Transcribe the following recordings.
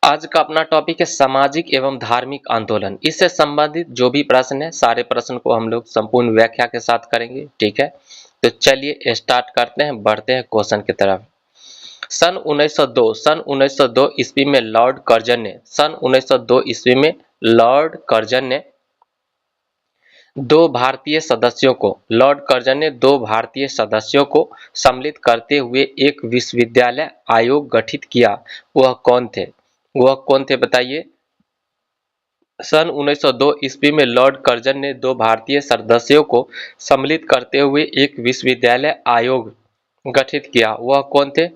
आज का अपना टॉपिक है सामाजिक एवं धार्मिक आंदोलन। इससे संबंधित जो भी प्रश्न है सारे प्रश्न को हम लोग संपूर्ण व्याख्या के साथ करेंगे। ठीक है, तो चलिए स्टार्ट करते हैं, बढ़ते हैं क्वेश्चन की तरफ। सन 1902 ईस्वी में लॉर्ड कर्जन ने दो भारतीय सदस्यों को सम्मिलित करते हुए एक विश्वविद्यालय आयोग गठित किया। वह कौन थे बताइए। सन 1902 ईस्वी में लॉर्ड कर्जन ने दो भारतीय सदस्यों को सम्मिलित करते हुए एक विश्वविद्यालय आयोग गठित किया। वह कौन थे?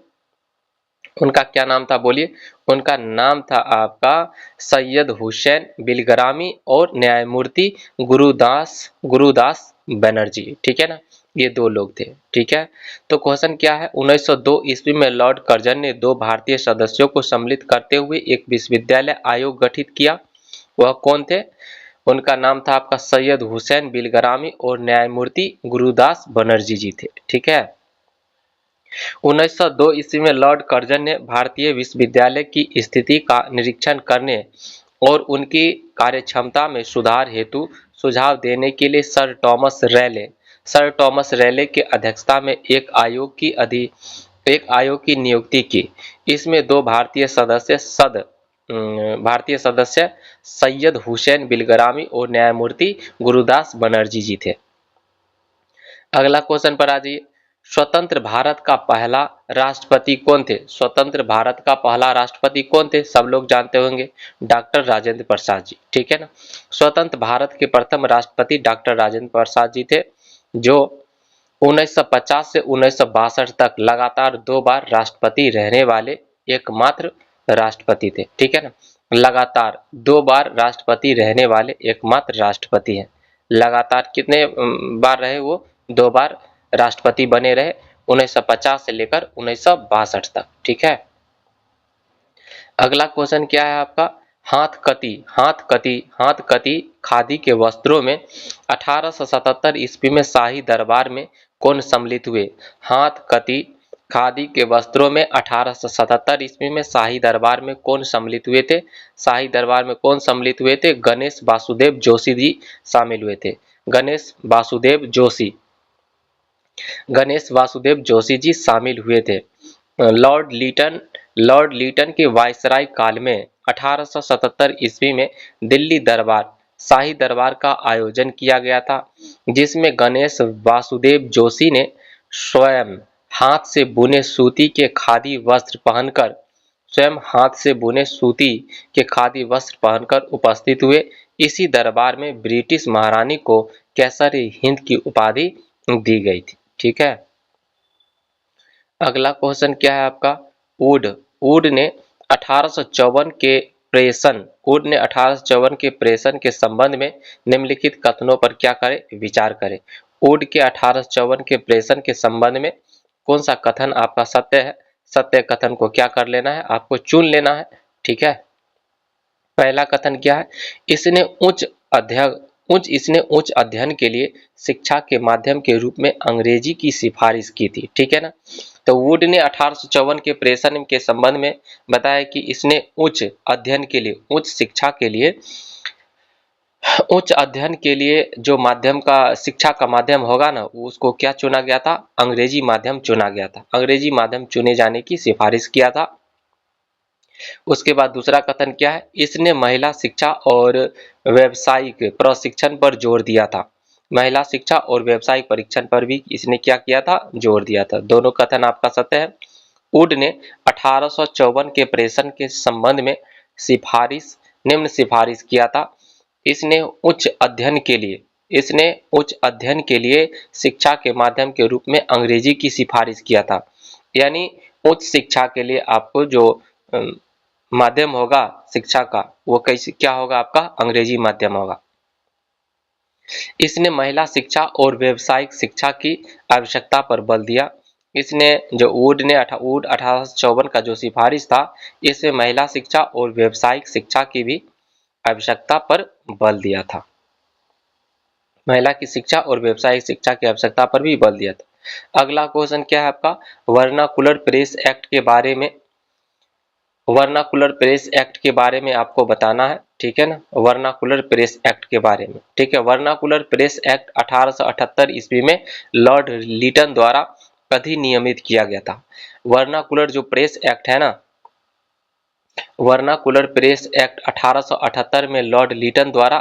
उनका क्या नाम था बोलिए। उनका नाम था आपका सैयद हुसैन बिलग्रामी और न्यायमूर्ति गुरुदास बनर्जी। ठीक है ना, ये दो लोग थे। ठीक है, तो क्वेश्चन क्या है, 1902 ईस्वी में लॉर्ड कर्जन ने दो भारतीय सदस्यों को सम्मिलित करते हुए एक विश्वविद्यालय आयोग गठित किया। वह कौन थे? उनका नाम था आपका सैयद हुसैन बिलग्रामी और न्यायमूर्ति गुरुदास बनर्जी जी थे। ठीक है, 1902 ईस्वी में लॉर्ड कर्जन ने भारतीय विश्वविद्यालय की स्थिति का निरीक्षण करने और उनकी कार्यक्षमता में सुधार हेतु सुझाव देने के लिए सर टॉमस रैले की अध्यक्षता में एक आयोग की नियुक्ति की। इसमें दो भारतीय सदस्य सैयद हुसैन बिलग्रामी और न्यायमूर्ति गुरुदास बनर्जी जी थे। अगला क्वेश्चन पर आ जाइए। स्वतंत्र भारत का पहला राष्ट्रपति कौन थे? स्वतंत्र भारत का पहला राष्ट्रपति कौन थे? सब लोग जानते होंगे, डॉक्टर राजेंद्र प्रसाद जी। ठीक है ना, स्वतंत्र भारत के प्रथम राष्ट्रपति डॉक्टर राजेंद्र प्रसाद जी थे, जो 1950 से 1962 तक लगातार 2 बार राष्ट्रपति रहने वाले एकमात्र राष्ट्रपति थे। ठीक है ना, लगातार 2 बार राष्ट्रपति रहने वाले एकमात्र राष्ट्रपति हैं। लगातार कितने बार रहे? वो 2 बार राष्ट्रपति बने रहे, 1950 से लेकर 1962 तक। ठीक है, अगला क्वेश्चन क्या है आपका, हाथ कती खादी के वस्त्रों में 1877 ईस्वी में शाही दरबार में कौन सम्मिलित हुए? हाथ कती खादी के वस्त्रों में 1877 ईस्वी में शाही दरबार में कौन सम्मिलित हुए थे? शाही दरबार में कौन सम्मिलित हुए थे? गणेश वासुदेव जोशी जी शामिल हुए थे। गणेश वासुदेव जोशी जी शामिल हुए थे। लॉर्ड लीटन के वायसराय काल में 1877 ईस्वी में दिल्ली शाही दरबार का आयोजन किया गया था, जिसमें गणेश वासुदेव जोशी ने स्वयं हाथ से बुने सूती के खादी वस्त्र पहनकर उपस्थित हुए। इसी दरबार में ब्रिटिश महारानी को कैसर हिंद की उपाधि दी गई थी। ठीक है, अगला क्वेश्चन क्या है आपका, वुड ने 1854 के प्रेषण के संबंध में निम्नलिखित कथनों पर क्या करे? विचार करें। वुड के 1854 के प्रेषण के संबंध में कौन सा कथन आपका सत्य है? सत्य कथन को क्या कर लेना है? आपको चुन लेना है। ठीक है, पहला कथन क्या है, इसने उच्च अध्ययन के लिए शिक्षा के माध्यम के रूप में अंग्रेजी की सिफारिश की थी। ठीक है ना, तो वुड ने 1854 के प्रेषण के संबंध में बताया कि इसने उच्च अध्ययन के लिए जो शिक्षा का माध्यम होगा ना, उसको क्या चुना गया था? अंग्रेजी माध्यम चुना गया था। अंग्रेजी माध्यम चुने जाने की सिफारिश किया था। उसके बाद दूसरा कथन क्या है, इसने महिला शिक्षा और व्यावसायिक प्रशिक्षण पर जोर दिया था। महिला शिक्षा और व्यावसायिक परीक्षण पर भी इसने क्या किया था? जोर दिया था। दोनों कथन आपका सत्य है। वुड ने 1854 के प्रेषण के संबंध में निम्न सिफारिश किया था। इसने उच्च अध्ययन के लिए शिक्षा के माध्यम के रूप में अंग्रेजी की सिफारिश किया था। यानी उच्च शिक्षा के लिए आपको जो माध्यम होगा शिक्षा का, वो क्या होगा? आपका अंग्रेजी माध्यम होगा। इसने महिला शिक्षा और व्यावसायिक शिक्षा की आवश्यकता पर बल दिया। वुड 1854 का जो सिफारिश था, इसमें महिला शिक्षा और व्यावसायिक शिक्षा की भी आवश्यकता पर बल दिया था। महिला की शिक्षा और व्यावसायिक शिक्षा की आवश्यकता पर भी बल दिया था। अगला क्वेश्चन क्या है आपका, वर्नाकुलर प्रेस एक्ट के बारे में वर्नाकुलर प्रेस एक्ट के बारे में आपको बताना है, ठीक है ना, वर्नाकुलर प्रेस एक्ट के बारे में, ठीक है। वर्नाकुलर प्रेस एक्ट 1878 ईस्वी में लॉर्ड लीटन द्वारा अधिनियमित किया गया था। वर्नाकुलर जो प्रेस एक्ट है ना, वर्नाकुलर प्रेस एक्ट 1878 में लॉर्ड लीटन द्वारा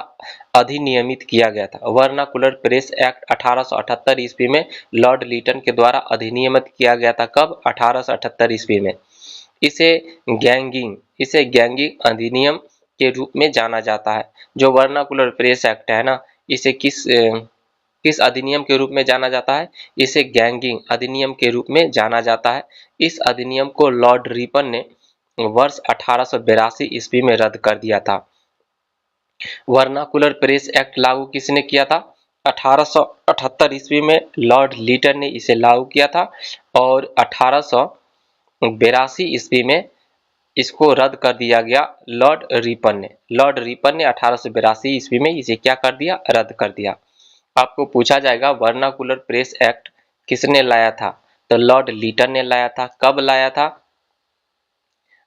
अधिनियमित किया गया था। वर्नाकुलर प्रेस एक्ट 1878 ईस्वी में लॉर्ड लीटन के द्वारा अधिनियमित किया गया था। कब? 1878 ईस्वी में। इसे गैंगिंग अधिनियम के रूप में जाना जाता है। जो वर्नाकुलर प्रेस एक्ट है ना, इसे किस अधिनियम के रूप में जाना जाता है? इसे गैंगिंग अधिनियम के रूप में जाना जाता है। इस अधिनियम को लॉर्ड रिपन ने वर्ष 1882 ईस्वी में रद्द कर दिया था। वर्नाकुलर प्रेस एक्ट लागू किसने किया था? 1878 ईस्वी में लॉर्ड लीटन ने इसे लागू किया था और 1882 ईस्वी में इसको रद्द कर दिया गया लॉर्ड रिपन ने। लॉर्ड रिपन ने 1882 ईस्वी में इसे क्या कर दिया? रद्द कर दिया। आपको पूछा जाएगा वर्नाकुलर प्रेस एक्ट किसने लाया था? तो लॉर्ड लीटन ने लाया था। कब लाया था?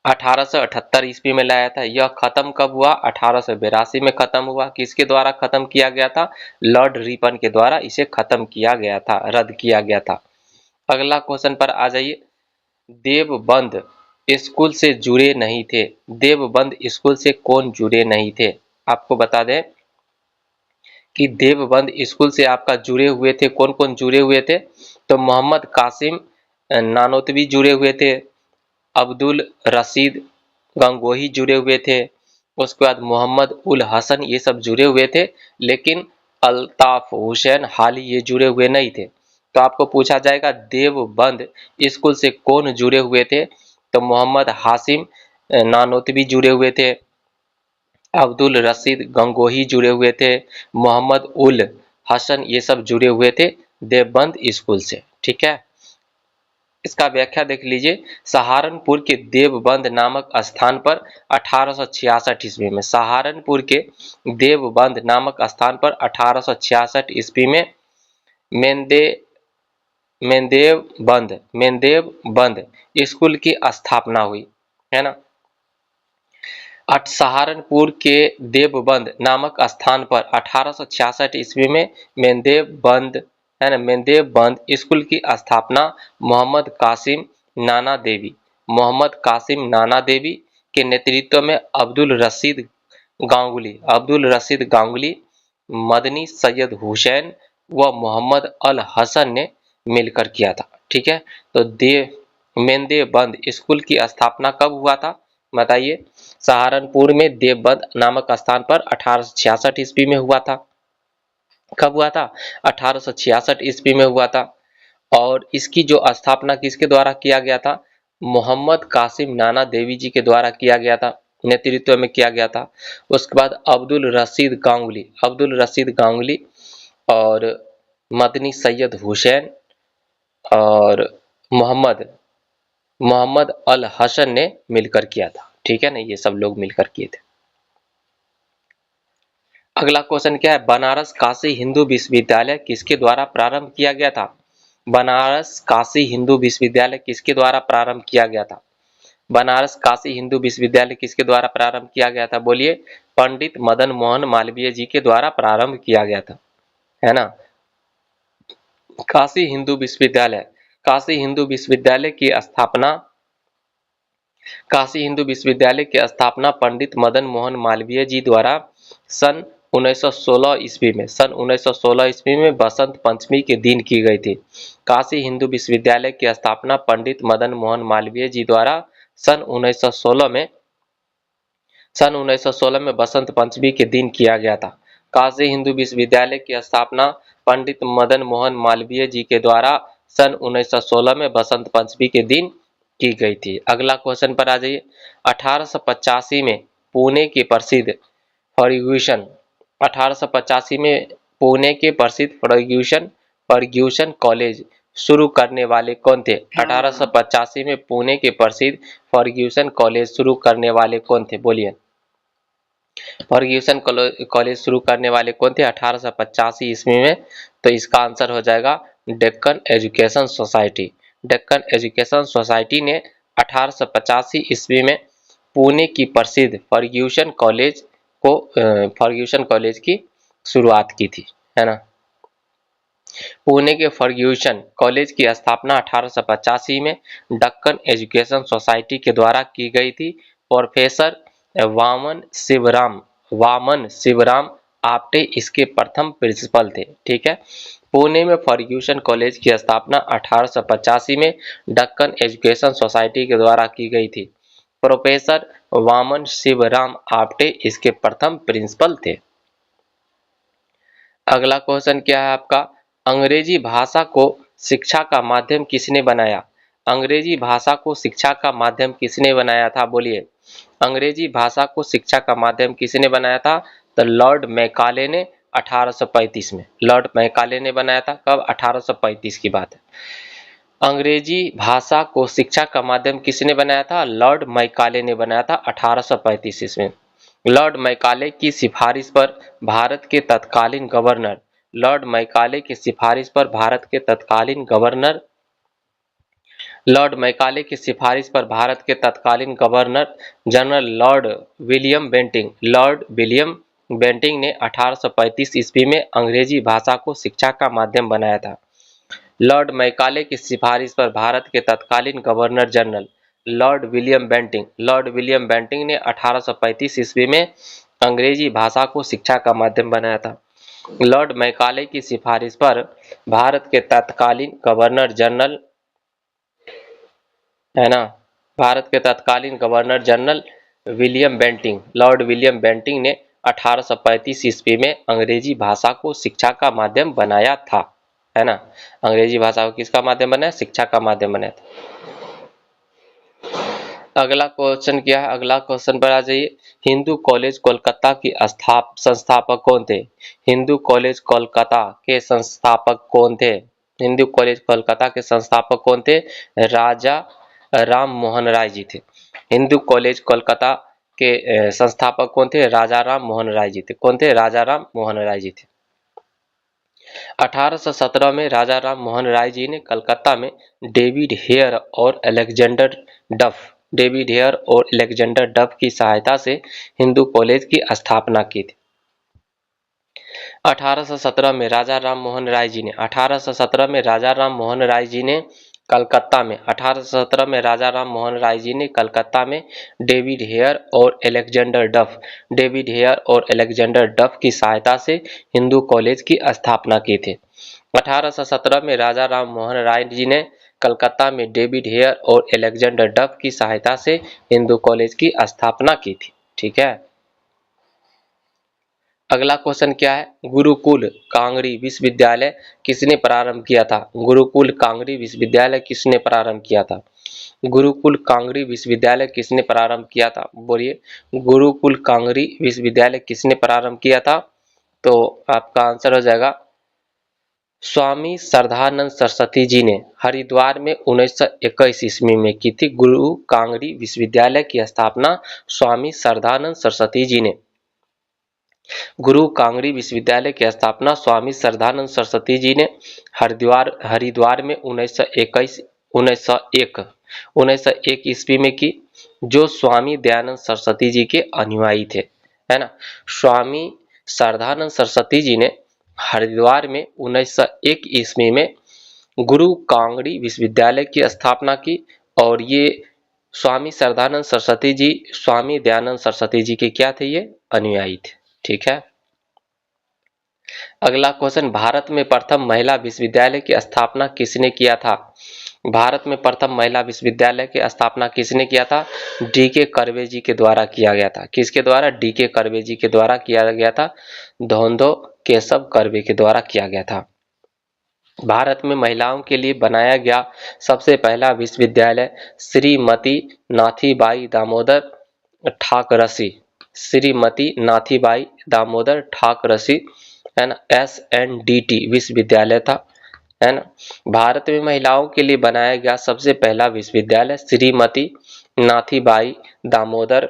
1878 ईस्वी में लाया था। यह खत्म कब हुआ? 1882 में खत्म हुआ। किसके द्वारा खत्म किया गया था? लॉर्ड रिपन के द्वारा इसे खत्म किया गया था, रद्द किया गया था। अगला क्वेश्चन पर आ जाइए। देवबंद स्कूल से जुड़े नहीं थे। देवबंद स्कूल से कौन जुड़े नहीं थे? आपको बता दें कि देवबंद स्कूल से आपका जुड़े हुए थे, कौन कौन जुड़े हुए थे? तो मोहम्मद कासिम नानोतवी जुड़े हुए थे, अब्दुल रशीद गंगोही जुड़े हुए थे, उसके बाद मोहम्मद उल हसन, ये सब जुड़े हुए थे, लेकिन अल्ताफ हुसैन हाली ये जुड़े हुए नहीं थे। तो आपको पूछा जाएगा देवबंद स्कूल से कौन जुड़े हुए थे? तो मोहम्मद हासिम नानोतवी जुड़े हुए थे, अब्दुल रशीद गंगोही जुड़े हुए थे, मोहम्मद उल हसन ये सब जुड़े हुए थे देवबंद स्कूल से, ठीक है। इसका व्याख्या देख लीजिए। सहारनपुर के देवबंद नामक स्थान पर 1866 ईस्वी में, सहारनपुर के देवबंद नामक स्थान पर 1866 ईस्वी में मेंदे मेंदेवबंद स्कूल की स्थापना हुई, है ना। सहारनपुर के देवबंद नामक स्थान पर 1866 ईस्वी में मेंदेवबंद, है ना, मेंदेवबंद स्कूल की स्थापना मोहम्मद कासिम नाना देवी के नेतृत्व में अब्दुल रशीद गांगुली, मदनी सैयद हुसैन व मोहम्मद अल हसन ने मिलकर किया था, ठीक है। तो मेंदेवबंद स्कूल की स्थापना कब हुआ था? बताइए। सहारनपुर में देवबंद नामक स्थान पर 1866 ईस्वी में हुआ था। कब हुआ था? 1866 ईस्वी में हुआ था। और इसकी जो स्थापना किसके द्वारा किया गया था? मोहम्मद कासिम नाना देवी जी के द्वारा किया गया था, नेतृत्व में किया गया था। उसके बाद अब्दुल रशीद गांगुली और मदनी सैयद हुसैन और मोहम्मद अल हसन ने मिलकर किया था, ठीक है ना, ये सब लोग मिलकर किए थे। अगला क्वेश्चन क्या है? बनारस काशी हिंदू विश्वविद्यालय किसके द्वारा प्रारंभ किया गया था? बनारस काशी हिंदू विश्वविद्यालय किसके द्वारा प्रारंभ किया गया था? बनारस काशी हिंदू विश्वविद्यालय किसके द्वारा प्रारंभ किया गया था? बोलिए। पंडित मदन मोहन मालवीय जी के द्वारा प्रारंभ किया गया था, है ना। काशी हिंदू विश्वविद्यालय की स्थापना पंडित मदन मोहन मालवीय जी द्वारा सन 1916 ईस्वी में बसंत पंचमी के दिन की गई थी। काशी हिंदू विश्वविद्यालय की स्थापना पंडित मदन मोहन मालवीय जी द्वारा सन 1916 में बसंत पंचमी के दिन किया गया था। काशी हिंदू विश्वविद्यालय की स्थापना पंडित मदन मोहन मालवीय जी के द्वारा सन 1916 में बसंत पंचमी के दिन की गई थी। अगला क्वेश्चन पर आ जाइए। 1885 में पुणे के प्रसिद्ध फर्ग्यूसन कॉलेज शुरू करने वाले कौन थे? 1885 में पुणे के प्रसिद्ध फर्ग्यूसन कॉलेज शुरू करने वाले कौन थे? बोलिए। फर्ग्यूसन कॉलेज शुरू करने वाले कौन थे 1885 ईस्वी में? तो इसका आंसर हो जाएगा डेक्कन एजुकेशन सोसाइटी ने 1885 ईस्वी में पुणे की प्रसिद्ध फर्ग्यूसन कॉलेज की शुरुआत की थी, है ना। पुणे के फर्ग्यूसन कॉलेज की स्थापना 1885 में दक्कन एजुकेशन सोसाइटी के द्वारा की गई थी। प्रोफेसर वामन शिवराम आप्टे इसके प्रथम प्रिंसिपल थे। ठीक है, पुणे में फर्ग्यूसन कॉलेज की स्थापना 1885 में दक्कन एजुकेशन सोसाइटी के द्वारा की गई थी। प्रोफेसर वामन शिवराम आप्टे इसके प्रथम प्रिंसिपल थे। अगला क्वेश्चन क्या है आपका, अंग्रेजी भाषा को शिक्षा का माध्यम किसने बनाया? अंग्रेजी भाषा को शिक्षा का माध्यम किसने बनाया था? बोलिए, अंग्रेजी भाषा को शिक्षा का माध्यम किसने बनाया था? तो लॉर्ड मैकाले ने 1835 में, लॉर्ड मैकाले ने बनाया था। कब? 1835 की बात है। अंग्रेजी भाषा को शिक्षा का माध्यम किसने बनाया था? लॉर्ड मैकाले ने बनाया था 1835 ईस्वी में। लॉर्ड मैकाले की सिफारिश पर भारत के तत्कालीन गवर्नर, लॉर्ड मैकाले की सिफारिश पर भारत के तत्कालीन गवर्नर, लॉर्ड मैकाले की सिफारिश पर भारत के तत्कालीन governor general lord William Bentinck ने 1835 ईस्वी में अंग्रेजी भाषा को शिक्षा का माध्यम बनाया था। लॉर्ड मैकाले की सिफारिश पर भारत के तत्कालीन governor general lord William Bentinck ने 1835 ईस्वी में अंग्रेजी भाषा को शिक्षा का माध्यम बनाया था। लॉर्ड मैकाले की सिफारिश पर भारत के तत्कालीन गवर्नर जनरल, है ना, भारत के तत्कालीन governor general lord William Bentinck ने 1835 ईस्वी में अंग्रेजी भाषा को शिक्षा का माध्यम बनाया था, है ना। अंग्रेजी भाषा को किसका माध्यम बनाया? शिक्षा का माध्यम बनाया था। अगला क्वेश्चन क्या है? अगला क्वेश्चन पर आ जाइए। हिंदू कॉलेज कोलकाता की संस्थापक कौन थे? हिंदू कॉलेज कोलकाता के संस्थापक कौन थे? हिंदू कॉलेज कोलकाता के संस्थापक कौन थे? राजा राम मोहन राय जी थे। हिंदू कॉलेज कोलकाता के संस्थापक कौन थे? राजा राम मोहन राय जी थे। कौन थे? राजा राम मोहन राय जी थे। 1817 में राजा राम मोहन राय जी ने कलकत्ता में डेविड हेयर और अलेक्जेंडर डफ की सहायता से हिंदू कॉलेज की स्थापना की थी। 1817 में राजा राम मोहन राय जी ने कलकत्ता में डेविड हेयर और अलेक्जेंडर डफ की सहायता से हिंदू कॉलेज की स्थापना की थी। 1817 में राजा राम मोहन राय जी ने कलकत्ता में डेविड हेयर और अलेक्जेंडर डफ की सहायता से हिंदू कॉलेज की स्थापना की थी। ठीक है, अगला क्वेश्चन क्या है? गुरुकुल कांगड़ी विश्वविद्यालय किसने प्रारंभ किया था? गुरुकुल कांगड़ी विश्वविद्यालय किसने प्रारंभ किया था? गुरुकुल कांगड़ी विश्वविद्यालय किसने प्रारंभ किया था? बोलिए, गुरुकुल कांगड़ी विश्वविद्यालय किसने प्रारंभ किया था? तो आपका आंसर हो जाएगा स्वामी श्रद्धानंद सरस्वती जी ने हरिद्वार में 1921 ईस्वी में की थी। गुरु कांगड़ी विश्वविद्यालय की स्थापना स्वामी श्रद्धानंद सरस्वती जी ने, गुरु कांगड़ी विश्वविद्यालय की स्थापना स्वामी श्रद्धानंद सरस्वती जी ने हरिद्वार में 1901 ईस्वी में की, जो स्वामी दयानंद सरस्वती जी के अनुयायी थे, है ना। स्वामी श्रद्धानंद सरस्वती जी ने हरिद्वार में 1901 ईस्वी में गुरु कांगड़ी विश्वविद्यालय की स्थापना की, और ये स्वामी श्रद्धानंद सरस्वती जी स्वामी दयानंद सरस्वती जी के क्या थे? ये अनुयायी थे। ठीक है, अगला क्वेश्चन, भारत में प्रथम महिला विश्वविद्यालय की स्थापना किसने किया था? भारत में प्रथम महिला विश्वविद्यालय की स्थापना किसने किया था? डी.के. कर्वे जी के द्वारा किया गया था। किसके द्वारा? डी.के. कर्वे जी के द्वारा किया गया था। धोंधो केशव कर्वे के द्वारा किया गया था। भारत में महिलाओं के लिए बनाया गया सबसे पहला विश्वविद्यालय श्रीमती नाथीबाई दामोदर ठाकरसी, है ना, SNDT विश्वविद्यालय था, है ना। भारत में महिलाओं के लिए बनाया गया सबसे पहला विश्वविद्यालय श्रीमती नाथीबाई दामोदर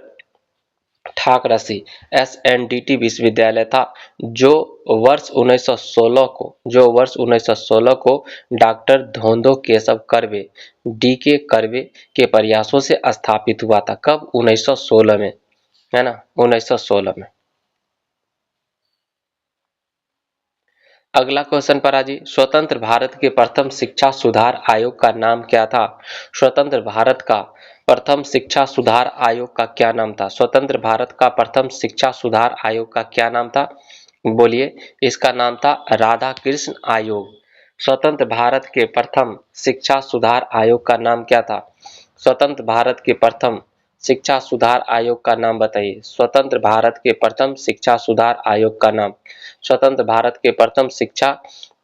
ठाकरसी SNDT विश्वविद्यालय था, जो वर्ष 1916 को डॉक्टर धोंदो केशव कर्वे DK कर्वे के प्रयासों से स्थापित हुआ था। कब? 1916 में, है ना, 1916 में। अगला क्वेश्चन पर आ जी, स्वतंत्र भारत के प्रथम शिक्षा सुधार आयोग का नाम क्या था? स्वतंत्र भारत का प्रथम शिक्षा सुधार आयोग का क्या नाम था? स्वतंत्र भारत का प्रथम शिक्षा सुधार आयोग का क्या नाम था? बोलिए। इसका नाम था राधा कृष्ण आयोग। स्वतंत्र भारत के प्रथम शिक्षा सुधार आयोग का नाम क्या था? स्वतंत्र भारत के प्रथम शिक्षा सुधार आयोग का नाम बताइए। स्वतंत्र भारत के प्रथम शिक्षा सुधार आयोग का नाम, स्वतंत्र भारत के प्रथम शिक्षा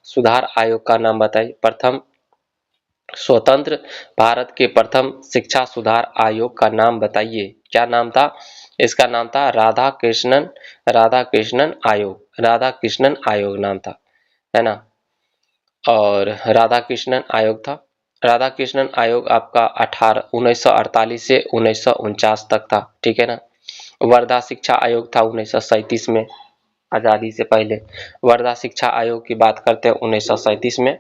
सुधार आयोग का नाम बताइए। प्रथम स्वतंत्र भारत के प्रथम शिक्षा सुधार आयोग का नाम बताइए। क्या नाम था? इसका नाम था राधा कृष्णन आयोग, राधा कृष्णन आयोग नाम था, है ना। और राधा कृष्णन आयोग था। राधा कृष्णन आयोग आपका 1948 से 1949 तक था, ठीक है ना। वर्धा शिक्षा आयोग था 1937 में, आजादी से पहले। वर्धा शिक्षा आयोग की बात करते हैं 1937 में।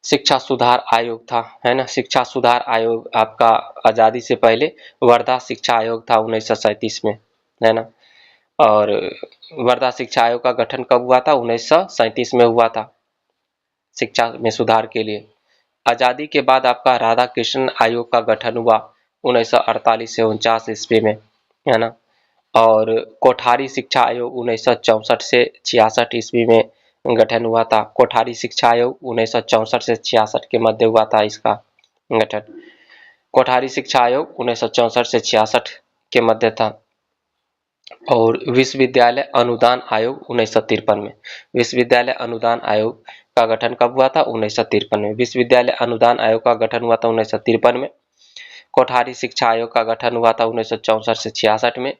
शिक्षा सुधार आयोग था, है ना, शिक्षा सुधार आयोग आपका आजादी से पहले वर्धा शिक्षा आयोग था 1937 में, है ना। और वर्धा शिक्षा आयोग का गठन कब हुआ था? 1937 में हुआ था, शिक्षा में सुधार के लिए। आजादी के बाद आपका राधा कृष्ण आयोग का गठन हुआ 1948 से 49 ईस्वी में, है ना। और कोठारी शिक्षा आयोग 1964 से 66 ईस्वी में गठन हुआ था। कोठारी शिक्षा आयोग 1964 से 66 के मध्य हुआ था इसका गठन। कोठारी शिक्षा आयोग 1964 से 66 के मध्य था। और विश्वविद्यालय अनुदान आयोग 1953 में, विश्वविद्यालय अनुदान आयोग का गठन कब हुआ था? 1953 में। विश्वविद्यालय अनुदान आयोग का गठन हुआ था 1953 में। कोठारी शिक्षा आयोग का गठन हुआ था 1964 से 66 में।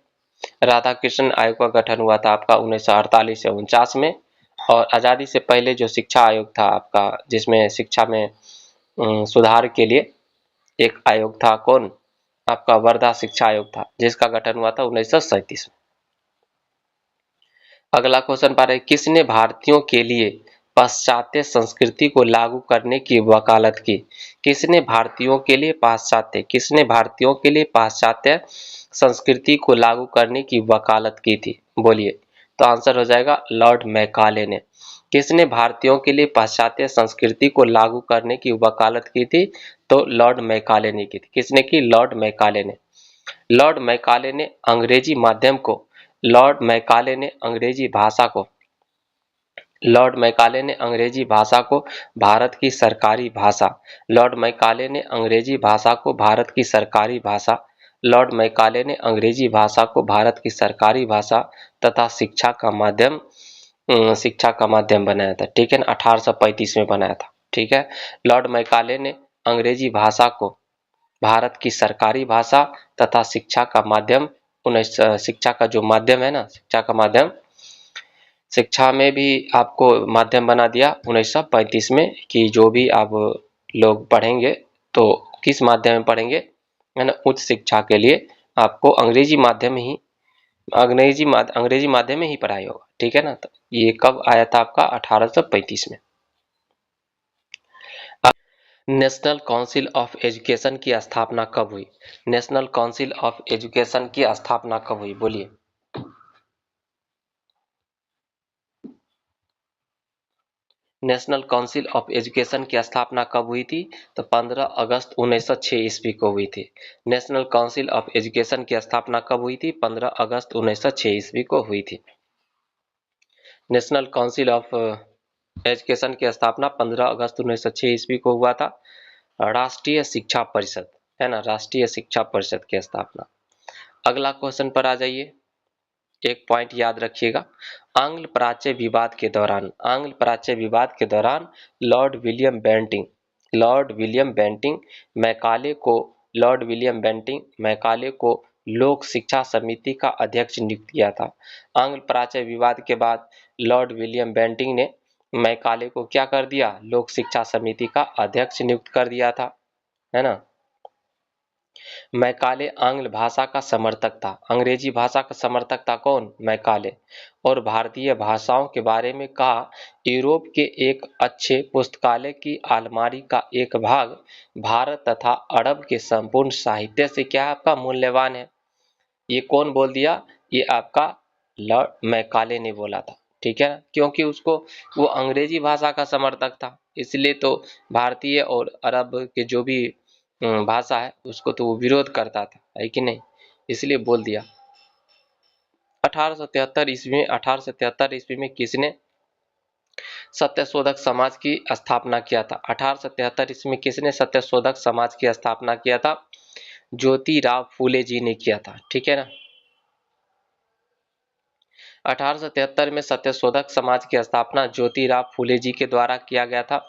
राधा कृष्ण आयोग का गठन हुआ था आपका 1948 से 49 में। और आजादी से पहले जो शिक्षा आयोग था आपका, जिसमें शिक्षा में सुधार के लिए एक आयोग था, कौन? आपका वर्धा शिक्षा आयोग था, जिसका गठन हुआ था 1937 में। अगला क्वेश्चन पा रहे, किसने भारतीयों के लिए पाश्चात्य संस्कृति को लागू करने की वकालत की? किसने भारतीयों के लिए पाश्चात्य संस्कृति को लागू करने की वकालत की थी? बोलिए। तो आंसर हो जाएगा लॉर्ड मैकाले ने। किसने भारतीयों के लिए पाश्चात्य संस्कृति को लागू करने की वकालत की थी? तो लॉर्ड मैकाले ने की थी। किसने की? लॉर्ड मैकाले ने। लॉर्ड मैकाले ने अंग्रेजी माध्यम को, लॉर्ड मैकाले ने अंग्रेजी भाषा को, लॉर्ड मैकाले ने अंग्रेजी भाषा को भारत की सरकारी भाषा, लॉर्ड मैकाले ने अंग्रेजी भाषा को भारत की सरकारी भाषा, लॉर्ड मैकाले ने अंग्रेजी भाषा को भारत की सरकारी भाषा तथा शिक्षा का माध्यम बनाया था, ठीक है ना। 1835 में बनाया था, ठीक है। लॉर्ड मैकाले ने अंग्रेजी भाषा को भारत की सरकारी भाषा तथा शिक्षा का माध्यम, शिक्षा का जो माध्यम है ना, शिक्षा का माध्यम, शिक्षा में भी आपको माध्यम बना दिया 1935 में, कि जो भी आप लोग पढ़ेंगे तो किस माध्यम में पढ़ेंगे, है ना, उच्च शिक्षा के लिए आपको अंग्रेजी माध्यम में ही पढ़ाई होगा, ठीक है ना। तो ये कब आया था आपका? 1835 में। नेशनल काउंसिल ऑफ एजुकेशन की स्थापना कब हुई? नेशनल काउंसिल ऑफ एजुकेशन की स्थापना कब हुई? बोलिए। नेशनल काउंसिल ऑफ एजुकेशन की स्थापना कब हुई थी? तो 15 अगस्त 1906 ईस्वी को हुई थी। नेशनल काउंसिल ऑफ एजुकेशन की स्थापना कब हुई थी? 15 अगस्त 1906 ईस्वी को हुई थी। नेशनल काउंसिल ऑफ एजुकेशन की स्थापना 15 अगस्त 1906 ईस्वी को हुआ था। राष्ट्रीय शिक्षा परिषद, है ना, राष्ट्रीय शिक्षा परिषद की स्थापना। अगला क्वेश्चन पर आ जाइए, एक पॉइंट याद रखिएगा। आंग्ल प्राच्य विवाद के दौरान लॉर्ड विलियम बेंटिंग मैकाले को लोक शिक्षा समिति का अध्यक्ष नियुक्त किया था। आंग्ल प्राच्य विवाद के बाद लॉर्ड विलियम बेंटिंग ने मैकाले को क्या कर दिया? लोक शिक्षा समिति का अध्यक्ष नियुक्त कर दिया था, है ना। मैकाले आंग्ल भाषा का समर्थक था। अंग्रेजी भाषा का समर्थक था कौन? मैकाले। और भारतीय भाषाओं के बारे में कहा, यूरोप के एक अच्छे पुस्तकालय की अलमारी का एक भाग भारत तथा अरब के संपूर्ण साहित्य से क्या है आपका मूल्यवान है। ये कौन बोल दिया? ये आपका लॉर्ड मैकाले ने बोला था। ठीक है ना, क्योंकि उसको वो अंग्रेजी भाषा का समर्थक था, इसलिए तो भारतीय और अरब के जो भी भाषा है उसको तो वो विरोध करता था, है कि नहीं, इसलिए बोल दिया। 1873 ईस्वी में किसने सत्यशोधक समाज की स्थापना किया था? 1873 ईस्वी में किसने सत्यशोधक समाज की स्थापना किया था? ज्योतिराव फूले जी ने किया था। ठीक है ना, 1873 में सत्यशोधक समाज की स्थापना ज्योतिराव फूले जी के द्वारा किया गया था।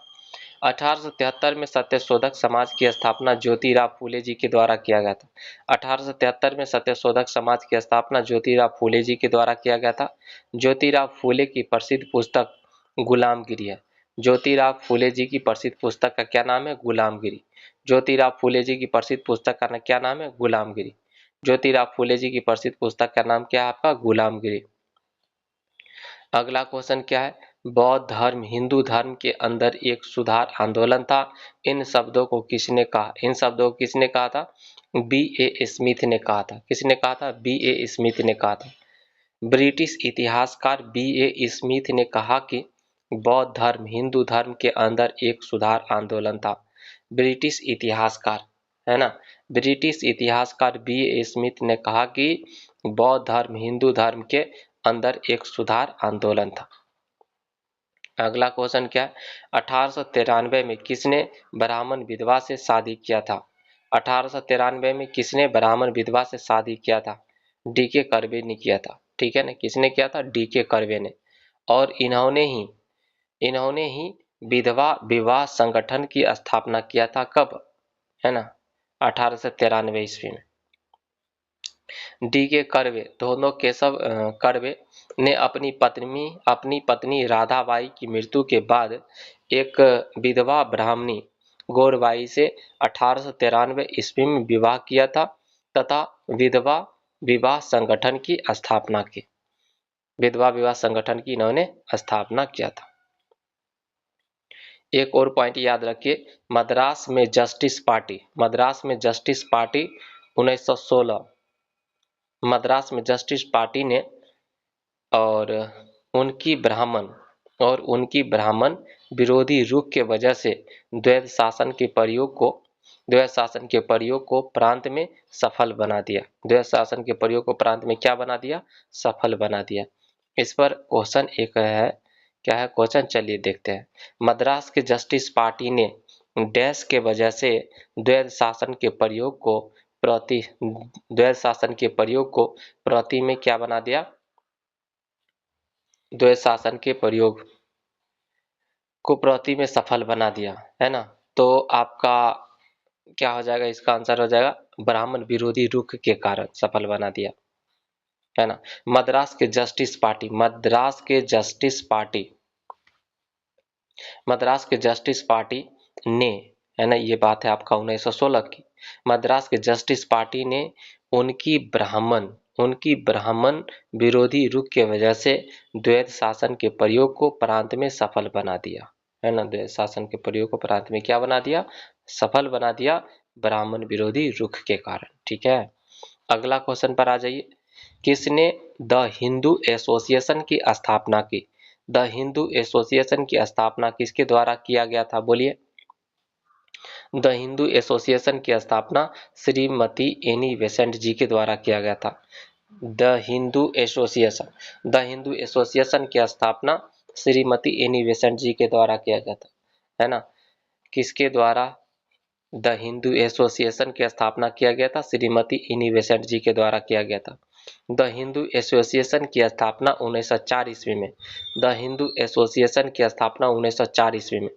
1873 में सत्यशोधक समाज की स्थापना ज्योतिराव फूले जी के द्वारा किया गया था। 1873 में सत्यशोधक समाज की स्थापना ज्योतिराव फूले जी के द्वारा किया गया था। ज्योतिराव फूले की प्रसिद्ध पुस्तक गुलामगिरी है। ज्योतिराव फूले जी की प्रसिद्ध पुस्तक का क्या नाम है? गुलामगिरी। ज्योतिराव फूले जी की प्रसिद्ध पुस्तक का क्या नाम है? गुलामगिरी। ज्योतिराव फूले जी की प्रसिद्ध पुस्तक का नाम क्या है आपका? गुलामगिरी। अगला क्वेश्चन क्या है? बौद्ध धर्म हिंदू धर्म के अंदर एक सुधार आंदोलन था। इन शब्दों को किसने कहा? इन शब्दों को किसने कहा था? बी ए स्मिथ ने कहा था। किसने कहा था? बी ए स्मिथ ने कहा था। ब्रिटिश इतिहासकार बी ए स्मिथ ने कहा कि बौद्ध धर्म हिंदू धर्म के अंदर एक सुधार आंदोलन था। ब्रिटिश इतिहासकार, है ना, ब्रिटिश इतिहासकार बी ए स्मिथ ने कहा कि बौद्ध धर्म हिंदू धर्म के अंदर एक सुधार आंदोलन था। अगला क्वेश्चन क्या है? 1893 में किसने ब्राह्मण विधवा से शादी किया था? 1893 में किसने ब्राह्मण विधवा से शादी किया था? डी के कर्वे ने किया था। ठीक है ना, किसने किया था? डी के कर्वे ने। और इन्होंने ही विधवा विवाह संगठन की स्थापना किया था। कब? है ना, 1893 ईस्वी में। डी के कर्वे, दोनों केशव कर्वे ने अपनी पत्नी राधाबाई की मृत्यु के बाद एक विधवा ब्राह्मणी गौरबाई से 1893 ईस्वी में विवाह किया था तथा विधवा विवाह संगठन की स्थापना की। विधवा विवाह संगठन की इन्होंने स्थापना किया था। एक और पॉइंट याद रखिए, मद्रास में जस्टिस पार्टी 1916, मद्रास में जस्टिस पार्टी ने और उनकी ब्राह्मण विरोधी रुख के वजह से द्वैध शासन के प्रयोग को प्रांत में सफल बना दिया। द्वैध शासन के प्रयोग को प्रांत में क्या बना दिया? सफल बना दिया। इस पर क्वेश्चन एक है, क्या है क्वेश्चन? चलिए देखते हैं। मद्रास के जस्टिस पार्टी ने डैश के वजह से द्वैध शासन के प्रयोग को प्रति में क्या बना दिया? द्वैध शासन के प्रयोग को प्रति में सफल बना दिया, है ना। तो आपका क्या हो जाएगा? इसका आंसर हो जाएगा ब्राह्मण विरोधी रुख के कारण सफल बना दिया, है ना। मद्रास के जस्टिस पार्टी ने, है ना, ये बात है आपका 1916 की। मद्रास के जस्टिस पार्टी ने उनकी ब्राह्मण विरोधी रुख के वजह से द्वैध शासन के प्रयोग को प्रांत में सफल बना दिया, है ना। द्वैध शासन के प्रयोग को प्रांत में क्या बना दिया? सफल बना दिया, ब्राह्मण विरोधी रुख के कारण। ठीक है, अगला क्वेश्चन पर आ जाइए। किसने द हिंदू एसोसिएशन की स्थापना की? द हिंदू एसोसिएशन की स्थापना किसके द्वारा किया गया था? बोलिए। द हिंदू एसोसिएशन की स्थापना श्रीमती एनी बेसेंट जी के द्वारा किया गया था। द हिंदू एसोसिएशन की स्थापना श्रीमती एनी बेसेंट जी के द्वारा किया गया था, है ना। किसके द्वारा द हिंदू एसोसिएशन की स्थापना किया गया था? श्रीमती एनी बेसेंट जी के द्वारा किया गया था। द हिंदू एसोसिएशन की स्थापना 1904 ईस्वी में। द हिंदू एसोसिएशन की स्थापना 1904 ईस्वी में।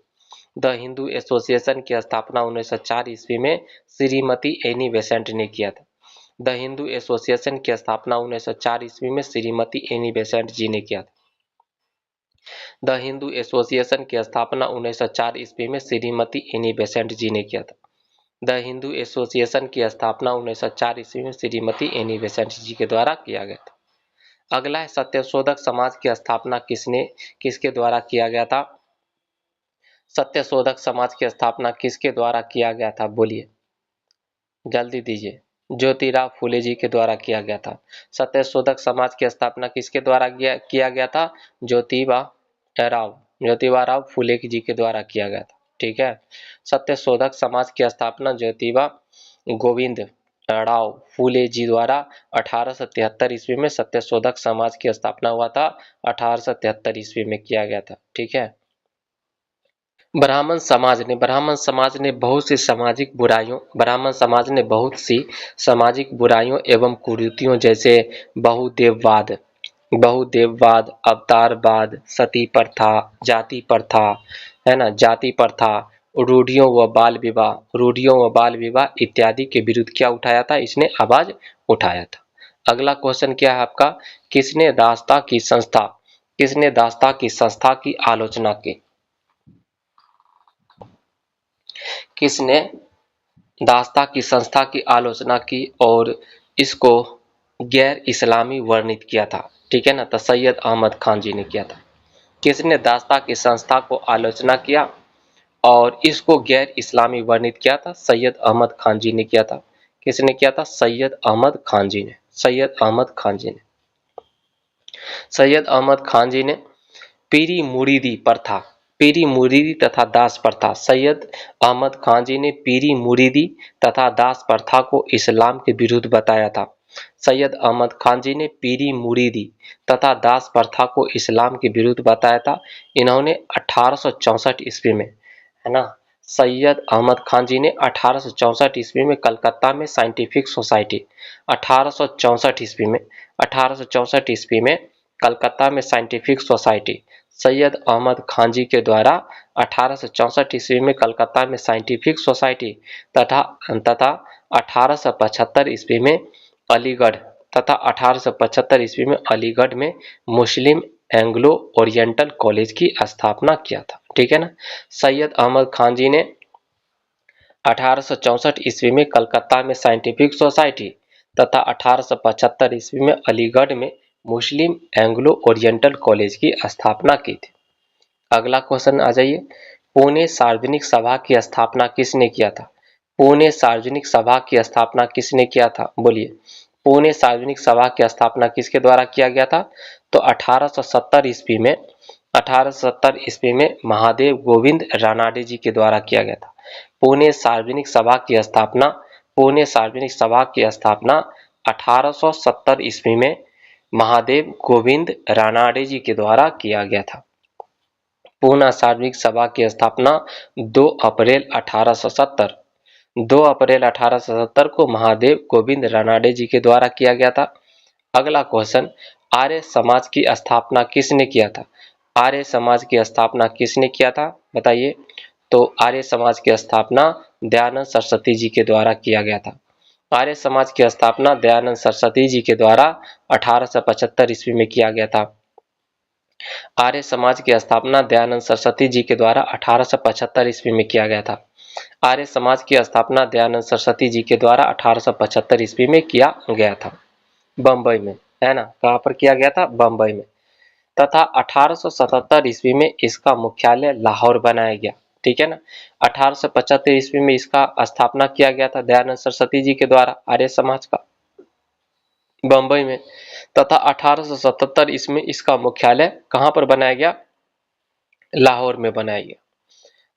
द हिंदू एसोसिएशन की स्थापना 1904 ईस्वी में श्रीमती एनी बेसेंट ने किया था। द हिंदू एसोसिएशन की स्थापना 1904 ईस्वी में श्रीमती एनी बेसेंट जी ने किया था। द हिंदू एसोसिएशन की स्थापना 1904 ईस्वी में श्रीमती एनी बेसेंट जी ने किया था। द हिंदू एसोसिएशन की स्थापना 1904 ईस्वी में श्रीमती एनी बेसेंट जी के द्वारा किया गया था। अगला है सत्यशोधक समाज की स्थापना किसके द्वारा किया गया था? सत्यशोधक समाज की स्थापना किसके द्वारा किया गया था? बोलिए, जल्दी दीजिए। ज्योतिराव फूले जी के द्वारा किया गया था। सत्यशोधक समाज की स्थापना किसके द्वारा किया गया था? ज्योतिबा राव फूले जी के द्वारा किया गया था। ठीक है। सत्यशोधक समाज की स्थापना ज्योतिबा गोविंद राव फूले जी द्वारा 1873 ईस्वी में सत्यशोधक समाज की स्थापना हुआ था। 1873 ईस्वी में किया गया था। ठीक है। ब्राह्मण समाज ने बहुत सी सामाजिक बुराइयों एवं कुरीतियों जैसे बहुदेववाद, अवतारवाद, सती प्रथा, जाति प्रथा, है ना, जाति प्रथा, रूढ़ियों व बाल विवाह इत्यादि के विरुद्ध क्या उठाया था? इसने आवाज उठाया था। अगला क्वेश्चन क्या है आपका? किसने दासता की संस्था की आलोचना की? किसने दासता की संस्था की आलोचना की और इसको गैर इस्लामी वर्णित किया था? ठीक है ना, तो सैयद अहमद खान जी ने किया था। किसने दासता की संस्था को आलोचना किया और इसको गैर इस्लामी वर्णित किया था? सैयद अहमद खान जी ने किया था। किसने किया था? सैयद अहमद खान जी ने। सैयद अहमद खान जी ने पीरी मुरीदी तथा दास प्रथा। सैयद अहमद खान जी ने पीरी मुरीदी तथा दास प्रथा को इस्लाम के विरुद्ध बताया था। सैयद अहमद खान जी ने पीरी मुरीदी तथा दास प्रथा को इस्लाम के विरुद्ध बताया था। इन्होंने 1864 ईस्वी में, है ना, सैयद अहमद खान जी ने 1864 ईस्वी में कलकत्ता में साइंटिफिक सोसाइटी 1864 ईस्वी में कलकत्ता में साइंटिफिक सोसाइटी सैयद अहमद खान जी के द्वारा 1864 ईस्वी में कलकत्ता में साइंटिफिक सोसाइटी तथा 1875 ईस्वी में अलीगढ़ में मुस्लिम एंग्लो ओरिएंटल कॉलेज की स्थापना किया था। ठीक है ना। सैयद अहमद खान जी ने 1864 ईस्वी में कलकत्ता में साइंटिफिक सोसाइटी तथा 1875 ईस्वी में अलीगढ़ में मुस्लिम एंग्लो ओरिएंटल कॉलेज की स्थापना की थी। अगला क्वेश्चन आ जाइए। पुणे सार्वजनिक सभा की स्थापना किसने किया था? पुणे सार्वजनिक सभा की स्थापना किसने किया था? बोलिए। पुणे सार्वजनिक सभा की स्थापना किसके द्वारा किया गया था? तो 1870 ईस्वी में महादेव गोविंद रानाडे जी के द्वारा किया गया था। पुणे सार्वजनिक सभा की स्थापना 1870 ईस्वी में महादेव गोविंद रानाडे जी के द्वारा किया गया था। पूना सार्वजनिक सभा की स्थापना 2 अप्रैल 1870 को महादेव गोविंद रानाडे जी के द्वारा किया गया था। अगला क्वेश्चन, आर्य समाज की स्थापना किसने किया था? आर्य समाज की स्थापना किसने किया था? बताइए। तो आर्य समाज की स्थापना दयानंद सरस्वती जी के द्वारा किया गया था। आर्य समाज की स्थापना दयानंद सरस्वती जी के द्वारा 1875 ईस्वी में किया गया था। आर्य समाज की स्थापना दयानंद सरस्वती जी के द्वारा 1875 ईस्वी में किया गया था। आर्य समाज की स्थापना दयानंद सरस्वती जी के द्वारा 1875 ईस्वी में किया गया था, बम्बई में, है ना। कहाँ पर किया गया था? बम्बई में। तथा 1877 ईस्वी में इसका मुख्यालय लाहौर बनाया गया। ठीक है ना। 1875 ईस्वी में इसका स्थापना किया गया था दयानंद सरस्वती जी के द्वारा आर्य समाज का, बम्बई में। तथा 1877 इसमें इसका मुख्यालय कहां पर बनाया गया? लाहौर में बनाया गया।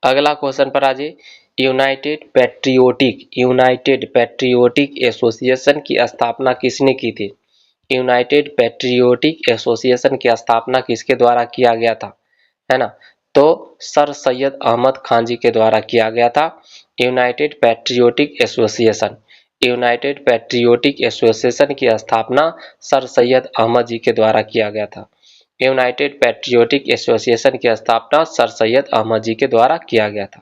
अगला क्वेश्चन पर आ जाइए। यूनाइटेड पैट्रियोटिक एसोसिएशन की स्थापना किसने की थी? यूनाइटेड पैट्रियोटिक एसोसिएशन की स्थापना किसके द्वारा किया गया था? है ना। तो सर सैयद अहमद खान जी के द्वारा किया गया था। यूनाइटेड पैट्रियोटिक एसोसिएशन की स्थापना सर सैयद अहमद जी के द्वारा किया गया था। यूनाइटेड पैट्रियोटिक एसोसिएशन की स्थापना सर सैयद अहमद जी के द्वारा किया गया था।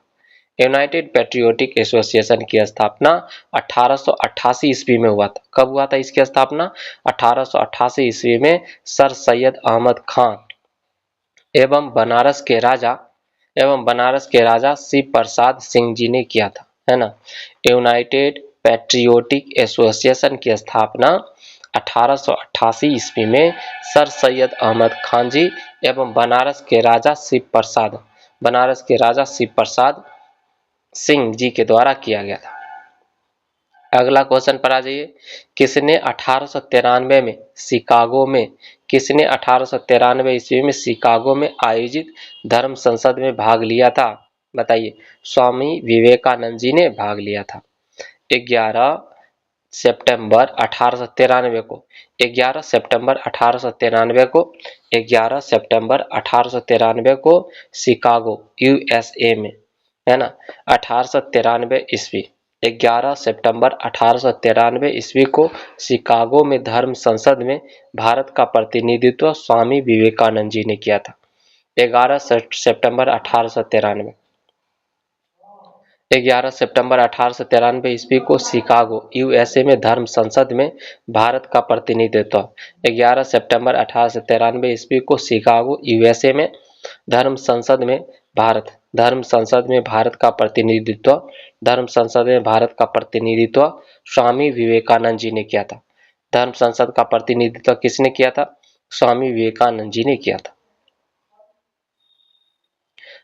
यूनाइटेड पैट्रियोटिक एसोसिएशन की स्थापना 1888 ईस्वी में हुआ था। कब हुआ था इसकी स्थापना? 1888 ईस्वी में सर सैयद अहमद खान एवं बनारस के राजा शिव प्रसाद सिंह जी ने किया था। है ना। यूनाइटेड पैट्रियोटिक एसोसिएशन की स्थापना 1888 ईस्वी में सर सैयद अहमद खान जी एवं बनारस के राजा शिव प्रसाद सिंह जी के द्वारा किया गया था। अगला क्वेश्चन पर आ जाइए। किसने 1893 में ईस्वी में शिकागो में आयोजित धर्म संसद में भाग लिया था? बताइए। स्वामी विवेकानंद जी ने भाग लिया था। 11 सितंबर 1893 को 11 सितंबर 1893 को 11 सितंबर 1893 को शिकागो यूएसए में, है ना। 1893 ईस्वी 11 सितंबर 1893 ईस्वी को शिकागो में धर्म संसद में भारत का प्रतिनिधित्व स्वामी विवेकानंद जी ने किया था। 11 सितंबर 1893 11 सितंबर 1893 ईस्वी को शिकागो यूएसए में धर्म संसद में भारत का प्रतिनिधित्व। 11 सितंबर 1893 ईस्वी को शिकागो यूएसए में धर्म संसद में भारत का प्रतिनिधित्व स्वामी विवेकानंद जी ने किया था। धर्म संसद का प्रतिनिधित्व किसने किया था? स्वामी विवेकानंद जी ने किया था।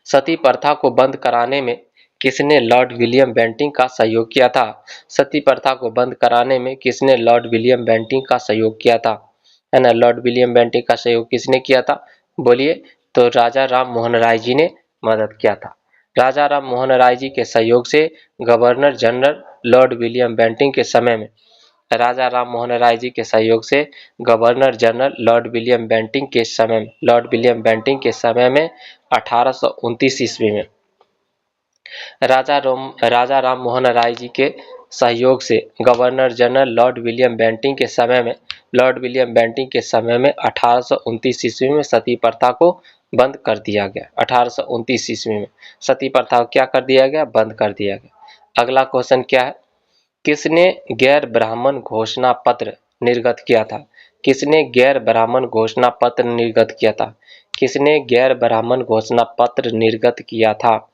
सती प्रथा को बंद कराने में किसने लॉर्ड विलियम बेंटिंक का सहयोग किया था? सती प्रथा को बंद कराने में किसने लॉर्ड विलियम बेंटिंक का सहयोग किया था? है ना। लॉर्ड विलियम बेंटिंक का सहयोग किसने किया था? बोलिए। तो राजा राम मोहन राय जी ने मदद किया था। राजा राम मोहन राय जी के सहयोग से governor general lord William Bentinck के समय में राजा राम मोहन राय जी के सहयोग से governor general lord William Bentinck के समय में 1829 ईस्वी में राजा राम मोहन राय जी के सहयोग से governor general lord William Bentinck के समय में 1829 ईस्वी में सती प्रथा को बंद कर दिया गया। 1829 ईस्वी में सती प्रथा को क्या कर दिया गया? बंद कर दिया गया। अगला क्वेश्चन क्या है? किसने गैर ब्राह्मण घोषणा पत्र निर्गत किया था? किसने गैर ब्राह्मण घोषणा पत्र निर्गत किया था? किसने गैर ब्राह्मण घोषणा पत्र निर्गत किया था?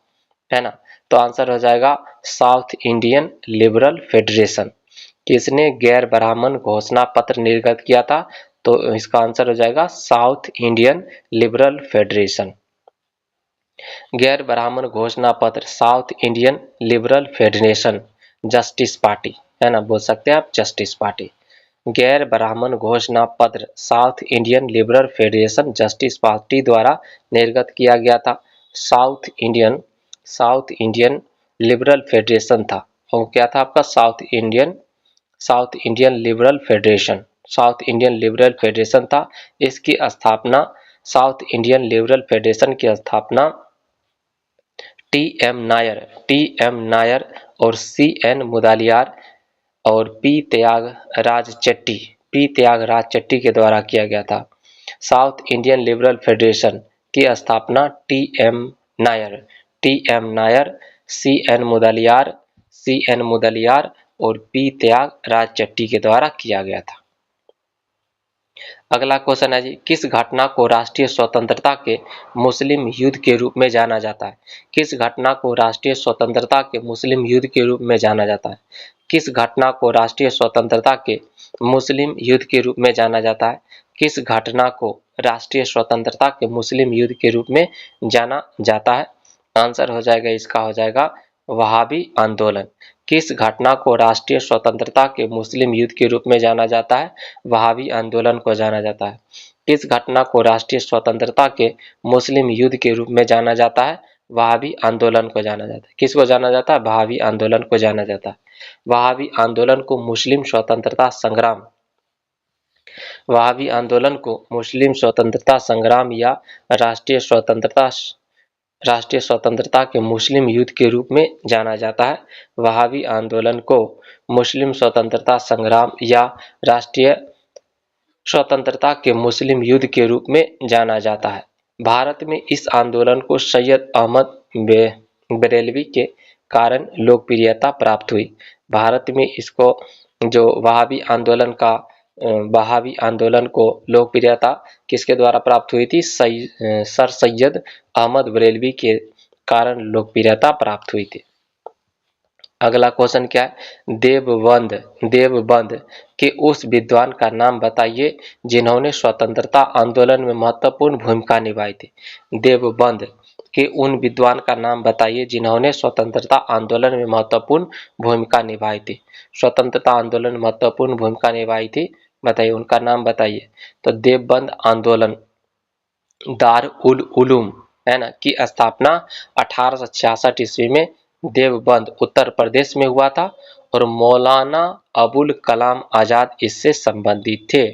है ना। तो आंसर हो जाएगा साउथ इंडियन लिबरल फेडरेशन। किसने गैर ब्राह्मण घोषणा पत्र निर्गत किया था? तो इसका आंसर हो जाएगा साउथ इंडियन लिबरल फेडरेशन। गैर ब्राह्मण घोषणा पत्र south Indian liberal federation justice party, है ना, बोल सकते हैं आप जस्टिस पार्टी। गैर ब्राह्मण घोषणा पत्र south Indian liberal federation justice party द्वारा निर्गत किया गया था। साउथ इंडियन लिबरल फेडरेशन था। और क्या था आपका? साउथ इंडियन लिबरल फेडरेशन था। इसकी स्थापना साउथ इंडियन लिबरल फेडरेशन की स्थापना टी एम नायर और सी एन मुदालियार और पी त्यागराज चट्टी के द्वारा किया गया था। साउथ इंडियन लिबरल फेडरेशन की स्थापना T M Nair, C N Mudaliar और पी त्यागराज चट्टी के द्वारा किया गया था। अगला क्वेश्चन है जी, किस घटना को राष्ट्रीय स्वतंत्रता के मुस्लिम युद्ध के रूप में जाना जाता है? किस घटना को राष्ट्रीय स्वतंत्रता के मुस्लिम युद्ध के रूप में जाना जाता है? किस घटना को राष्ट्रीय स्वतंत्रता के मुस्लिम युद्ध के रूप में जाना जाता है? किस घटना को राष्ट्रीय स्वतंत्रता के मुस्लिम युद्ध के रूप में जाना जाता है? आंसर हो जाएगा, इसका हो जाएगा वहाबी आंदोलन। किस घटना को राष्ट्रीय स्वतंत्रता के मुस्लिम युद्ध के रूप में जाना जाता है? वहाबी आंदोलन को जाना जाता है। किस घटना को राष्ट्रीय स्वतंत्रता के मुस्लिम युद्ध के रूप में जाना जाता है? वहाबी आंदोलन को जाना जाता है। किसको जाना जाता है? वहाबी आंदोलन को जाना जाता है। वहाबी आंदोलन को मुस्लिम स्वतंत्रता संग्राम या राष्ट्रीय स्वतंत्रता के मुस्लिम युद्ध के रूप में जाना जाता है। वहाबी आंदोलन को मुस्लिम स्वतंत्रता संग्राम या राष्ट्रीय स्वतंत्रता के मुस्लिम युद्ध के रूप में जाना जाता है। भारत में इस आंदोलन को सैयद अहमद बरेलवी के कारण लोकप्रियता प्राप्त हुई। भारत में इसको जो वहाबी आंदोलन को लोकप्रियता किसके द्वारा प्राप्त हुई थी? सर सैयद अहमद बरेलवी के कारण लोकप्रियता प्राप्त हुई थी। अगला क्वेश्चन क्या है, देवबंद देवबंद के उस विद्वान का नाम बताइए जिन्होंने स्वतंत्रता आंदोलन में महत्वपूर्ण भूमिका निभाई थी। देवबंद के उन विद्वान का नाम बताइए जिन्होंने स्वतंत्रता आंदोलन में महत्वपूर्ण भूमिका निभाई थी। स्वतंत्रता आंदोलन में महत्वपूर्ण भूमिका निभाई थी, बताइए उनका नाम बताइए। तो देवबंद आंदोलन दार उल उलूम है ना की स्थापना 1866 ईस्वी में देवबंद उत्तर प्रदेश में हुआ था और मौलाना अबुल कलाम आजाद इससे संबंधित थे।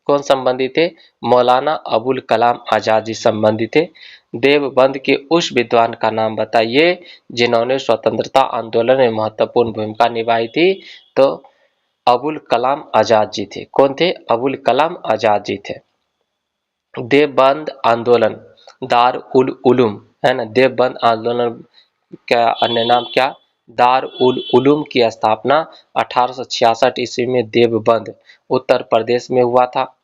कौन संबंधित थे? मौलाना अबुल कलाम आजाद जी संबंधित थे। देवबंद के उस विद्वान का नाम बताइए जिन्होंने स्वतंत्रता आंदोलन में महत्वपूर्ण भूमिका निभाई थी। तो अबुल कलाम आजाद जी थे। कौन थे? अबुल कलाम आजाद जी थे। देवबंद आंदोलन दार उल उलूम है ना, देवबंद आंदोलन का अन्य नाम क्या? दार उल उलूम की स्थापना 1866 ईस्वी में देवबंद उत्तर प्रदेश में हुआ था।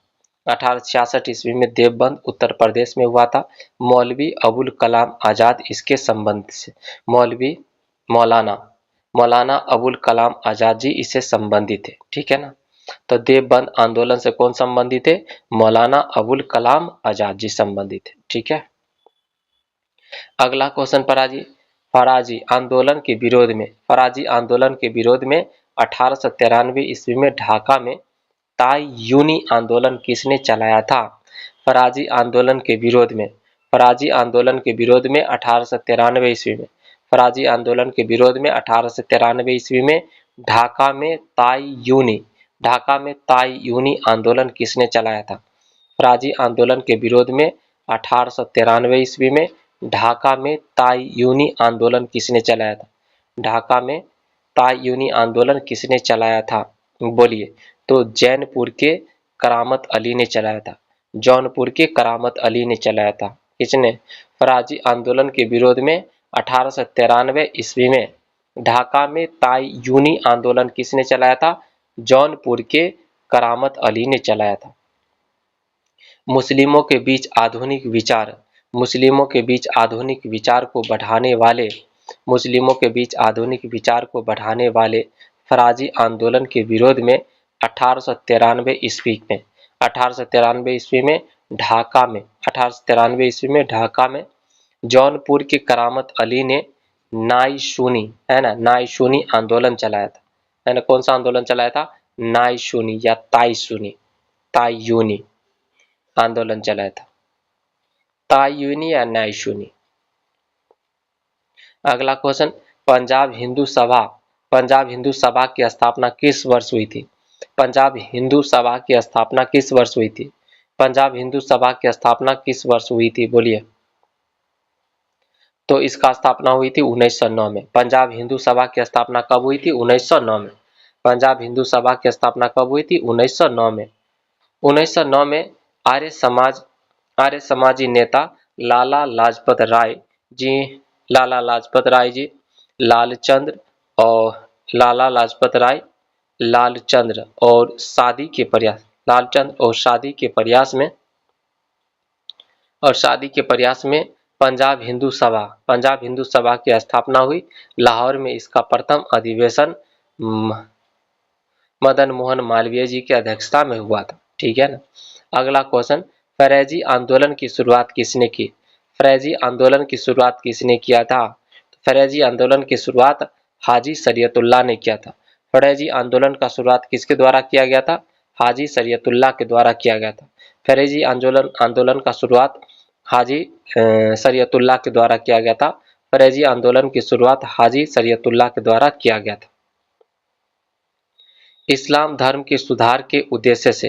1866 ईस्वी में देवबंद उत्तर प्रदेश में हुआ था। मौलवी अबुल कलाम आजाद इसके संबंध से मौलवी मौलाना मौलाना अबुल कलाम आजाद जी इससे संबंधित थे। ठीक है ना। तो देवबंद आंदोलन से कौन संबंधित है? मौलाना अबुल कलाम आजाद जी संबंधित है। ठीक है। अगला क्वेश्चन फराजी फराजी आंदोलन के विरोध में फराजी आंदोलन के विरोध में 1893 ईस्वी में ढाका में ताइयूनी आंदोलन किसने चलाया था? फराजी आंदोलन के विरोध में फराजी आंदोलन के विरोध में 1893 ईस्वी में फराजी आंदोलन के विरोध में 1893 ईस्वी में ढाका में ताइयूनी आंदोलन किसने चलाया था? फराजी आंदोलन के विरोध में 1893 ईस्वी में ढाका में ताइयूनी आंदोलन किसने चलाया था? ढाका में ताइयूनी आंदोलन किसने चलाया था? बोलिए। तो जौनपुर के करामत अली ने चलाया था। जौनपुर के करामत अली ने चलाया था। किसने? फराजी आंदोलन के विरोध में 1893 ईस्वी में ढाका में ताइयूनी आंदोलन किसने चलाया था? जौनपुर के करामत अली ने चलाया था। मुस्लिमों के बीच आधुनिक विचार मुस्लिमों के बीच आधुनिक विचार को बढ़ाने वाले मुस्लिमों के बीच आधुनिक विचार को बढ़ाने वाले फराजी आंदोलन के विरोध में 1893 ईस्वी में 1893 ईस्वी में ढाका में 1893 ईस्वी में ढाका में जौनपुर के करामत अली ने नाइशूनी है ना, नाइशूनी आंदोलन चलाया था। है ना, कौन सा आंदोलन चलाया था? नाइशूनी या ताइयूनी आंदोलन चलाया था। ताइयूनी या नाइशूनी। अगला क्वेश्चन, पंजाब हिंदू सभा की स्थापना किस वर्ष हुई थी? पंजाब हिंदू सभा की स्थापना किस वर्ष हुई थी? पंजाब हिंदू सभा की स्थापना किस वर्ष हुई थी? बोलिए। तो इसका स्थापना हुई थी 1909 में। पंजाब हिंदू सभा की स्थापना कब हुई थी? 1909 में। पंजाब हिंदू सभा की स्थापना कब हुई थी? 1909 में। 1909 में आर्य समाजी नेता लाला लाजपत राय जी लालचंद्र और शादी के प्रयास में पंजाब हिंदू सभा की स्थापना हुई। लाहौर में इसका प्रथम अधिवेशन मदन मोहन मालवीय जी की अध्यक्षता में हुआ था। ठीक है ना। अगला क्वेश्चन, फरेजी आंदोलन की शुरुआत किसने की? फरेजी आंदोलन की शुरुआत किसने किया था? फरेजी आंदोलन की शुरुआत हाजी शरीयतुल्लाह ने किया था। फरेजी आंदोलन का शुरुआत किसके द्वारा किया गया था? हाजी शरीयतुल्लाह के द्वारा किया गया था। फरेजी आंदोलन का शुरुआत हाजी शरीयतुल्लाह के द्वारा किया गया था। फरेजी आंदोलन की शुरुआत हाजी शरीयतुल्लाह के द्वारा किया गया था। इस्लाम धर्म के सुधार के उद्देश्य से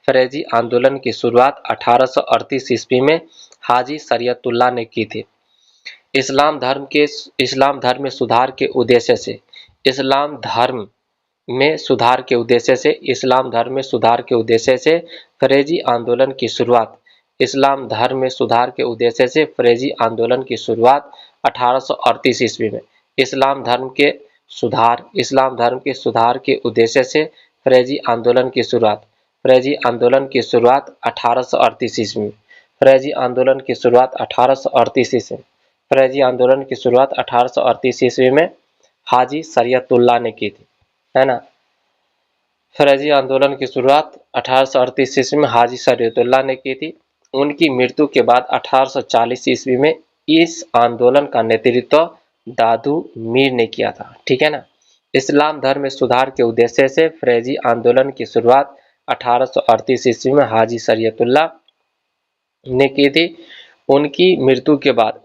फरेजी आंदोलन की शुरुआत 1838 ईस्वी में हाजी शरीयतुल्लाह ने की थी। इस्लाम धर्म में सुधार के उद्देश्य से फरेजी आंदोलन की शुरुआत 1838 ईस्वी में इस्लाम धर्म के सुधार के उद्देश्य से फरेजी आंदोलन की शुरुआत 1838 ईस्वी में फरेजी आंदोलन की शुरुआत 1838 ईस्वी में फ़ैज़ी आंदोलन की शुरुआत 1838 ईस्वी में हाजी शरीयतुल्लाह ने की थी, है ना। फ़ैज़ी आंदोलन की शुरुआत 1838 ईस्वी में हाजी शरीयतुल्लाह ने की थी। उनकी मृत्यु के बाद 1840 ईस्वी में इस आंदोलन का नेतृत्व दादू मीर ने किया था, ठीक है ना। इस्लाम धर्म में सुधार के उद्देश्य से फ़ैज़ी आंदोलन की शुरुआत 1838 ईस्वी में हाजी शरीयतुल्लाह ने की थी। उनकी मृत्यु के बाद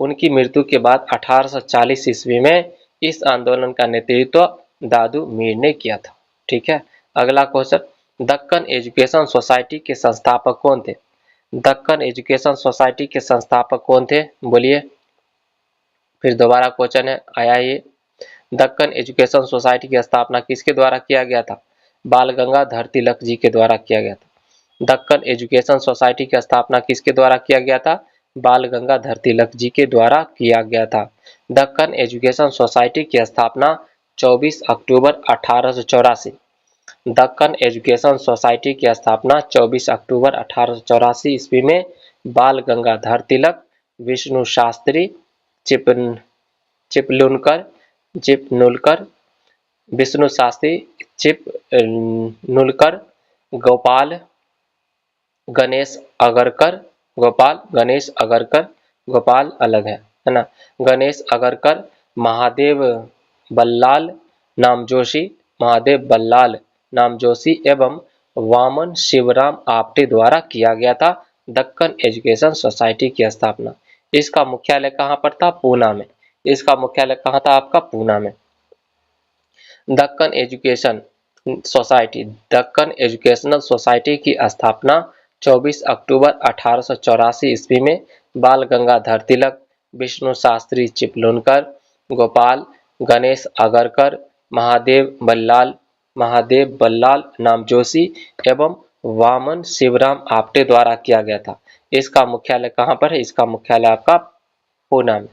1840 ईस्वी में इस आंदोलन का नेतृत्व दादू मीर ने किया था, ठीक है। अगला क्वेश्चन, दक्कन एजुकेशन सोसाइटी के संस्थापक कौन थे? दक्कन एजुकेशन सोसाइटी के संस्थापक कौन थे, बोलिए। फिर दोबारा क्वेश्चन है आया ये, दक्कन एजुकेशन सोसाइटी की स्थापना किसके द्वारा किया गया था? बाल गंगाधर तिलक जी के द्वारा किया गया था। दक्कन एजुकेशन सोसाइटी की स्थापना किसके द्वारा किया गया था? बाल गंगाधर तिलक जी के द्वारा किया गया था। दक्कन एजुकेशन सोसाइटी की स्थापना 24 अक्टूबर 1884। दक्कन एजुकेशन सोसाइटी की स्थापना 24 अक्टूबर 1884 ईस्वी में बाल गंगाधर तिलक, विष्णु शास्त्री, चिपनुलकर, विष्णु शास्त्री, चिपनुलकर, गोपाल गणेश अगरकर, गोपाल अलग है ना, गणेश अगरकर, महादेव बल्लाल नामजोशी एवं वामन शिवराम आप्टे द्वारा किया गया था दक्कन एजुकेशन सोसाइटी की स्थापना। इसका मुख्यालय कहाँ पर था? पूना में। इसका मुख्यालय कहाँ था आपका? पूना में। दक्कन एजुकेशनल सोसाइटी की स्थापना 24 अक्टूबर 1884 ईस्वी में बाल गंगाधर तिलक, विष्णु शास्त्री चिपलुनकर, गोपाल गणेश अगरकर, महादेव बल्लाल नामजोशी एवं वामन शिवराम आप्टे द्वारा किया गया था। इसका मुख्यालय कहाँ पर है? इसका मुख्यालय आपका पूना में।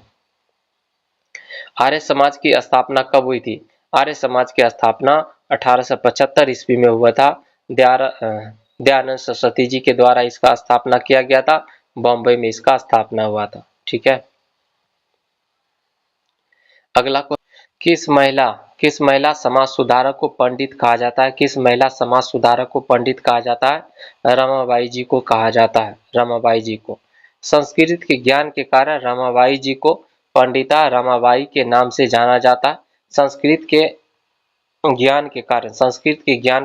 आर्य समाज की स्थापना कब हुई थी? आर्य समाज की स्थापना 1875 ईस्वी में हुआ था। दयानंद सरस्वती जी के द्वारा इसका स्थापना किया गया था। बॉम्बे में इसका स्थापना हुआ था, ठीक है। अगला किस महिला समाज सुधारक को पंडित कहा जाता है? किस महिला समाज सुधारक को पंडित कहा जाता है? रमाबाई जी को कहा जाता है, रमाबाई जी को। संस्कृत के ज्ञान के कारण रमाबाई जी को पंडिता रमाबाई के नाम से जाना जाता है। संस्कृत के ज्ञान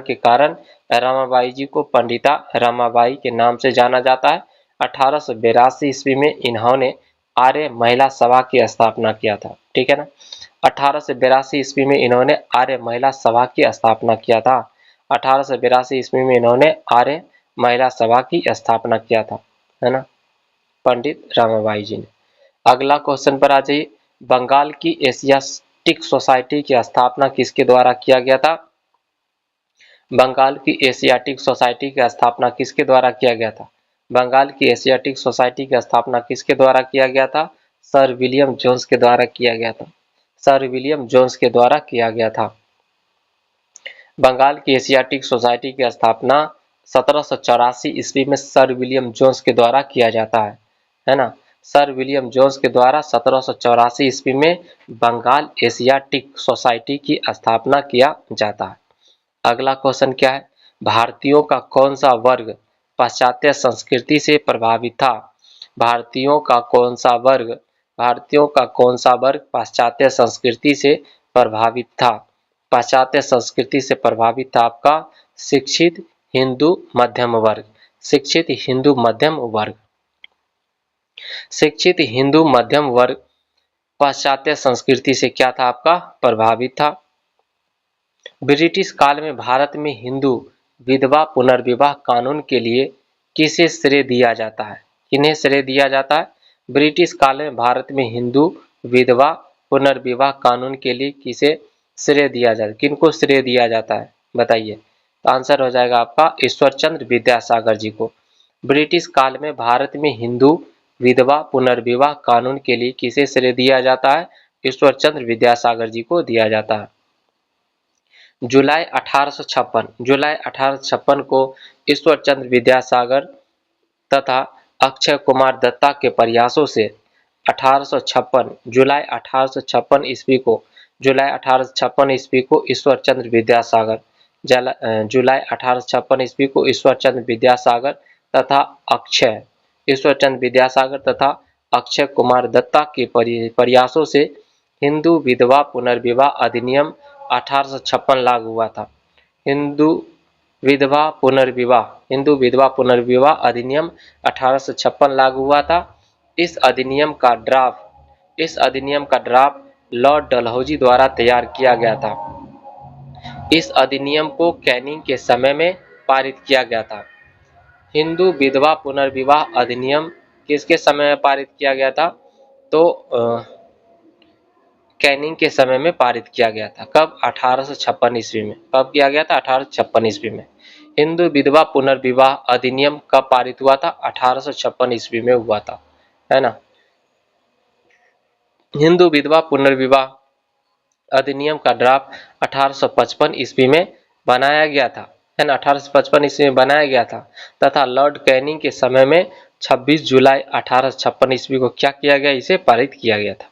के कारण रमाबाई जी को पंडिता रमाबाई के नाम से जाना जाता है। 1882 ईस्वी में इन्होंने आर्य महिला सभा की स्थापना किया था, ठीक है ना। 1882 ईस्वी में इन्होंने आर्य महिला सभा की स्थापना किया था। 1882 ईस्वी में इन्होंने आर्य महिला सभा की स्थापना किया था, है ना, पंडित रमाबाई जी ने। अगला क्वेश्चन पर आ जाइए, बंगाल की एशियाटिक सोसाइटी की स्थापना किसके द्वारा किया गया था? बंगाल की एशियाटिक सोसाइटी की स्थापना किसके द्वारा किया गया था? बंगाल की एशियाटिक सोसाइटी की स्थापना किसके द्वारा किया गया था? सर विलियम जोन्स के द्वारा किया गया था। सर विलियम जोन्स के द्वारा किया गया था। बंगाल की एशियाटिक सोसाइटी की स्थापना 1784 ईस्वी में सर विलियम जोन्स के द्वारा किया जाता है ना। सर विलियम जोन्स के द्वारा 1784 ईस्वी में बंगाल एशियाटिक सोसाइटी की स्थापना किया जाता है। अगला क्वेश्चन क्या है? भारतीयों का कौन सा वर्ग पाश्चात्य संस्कृति से प्रभावित था? भारतीयों का कौन सा वर्ग पाश्चात्य संस्कृति से प्रभावित था? पाश्चात्य संस्कृति से प्रभावित था आपका शिक्षित हिंदू मध्यम वर्ग। शिक्षित हिंदू मध्यम वर्ग पाश्चात्य संस्कृति से क्या था आपका? प्रभावित था। ब्रिटिश काल में भारत में हिंदू विधवा पुनर्विवाह कानून के लिए किसे श्रेय दिया जाता है? किन्हें श्रेय दिया जाता है? ब्रिटिश काल में भारत में हिंदू विधवा पुनर्विवाह कानून के लिए किसे श्रेय दिया जाता है? किनको श्रेय दिया जाता है बताइए। तो आंसर हो जाएगा आपका ईश्वरचंद्र विद्यासागर जी को। ब्रिटिश काल में भारत में हिंदू विधवा पुनर्विवाह कानून के लिए किसे श्रेय दिया जाता है? ईश्वरचंद्र विद्यासागर जी को दिया जाता है। जुलाई 1856 को ईश्वरचंद्र विद्यासागर तथा अक्षय कुमार दत्ता के प्रयासों से 1856 जुलाई 1856 ईस्वी को ईश्वर चंद्र विद्यासागर जुलाई 1856 ईस्वी को ईश्वर चंद्र विद्यासागर तथा अक्षय कुमार दत्ता के प्रयासों से हिंदू विधवा पुनर्विवाह अधिनियम 1856 लागू हुआ था। हिंदू विधवा पुनर्विवाह अधिनियम 1856 लागू हुआ था। इस अधिनियम का ड्राफ्ट लॉर्ड डलहौजी द्वारा तैयार किया गया था। इस अधिनियम को कैनिंग के समय में पारित किया गया था। हिंदू विधवा पुनर्विवाह अधिनियम किसके समय में पारित किया गया था? तो कैनिंग के समय में पारित किया गया था। कब? 1856 ईस्वी में। कब किया गया था? 1856 ईस्वी में। हिंदू विधवा पुनर्विवाह अधिनियम कब पारित हुआ था? 1856 ईस्वी में हुआ था, है ना। हिंदू विधवा पुनर्विवाह अधिनियम का ड्राफ्ट 1855 ईस्वी में बनाया गया था, है ना। 1855 ईस्वी में बनाया गया था तथा लॉर्ड कैनिंग के समय में 26 जुलाई 1856 ईस्वी को क्या किया गया? इसे पारित किया गया था।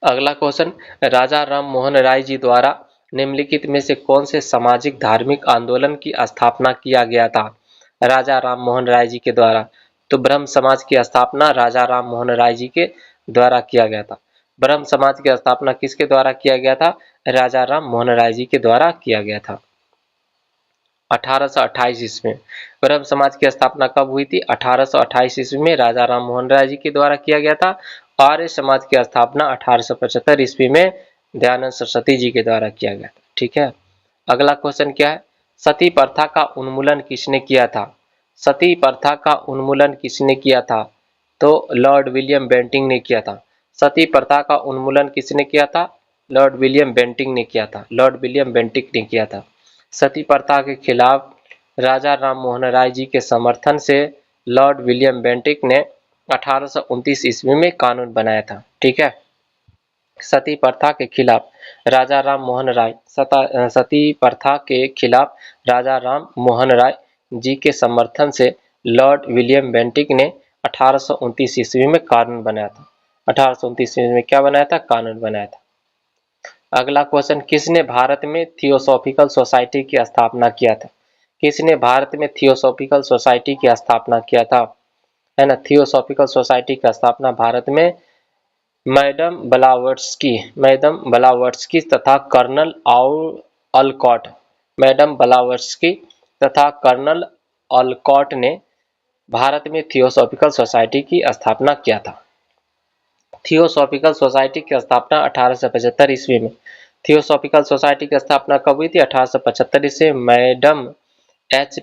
अगला क्वेश्चन, राजा राम मोहन राय जी द्वारा निम्नलिखित में से कौन से सामाजिक धार्मिक आंदोलन की स्थापना किया गया था? राजा राम मोहन राय जी के द्वारा। तो ब्रह्म समाज की स्थापना राजा राम मोहन राय जी के द्वारा किया गया था। ब्रह्म समाज की स्थापना किसके द्वारा किया गया था? राजा राम मोहन राय जी के द्वारा किया गया था। 1828 ईस्वी में ब्रह्म समाज की स्थापना कब हुई थी? 1828 ईस्वी में राजा राम मोहन राय जी के द्वारा किया गया था। आर्य समाज की स्थापना 1875 ईस्वी में दयानंद सरस्वती जी के द्वारा किया गया था। ठीक है। अगला क्वेश्चन क्या है? सती प्रथा का उन्मूलन किसने किया था? सती प्रथा का उन्मूलन किसने किया था? तो लॉर्ड विलियम बेंटिंक ने किया था। सती प्रथा का उन्मूलन किसने किया था? लॉर्ड विलियम बेंटिंक ने किया था। लॉर्ड विलियम बेंटिंक ने किया था। सती प्रथा के खिलाफ राजा राम मोहन राय जी के समर्थन से लॉर्ड विलियम बेंटिक ने 1829 ईस्वी में कानून बनाया था। ठीक है। सती प्रथा के खिलाफ राजा राम मोहन राय सती प्रथा के खिलाफ राजा राम मोहन राय जी के समर्थन से लॉर्ड विलियम बेंटिक ने 1829 ईस्वी में कानून बनाया था। 1829 ईस्वी में क्या बनाया था? कानून बनाया था। अगला क्वेश्चन, किसने भारत में थियोसॉफिकल सोसाइटी की स्थापना किया था? किसने भारत में थियोसॉफिकल सोसाइटी की स्थापना किया था? है ना। थियोसॉफिकल सोसाइटी की स्थापना भारत में मैडम ब्लावर्ट्स्की तथा कर्नल अलकॉट तथा कर्नल अलकॉट ने भारत में थियोसॉफिकल सोसाइटी की स्थापना किया था। थियोसॉफिकल सोसाइटी की स्थापना 1875 ईस्वी में। थियोसॉफिकल सोसाइटी की स्थापना कब हुई थी? 1875 ईस्वी में। Madam H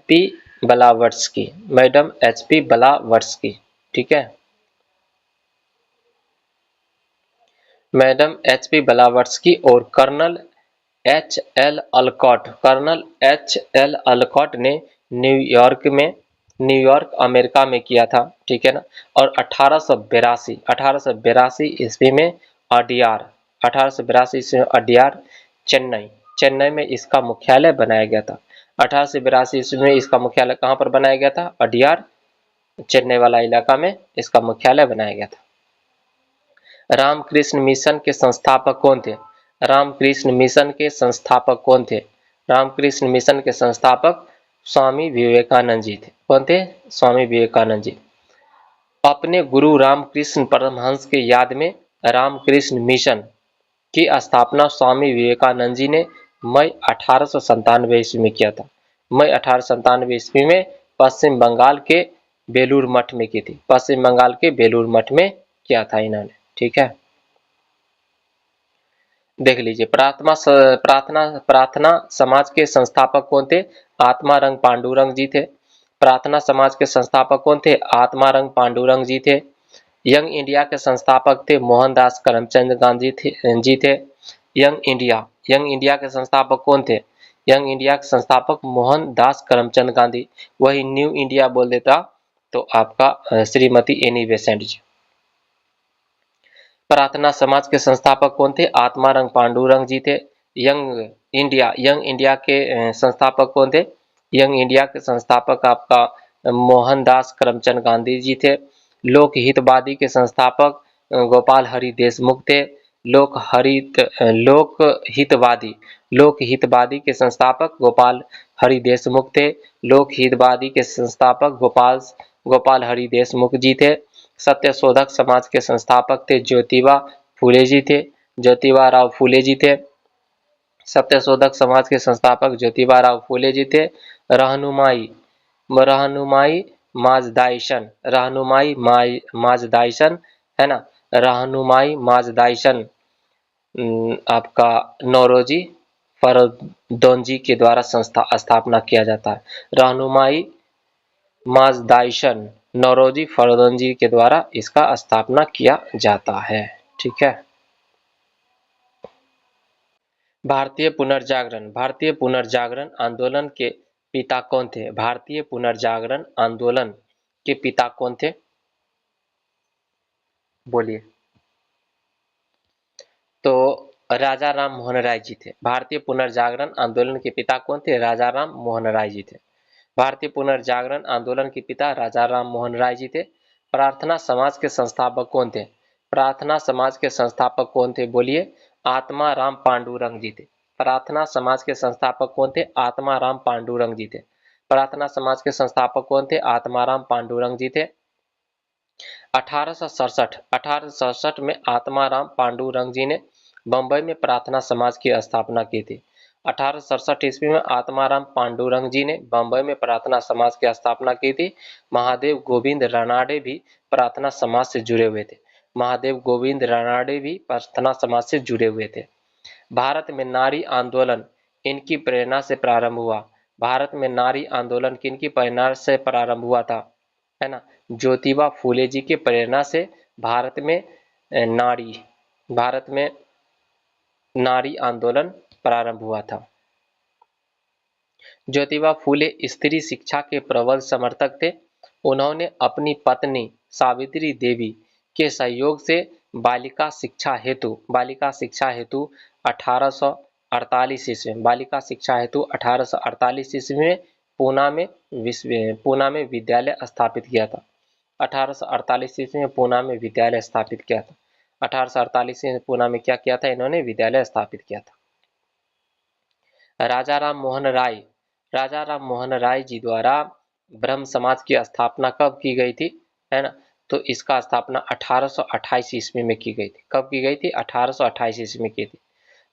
P Blavatsky. ठीक है। मैडम एच पी ब्लावर्ट्स्की और कर्नल एच एल अलकॉट ने न्यूयॉर्क अमेरिका में किया था। ठीक है ना। और 1882 ईस्वी में अडियार चेन्नई में इसका मुख्यालय बनाया गया था। 1882 ईस्वी में इसका मुख्यालय कहां पर बनाया गया था? अडियार, चेन्नई वाला इलाका में इसका मुख्यालय बनाया गया था। रामकृष्ण मिशन के संस्थापक कौन थे? रामकृष्ण मिशन के संस्थापक कौन थे? रामकृष्ण मिशन के संस्थापक स्वामी विवेकानंद जी थे। कौन थे? स्वामी विवेकानंद जी। अपने गुरु रामकृष्ण परमहंस के याद में रामकृष्ण मिशन की स्थापना स्वामी विवेकानंद जी ने मई 1897 ईस्वी में किया था। मई 1897 ईस्वी में पश्चिम बंगाल के बेलूर मठ में की थी। पश्चिम बंगाल के बेलूर मठ में किया था इन्होंने। ठीक है। देख लीजिए, प्रार्थना समाज के संस्थापक कौन थे? आत्मारंग पांडुरंग जी थे। प्रार्थना समाज के संस्थापक कौन थे? आत्मारंग पांडुरंग जी थे। यंग इंडिया के संस्थापक थे मोहनदास करमचंद गांधी जी थे। यंग इंडिया के संस्थापक कौन थे? यंग इंडिया के संस्थापक मोहनदास करमचंद गांधी। वही न्यू इंडिया बोल देता तो आपका श्रीमती एनी बेसेंट जी। प्रार्थना समाज के संस्थापक कौन थे? आत्मारंग पांडुरंग जी थे। यंग इंडिया के संस्थापक कौन थे? यंग इंडिया के संस्थापक आपका मोहनदास करमचंद गांधी जी थे। लोकहितवादी के संस्थापक गोपाल हरि देशमुख थे। लोकहितवादी के संस्थापक गोपाल हरि देशमुख थे। लोकहितवादी के संस्थापक गोपाल हरि देशमुख जी थे। सत्यशोधक समाज के संस्थापक थे ज्योतिबा फूले जी थे। ज्योतिबा राव फूले जी थे। सत्यशोधक समाज के संस्थापक ज्योतिबा राव फूले जी थे। रहनुमाई माजदाइसन है ना, रहनुमाई माजदाइसन आपका नौरोजी फरदौंजी के द्वारा स्थापना किया जाता है। रहनुमाई माजदाइसन नौरोजी फरदौंजी के द्वारा इसका स्थापना किया जाता है। ठीक है। भारतीय पुनर्जागरण आंदोलन के पिता कौन थे? भारतीय पुनर्जागरण आंदोलन के पिता कौन थे? बोलिए। तो राजा राम मोहन राय जी थे। भारतीय पुनर्जागरण आंदोलन के पिता कौन थे? राजा राम मोहन राय जी थे। भारतीय पुनर्जागरण आंदोलन के पिता राजा राम मोहन राय जी थे। प्रार्थना समाज के संस्थापक कौन थे? प्रार्थना समाज के संस्थापक कौन थे? बोलिए। आत्मा राम पांडुरंग जी थे। प्रार्थना समाज के संस्थापक कौन थे? आत्मा राम पांडुरंग जी थे। प्रार्थना समाज के संस्थापक कौन थे? आत्मा राम पांडुरंग जी थे। 1867 में आत्मा राम पांडुरंग जी ने बंबई में प्रार्थना समाज की स्थापना की थी। 1867 ईस्वी में आत्मा राम पांडुरंग जी ने बंबई में प्रार्थना समाज की स्थापना की थी। महादेव गोविंद रानाडे भी प्रार्थना समाज से जुड़े हुए थे। महादेव गोविंद रानाडे भी प्रार्थना समाज से जुड़े हुए थे। भारत में नारी आंदोलन इनकी प्रेरणा से प्रारंभ हुआ। भारत में नारी आंदोलन किनकी प्रेरणा से प्रारंभ हुआ था? है ना, ज्योतिबा फूले जी की प्रेरणा से भारत में नारी आंदोलन प्रारंभ हुआ था। ज्योतिबा फूले स्त्री शिक्षा के प्रबल समर्थक थे। उन्होंने अपनी पत्नी सावित्री देवी के सहयोग से बालिका शिक्षा हेतु 1848 ईस्वी में पूना में विद्यालय स्थापित किया था। 1848 ईस्वी में पूना में विद्यालय स्थापित किया था। 1848 में पूना में क्या किया था? इन्होंने विद्यालय स्थापित किया था। राजा राम मोहन राय जी द्वारा ब्रह्म समाज की स्थापना कब की गई थी? है ना, तो इसका स्थापना 1828 ईस्वी में की गई थी। कब की गई थी? 1828 ईस्वी में की थी।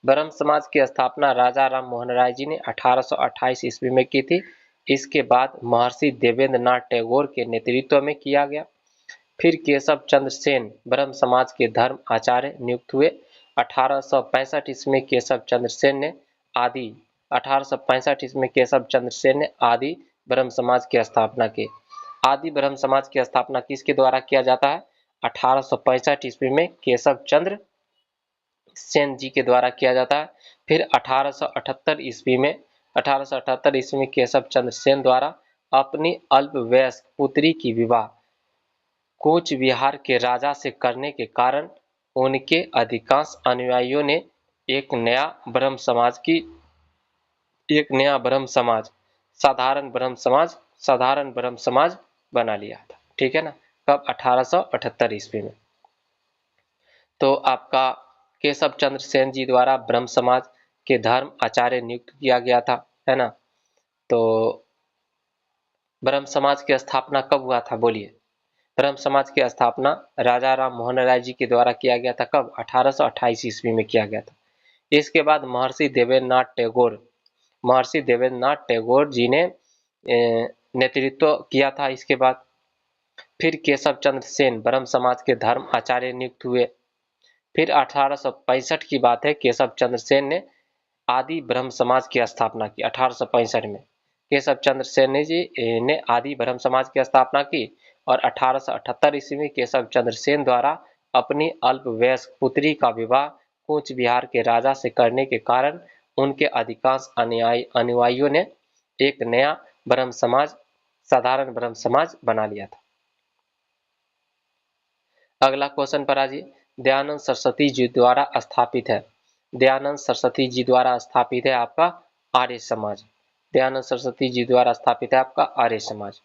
ब्रह्म समाज की स्थापना राजा राम मोहन राय जी ने 1828 ईस्वी में की थी। इसके बाद महर्षि देवेंद्र नाथ टैगोर के नेतृत्व में किया गया। फिर केशव चंद्र सेन ब्रह्म समाज के धर्म आचार्य नियुक्त हुए। 1865 ईस्वी में केशव चंद्र सेन ने आदि ब्रह्म समाज की स्थापना की। आदि ब्रह्म समाज की स्थापना किसके द्वारा किया जाता है? 1865 ईस्वी में केशव चंद्र सेन जी के द्वारा किया जाता है। फिर 1878 ईस्वी में केशव चंद्र सेन द्वारा अपनी अल्पवयस्क पुत्री की विवाह कूच बिहार के राजा से करने के कारण उनके अधिकांश अनुयायियों ने एक नया ब्रह्म समाज साधारण ब्रह्म समाज बना लिया था। ठीक है ना, कब? 1878 ईस्वी में। तो आपका केशव चंद्र सेन जी द्वारा ब्रह्म समाज के धर्म आचार्य नियुक्त किया गया था, है ना। तो ब्रह्म समाज की स्थापना कब हुआ था? बोलिए। ब्रह्म समाज की स्थापना राजा राम मोहन राय जी के द्वारा किया गया था। कब? 1828 ईस्वी में किया गया था। इसके बाद महर्षि देवेंद्र नाथ टैगोर जी ने नेतृत्व किया था। इसके बाद फिर केशव चंद्र सेन ब्रह्म समाज के धर्म आचार्य नियुक्त हुए। फिर 1865 की बात है, केशव चंद्र सेन ने आदि ब्रह्म समाज की स्थापना की। 1865 में केशव चंद्र सेन जी ने आदि ब्रह्म समाज की स्थापना की और 1878 ईस्वी में केशव चंद्र सेन द्वारा अपनी अल्पवयस्क पुत्री का विवाह कूच बिहार के राजा से करने के कारण उनके अधिकांश अनुयायियों ने एक नया साधारण ब्रह्म समाज बना लिया था। अगला क्वेश्चन पर आ जाइए। दयानंद सरस्वती जी द्वारा स्थापित है। दयानंद सरस्वती जी द्वारा स्थापित है आपका आर्य समाज। दयानंद सरस्वती जी द्वारा स्थापित है आपका आर्य समाज।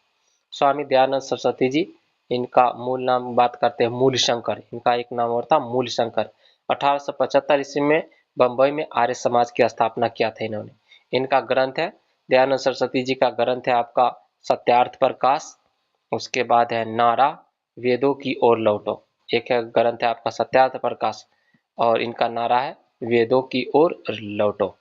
स्वामी दयानंद सरस्वती जी इनका मूल नाम बात करते हैं मूलशंकर, इनका एक नाम और था मूलशंकर। 1875 ईस्वी में बंबई में आर्य समाज की स्थापना किया था इन्होंने। इनका ग्रंथ है, दयानंद सरस्वती जी का ग्रंथ है आपका सत्यार्थ प्रकाश, उसके बाद है नारा वेदों की ओर लौटो, एक है ग्रंथ है आपका सत्यार्थ प्रकाश और इनका नारा है वेदों की ओर लौटो।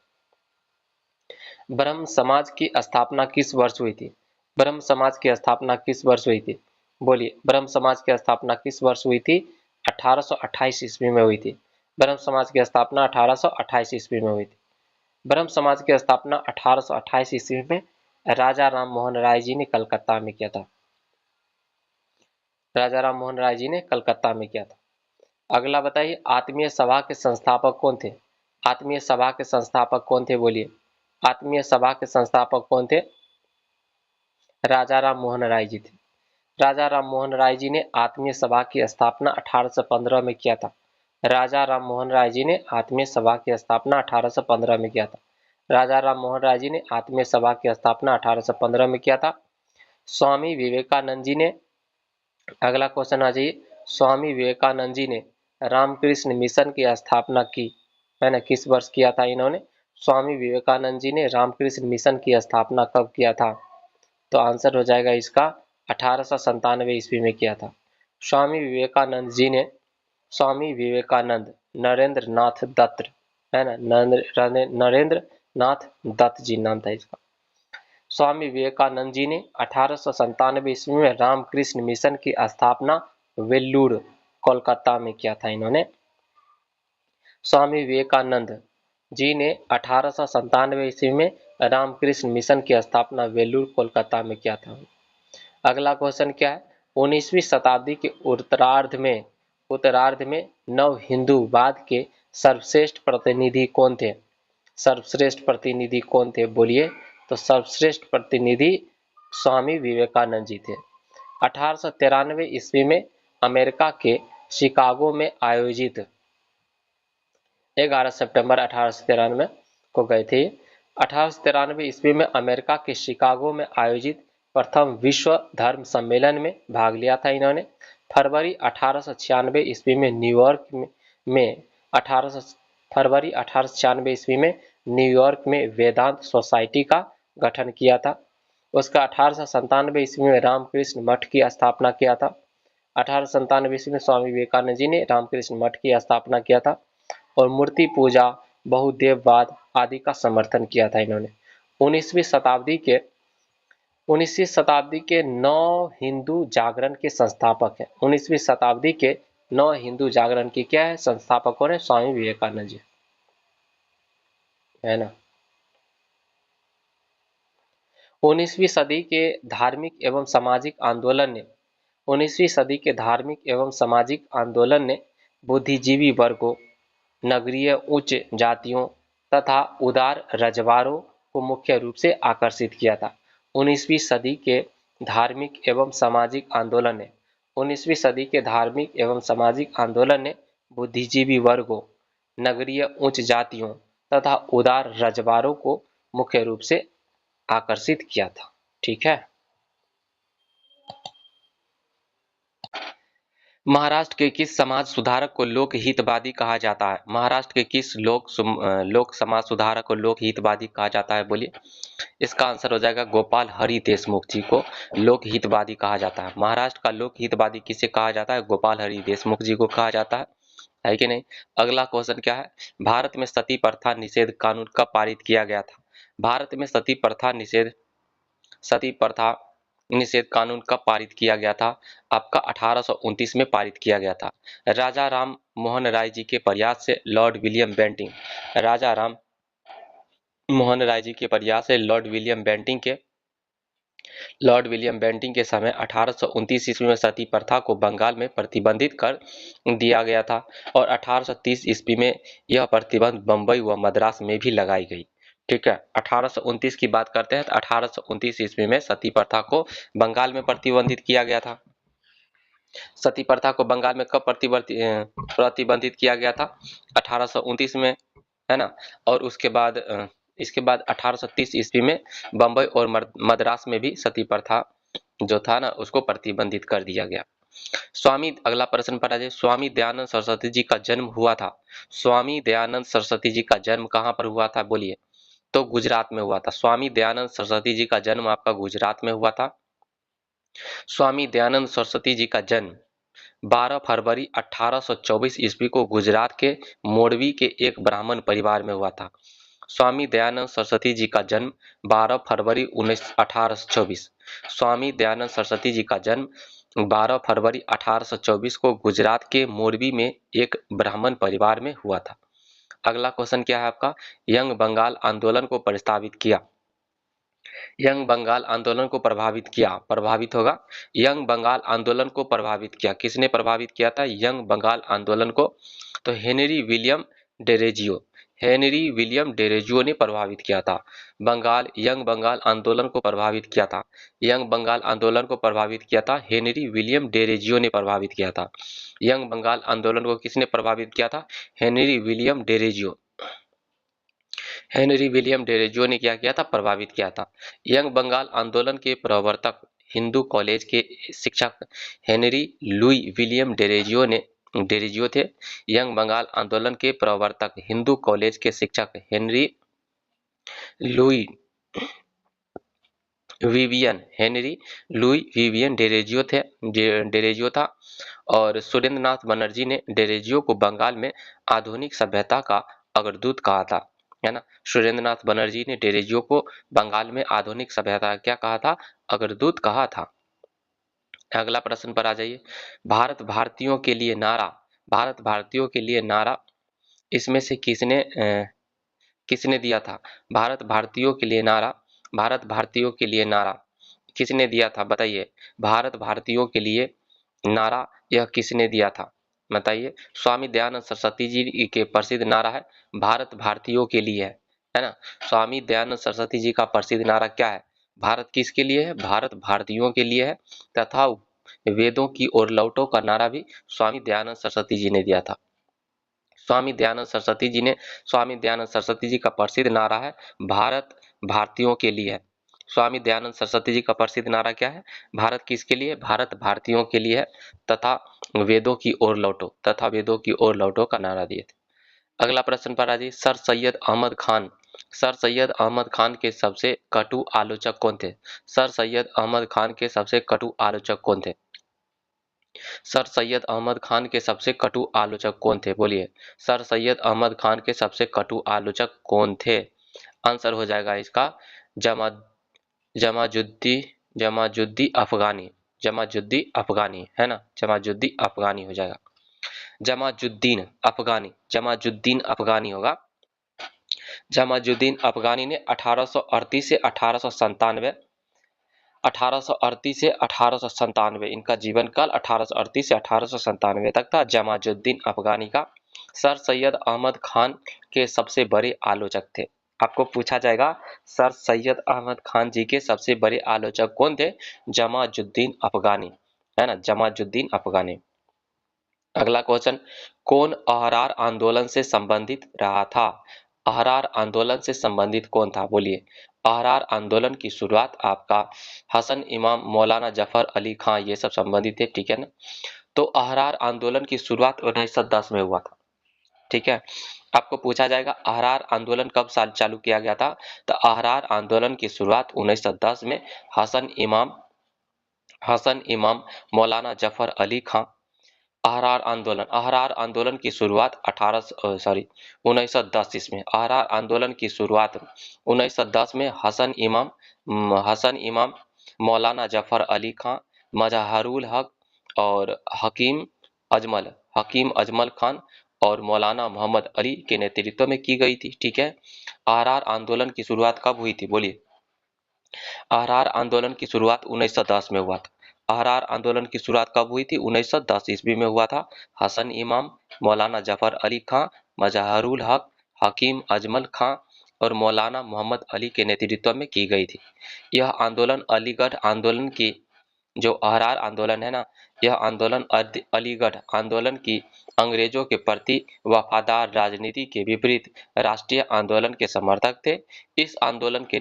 ब्रह्म समाज की स्थापना किस वर्ष हुई थी? ब्रह्म समाज की स्थापना किस वर्ष हुई थी? बोलिए, ब्रह्म समाज की स्थापना किस वर्ष हुई थी? 1828 ईस्वी में हुई थी। ब्रह्म समाज की स्थापना 1828 ईस्वी में हुई थी। ब्रह्म समाज की स्थापना 1828 ईस्वी में राजा राम मोहन राय जी ने कलकत्ता में किया था। राजा राम मोहन राय जी ने कलकत्ता में किया था। अगला बताइए, आत्मीय सभा के संस्थापक कौन थे? आत्मीय सभा के संस्थापक कौन थे? बोलिए, आत्मीय सभा के संस्थापक कौन थे? राजा राम मोहन राय जी थे। राजा राम मोहन राय जी ने आत्मीय सभा की स्थापना 1815 में किया था। राजा राम मोहन राय जी ने आत्मीय सभा की स्थापना 1815 में किया था। राजा राम मोहन राय जी ने आत्मीय सभा की स्थापना 1815 में किया था। स्वामी विवेकानंद जी ने, अगला क्वेश्चन आ जाइए, स्वामी विवेकानंद जी ने रामकृष्ण मिशन की स्थापना की है ना, किस वर्ष किया था इन्होंने? स्वामी विवेकानंद जी ने रामकृष्ण मिशन की स्थापना कब किया था? तो आंसर हो जाएगा इसका 1897 ईस्वी में किया था। स्वामी विवेकानंद जी ने, स्वामी विवेकानंद नरेंद्र नाथ दत्त है ना, नरेंद्र नाथ दत्त जी नाम था इसका। स्वामी विवेकानंद जी ने 1897 ईस्वी में रामकृष्ण मिशन की स्थापना वेल्लूर कोलकाता में किया था इन्होंने। स्वामी विवेकानंद जी ने 1897 ईस्वी में रामकृष्ण मिशन की स्थापना वेल्लूर कोलकाता में किया था। अगला क्वेश्चन क्या है, 19वीं शताब्दी के उत्तरार्ध में नव हिंदूवाद के सर्वश्रेष्ठ प्रतिनिधि कौन थे? सर्वश्रेष्ठ प्रतिनिधि कौन थे? बोलिए, तो सर्वश्रेष्ठ प्रतिनिधि स्वामी विवेकानंद जी थे। 1893 ईस्वी में अमेरिका के शिकागो में आयोजित 11 सितंबर 1893 को गए थे। 1893 ईस्वी में अमेरिका के शिकागो में आयोजित प्रथम विश्व धर्म सम्मेलन में भाग लिया था इन्होंने। फरवरी 1896 ईस्वी में न्यूयॉर्क में 18 फरवरी 1896 ईस्वी में न्यूयॉर्क में वेदांत सोसाइटी का गठन किया था। उसका 1897 ईस्वी में रामकृष्ण मठ की स्थापना किया था। 1897 ईस्वी में स्वामी विवेकानंद जी ने रामकृष्ण मठ की स्थापना किया था और मूर्ति पूजा, बहुदेववाद आदि का समर्थन किया था इन्होंने। 19वीं शताब्दी के 9 हिंदू जागरण के संस्थापक हैं। 19वीं शताब्दी के 9 हिंदू जागरण की क्या है? संस्थापक कौन है? स्वामी विवेकानंद जी है ना। 19वीं सदी के धार्मिक एवं सामाजिक आंदोलन ने 19वीं सदी के धार्मिक एवं सामाजिक आंदोलन ने बुद्धिजीवी वर्गों, नगरीय उच्च जातियों तथा उदार रजवाड़ों को मुख्य रूप से आकर्षित किया था। 19वीं सदी के धार्मिक एवं सामाजिक आंदोलन ने 19वीं सदी के धार्मिक एवं सामाजिक आंदोलन ने बुद्धिजीवी वर्गों, नगरीय उच्च जातियों तथा उदार रजवाड़ों को मुख्य रूप से आकर्षित किया था। ठीक है। महाराष्ट्र के किस समाज सुधारक को लोक हितवादी कहा जाता है? महाराष्ट्र के किस लोक समाज सुधारक को लोक हितवादी कहा जाता है? बोलिए, इसका आंसर हो जाएगा गोपाल हरि देशमुख जी को लोक हितवादी कहा जाता है। महाराष्ट्र का लोक हितवादी किसे कहा जाता है? गोपाल हरि देशमुख जी को कहा जाता है कि नहीं? अगला क्वेश्चन क्या है, भारत में सती प्रथा निषेध कानून कब पारित किया गया था? भारत में सती प्रथा निषेध कानून कब पारित किया गया था? आपका 1829 में पारित किया गया था। राजा राम मोहन राय जी के प्रयास से लॉर्ड विलियम बेंटिंक राजा राम मोहन राय जी के प्रयास से लॉर्ड विलियम बेंटिंक के समय 1829 ईस्वी में सती प्रथा को बंगाल में प्रतिबंधित कर दिया गया था और 1830 ईस्वी में यह प्रतिबंध बंबई व मद्रास में भी लगाई गई। ठीक है, 1829 की बात करते हैं तो 1829 ईस्वी में सती प्रथा को बंगाल में प्रतिबंधित किया गया था। सती प्रथा को बंगाल में कब प्रतिबंधित किया गया था? 1829 में, है ना। और इसके बाद 1830 ईस्वी में बंबई और मद्रास में भी सती प्रथा जो था ना उसको प्रतिबंधित कर दिया गया। अगला प्रश्न पर आ जाए, स्वामी दयानंद सरस्वती जी का जन्म हुआ था। स्वामी दयानंद सरस्वती जी का जन्म कहाँ पर हुआ था बोलिए? तो गुजरात में हुआ था। स्वामी दयानंद सरस्वती जी का जन्म आपका गुजरात में हुआ था। स्वामी दयानंद सरस्वती जी का जन्म 12 फरवरी 1824 ईस्वी को गुजरात के मोरवी के एक ब्राह्मण परिवार में हुआ था। स्वामी दयानंद सरस्वती जी का जन्म 12 फरवरी 1824। स्वामी दयानंद सरस्वती जी का जन्म 12 फरवरी 1824 को गुजरात के मोरबी में एक ब्राह्मण परिवार में हुआ था। अगला क्वेश्चन क्या है आपका? यंग बंगाल आंदोलन को प्रस्तावित किया। यंग बंगाल आंदोलन को प्रभावित होगा। यंग बंगाल आंदोलन को प्रभावित किया, किसने प्रभावित किया था यंग बंगाल आंदोलन को? तो हेनरी विलियम डेरेजियो ने प्रभावित किया था। यंग बंगाल आंदोलन को प्रभावित किया था। यंग बंगाल आंदोलन को प्रभावित किया था हेनरी विलियम डेरेजियो ने प्रभावित किया था। यंग बंगाल आंदोलन को किसने प्रभावित किया था? Henry William Derozio. Henry William Derozio ने क्या किया था? प्रभावित किया था। यंग बंगाल आंदोलन के प्रवर्तक हिंदू कॉलेज के शिक्षक हेनरी लुई विलियम डेरेजियो थे। यंग बंगाल आंदोलन के प्रवर्तक हिंदू कॉलेज के शिक्षक हेनरी लुई विवियन डेरेजियो था। और सुरेंद्रनाथ बनर्जी ने डेरेजियो को बंगाल में आधुनिक सभ्यता का अग्रदूत कहा था, है ना। सुरेंद्रनाथ बनर्जी ने डेरेजियो को बंगाल में आधुनिक सभ्यता का क्या कहा था? अग्रदूत कहा था। अगला प्रश्न पर आ जाइए, भारत भारतीयों के लिए नारा इसमें से किसने दिया था? भारत भारतीयों के लिए नारा किसने दिया था बताइए? भारत भारतीयों के लिए नारा यह किसने दिया था बताइए? स्वामी दयानंद सरस्वती जी के प्रसिद्ध नारा है भारत भारतीयों के लिए, है ना। स्वामी दयानंद सरस्वती जी का प्रसिद्ध नारा क्या है? भारत किसके लिए है? भारत भारतीयों के लिए है। तथा वेदों की ओर लौटो का नारा भी स्वामी दयानंद सरस्वती जी ने दिया था। स्वामी दयानंद सरस्वती जी का प्रसिद्ध नारा है भारत भारतीयों के लिए है। स्वामी दयानंद सरस्वती जी का प्रसिद्ध नारा क्या है? भारत किसके लिए? भारत भारतीयों के लिए है। तथा वेदों की ओर लौटो का नारा दिए थे। अगला प्रश्न पर आ जाइए, सर सैयद अहमद खान के सबसे कटु आलोचक कौन थे? सर सैयद अहमद खान के सबसे कटु आलोचक कौन थे? सर सैयद अहमद खान के सबसे कटु आलोचक कौन थे बोलिए? सर सैयद अहमद खान के सबसे कटु आलोचक कौन थे? आंसर हो जाएगा इसका जमा जमाजुद्दी जमाजुद्दी अफगानी है ना। जमाजुद्दी अफगानी हो जाएगा। जमाजुद्दीन अफगानी होगा। जमाजुद्दीन अफगानी ने 1838 से 1897 इनका जीवन काल 1838 से 1897 तक था जमाजुद्दीन अफगानी का। सर सैयद अहमद खान के सबसे बड़े आलोचक थे। आपको पूछा जाएगा सर सैयद अहमद खान जी के सबसे बड़े आलोचक कौन थे? जमाजुद्दीन अफगानी, है ना, जमाजुद्दीन अफगानी। अगला क्वेश्चन, कौन अहरार आंदोलन से संबंधित रहा था? अहरार आंदोलन से संबंधित कौन था बोलिए? अहरार आंदोलन की शुरुआत आपका हसन इमाम, मौलाना जफर अली खां ये सब संबंधित थे, ठीक है ना। तो अहरार आंदोलन की शुरुआत 1910 में हुआ था, ठीक है। आपको पूछा जाएगा अहरार आंदोलन कब साल चालू किया गया था? तो अहरार आंदोलन की शुरुआत 1910 में हसन इमाम मौलाना जफर अली खां। अहरार आंदोलन की शुरुआत 1910 इसमें अहरार आंदोलन की शुरुआत 1910 में हसन इमाम मौलाना जफर अली खां, मजहरुल हक और हकीम अजमल खान और मौलाना मोहम्मद अली के नेतृत्व में की गई थी, ठीक है। अहरार आंदोलन की शुरुआत कब हुई थी बोलिए? अहरार आंदोलन की शुरुआत 1910 में हुआ था। अहरार आंदोलन की शुरुआत कब हुई थी? 1910 ईस्वी में हुआ था। हसन इमाम, मौलाना जफर अली खां, मजहरुल हक, हकीम अजमल खां और मौलाना मोहम्मद अली के नेतृत्व में की गई थी। यह आंदोलन अलीगढ़ आंदोलन की जो अहरार आंदोलन है ना, यह आंदोलन अलीगढ़ आंदोलन की अंग्रेजों के प्रति वफादार राजनीति के विपरीत राष्ट्रीय आंदोलन के समर्थक थे। इस आंदोलन के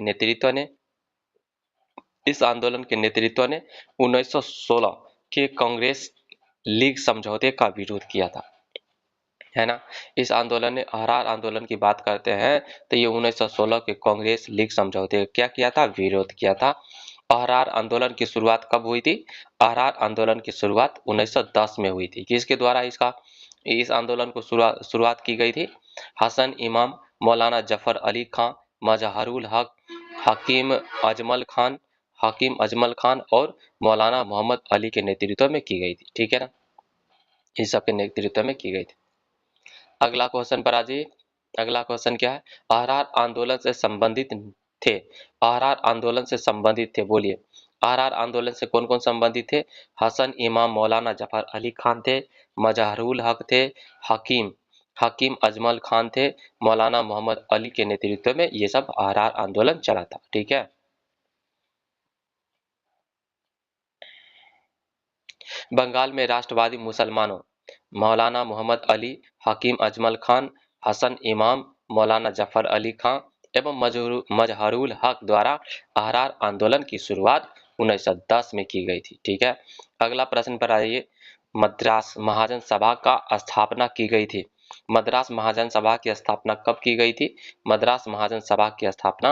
नेतृत्व ने 1916 के कांग्रेस लीग समझौते का विरोध किया था, है ना। इस आंदोलन ने अहरार आंदोलन की बात करते हैं तो ये 1916 के कांग्रेस लीग समझौते क्या किया था, विरोध किया था। अहरार आंदोलन की शुरुआत कब हुई थी? अहरार आंदोलन की शुरुआत 1910 में हुई थी। किसके द्वारा इस आंदोलन को शुरुआत की गई थी? हसन इमाम, मौलाना जफर अली खां, मजहरुल हक, हकीम अजमल खान, और मौलाना मोहम्मद अली के नेतृत्व में की गई थी, ठीक है ना। इस सब के नेतृत्व में की गई थी। अगला क्वेश्चन पर आ जाइए। अगला क्वेश्चन क्या है? अहरार आंदोलन से संबंधित थे। अहरार आंदोलन से संबंधित थे, बोलिए। अहरार आंदोलन से कौन कौन संबंधित थे? हसन इमाम, मौलाना जफर अली खान थे, मजहरुल हक थे, हकीम हकीम अजमल खान थे, मौलाना मोहम्मद अली के नेतृत्व में ये सब अहरार आंदोलन चला था, ठीक है। बंगाल में राष्ट्रवादी मुसलमानों मौलाना मोहम्मद अली, हकीम अजमल खान, हसन इमाम, मौलाना जफर अली खां एवं मजहरुल हक द्वारा अहरार आंदोलन की शुरुआत 1910 में की गई थी, ठीक है। अगला प्रश्न पर आइए। मद्रास महाजन सभा का स्थापना की गई थी। मद्रास महाजन सभा की स्थापना कब की गई थी? मद्रास महाजन सभा की स्थापना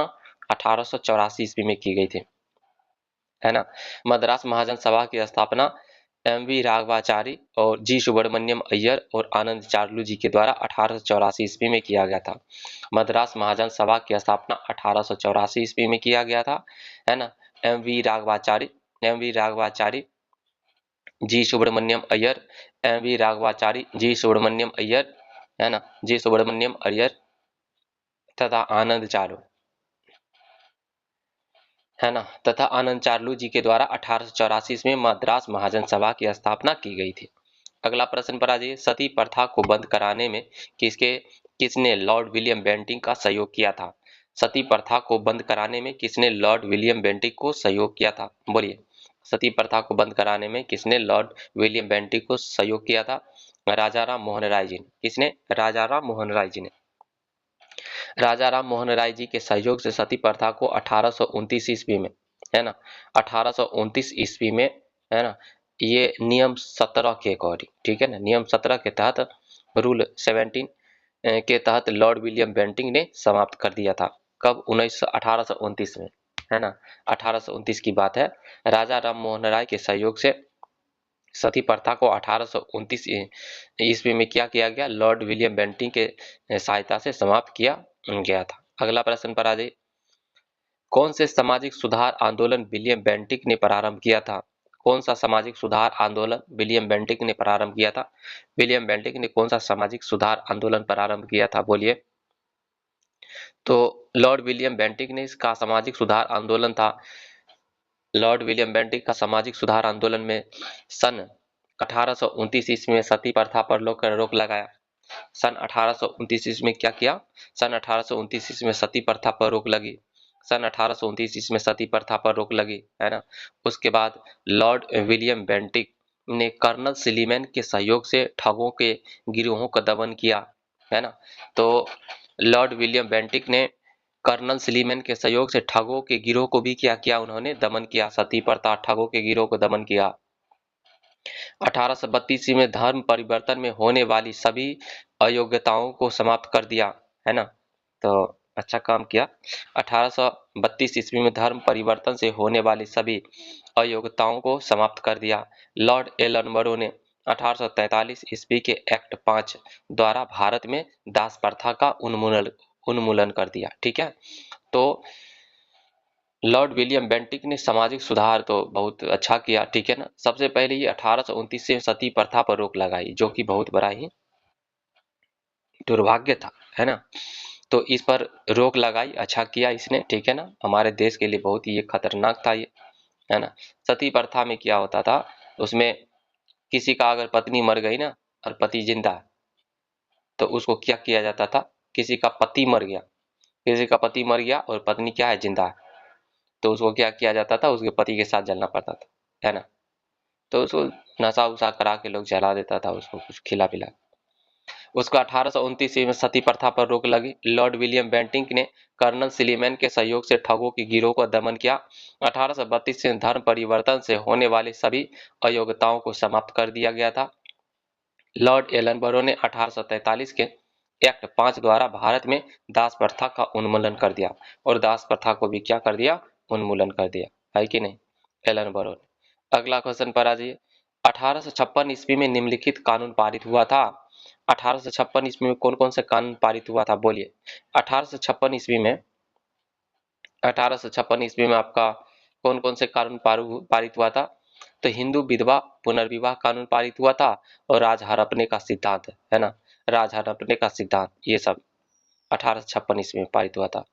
1884 ईस्वी में की गई थी, है ना। मद्रास महाजन सभा की स्थापना एम.वी. राघवाचारी और जी सुब्रमण्यम अय्यर और आनंद चार्लू जी के द्वारा 1884 ईस्वी में किया गया था। मद्रास महाजन सभा की स्थापना 1884 ईस्वी में किया गया था, है ना। एम.वी. राघवाचारी, जी सुब्रमण्यम अय्यर, जी सुब्रमण्यम अय्यर, है ना, जी सुब्रमण्यम अय्यर तथा आनंद चार्लू, है ना, तथा आनंद चार्लू जी के द्वारा 1884 में मद्रास महाजन सभा की स्थापना की गई थी। अगला प्रश्न पर आ जाइए। सती प्रथा को बंद कराने में किसने लॉर्ड विलियम बेंटिंक का सहयोग किया था? सती प्रथा को बंद कराने में किसने लॉर्ड विलियम बेंटिंक को सहयोग किया था, बोलिए। सती प्रथा को बंद कराने में किसने लॉर्ड विलियम बेंटिंक को सहयोग किया था? राजा राम मोहन राय जी ने। किसने? राजा राम मोहन राय जी ने। राजा राम मोहन राय जी के सहयोग से सती प्रथा को 1829 ईस्वी में, है ना, 1829 ईस्वी में, है ना, ये नियम 17 के अकॉर्डिंग, ठीक है ना, नियम 17 के तहत, रूल 17 के तहत लॉर्ड विलियम बेंटिंक ने समाप्त कर दिया था। कब? 1829 में, है ना, 1829 की बात है। राजा राम मोहन राय के सहयोग से सती प्रथा को 1829 ईस्वी में क्या किया गया? लॉर्ड विलियम बेंटिंक के सहायता से समाप्त किया गया था। अगला प्रश्न पर आ जाइए। कौन से सामाजिक सुधार आंदोलन विलियम बेंटिक ने प्रारंभ किया था? कौन सा सामाजिक सुधार आंदोलन विलियम बेंटिक ने प्रारंभ किया था? विलियम बेंटिक ने कौन सा सामाजिक सुधार आंदोलन प्रारंभ किया था, बोलिए। तो लॉर्ड विलियम बेंटिक ने इसका सामाजिक सुधार आंदोलन था, लॉर्ड विलियम बेंटिक का सामाजिक सुधार आंदोलन में सन 1829 ईस्वी में सती प्रथा पर रोक लगाया। सन 1829 ईस्वी में क्या किया? सन 1829 ईस्वी में सती प्रथा पर रोक लगी। सन 1829 ईस्वी में सती प्रथा पर रोक लगी, है ना। उसके बाद लॉर्ड विलियम बेंटिक ने कर्नल सिलीमैन के सहयोग से ठगों के गिरोहों का दमन किया, है ना। तो लॉर्ड विलियम बेंटिक ने कर्नल सिलीमैन के सहयोग से ठगों के गिरोह को भी क्या किया? उन्होंने दमन किया। सती प्रथा ठगों के गिरोह को दमन किया। 1832 में धर्म परिवर्तन में होने वाली सभी अयोग्यताओं को समाप्त कर दिया, है ना। तो अच्छा काम किया। 1832 ईस्वी में धर्म परिवर्तन से होने वाली सभी अयोग्यताओं को समाप्त कर दिया। लॉर्ड एलनबरो ने 1843 ईस्वी के एक्ट 5 द्वारा भारत में दास प्रथा का उन्मूलन कर दिया, ठीक है। तो लॉर्ड विलियम बेंटिक ने सामाजिक सुधार तो बहुत अच्छा किया, ठीक है ना। सबसे पहले ये 1829 से सती प्रथा पर रोक लगाई, जो कि बहुत बड़ा ही दुर्भाग्य था, है ना। तो इस पर रोक लगाई, अच्छा किया इसने, ठीक है ना। हमारे देश के लिए बहुत ही ये खतरनाक था ये, है ना। सती प्रथा में क्या होता था, उसमें किसी का अगर पत्नी मर गई ना और पति जिंदा है, तो उसको क्या किया जाता था? किसी का पति मर गया, किसी का पति मर गया और पत्नी क्या है? जिंदा है, तो उसको क्या किया जाता था? उसके पति के साथ जलना पड़ता था, है ना। तो उसको नशा उशा करा के लोग जला देता था उसको, कुछ खिला पिला। उसको 1829 ईस्वी में सती प्रथा पर रोक लगी। लॉर्ड विलियम बेंटिंक ने कर्नल सिलीमैन के सहयोग से ठगों की गिरोह को दमन किया। 1832 में धर्म परिवर्तन से होने वाली सभी अयोग्यताओं को समाप्त कर दिया गया था। लॉर्ड एलनबरो ने 1843 के एक्ट 5 द्वारा भारत में दास प्रथा का उन्मूलन कर दिया, और दास प्रथा को भी क्या कर दिया, उन्मूलन कर दिया, है कि नहीं, एलनबरो ने। अगला क्वेश्चन पर आ जाइए। 1856 ईस्वी में निम्नलिखित कानून पारित हुआ था। 1856 ईस्वी में कौन कौन से कानून पारित हुआ था, बोलिए। 1856 ईस्वी में 1856 ईस्वी में आपका कौन कौन से कानून पारित हुआ था? तो हिंदू विधवा पुनर्विवाह कानून पारित हुआ था, और राज हड़पने का सिद्धांत, है ना, राज हड़पने का सिद्धांत, ये सब 1856 ईस्वी में पारित हुआ था।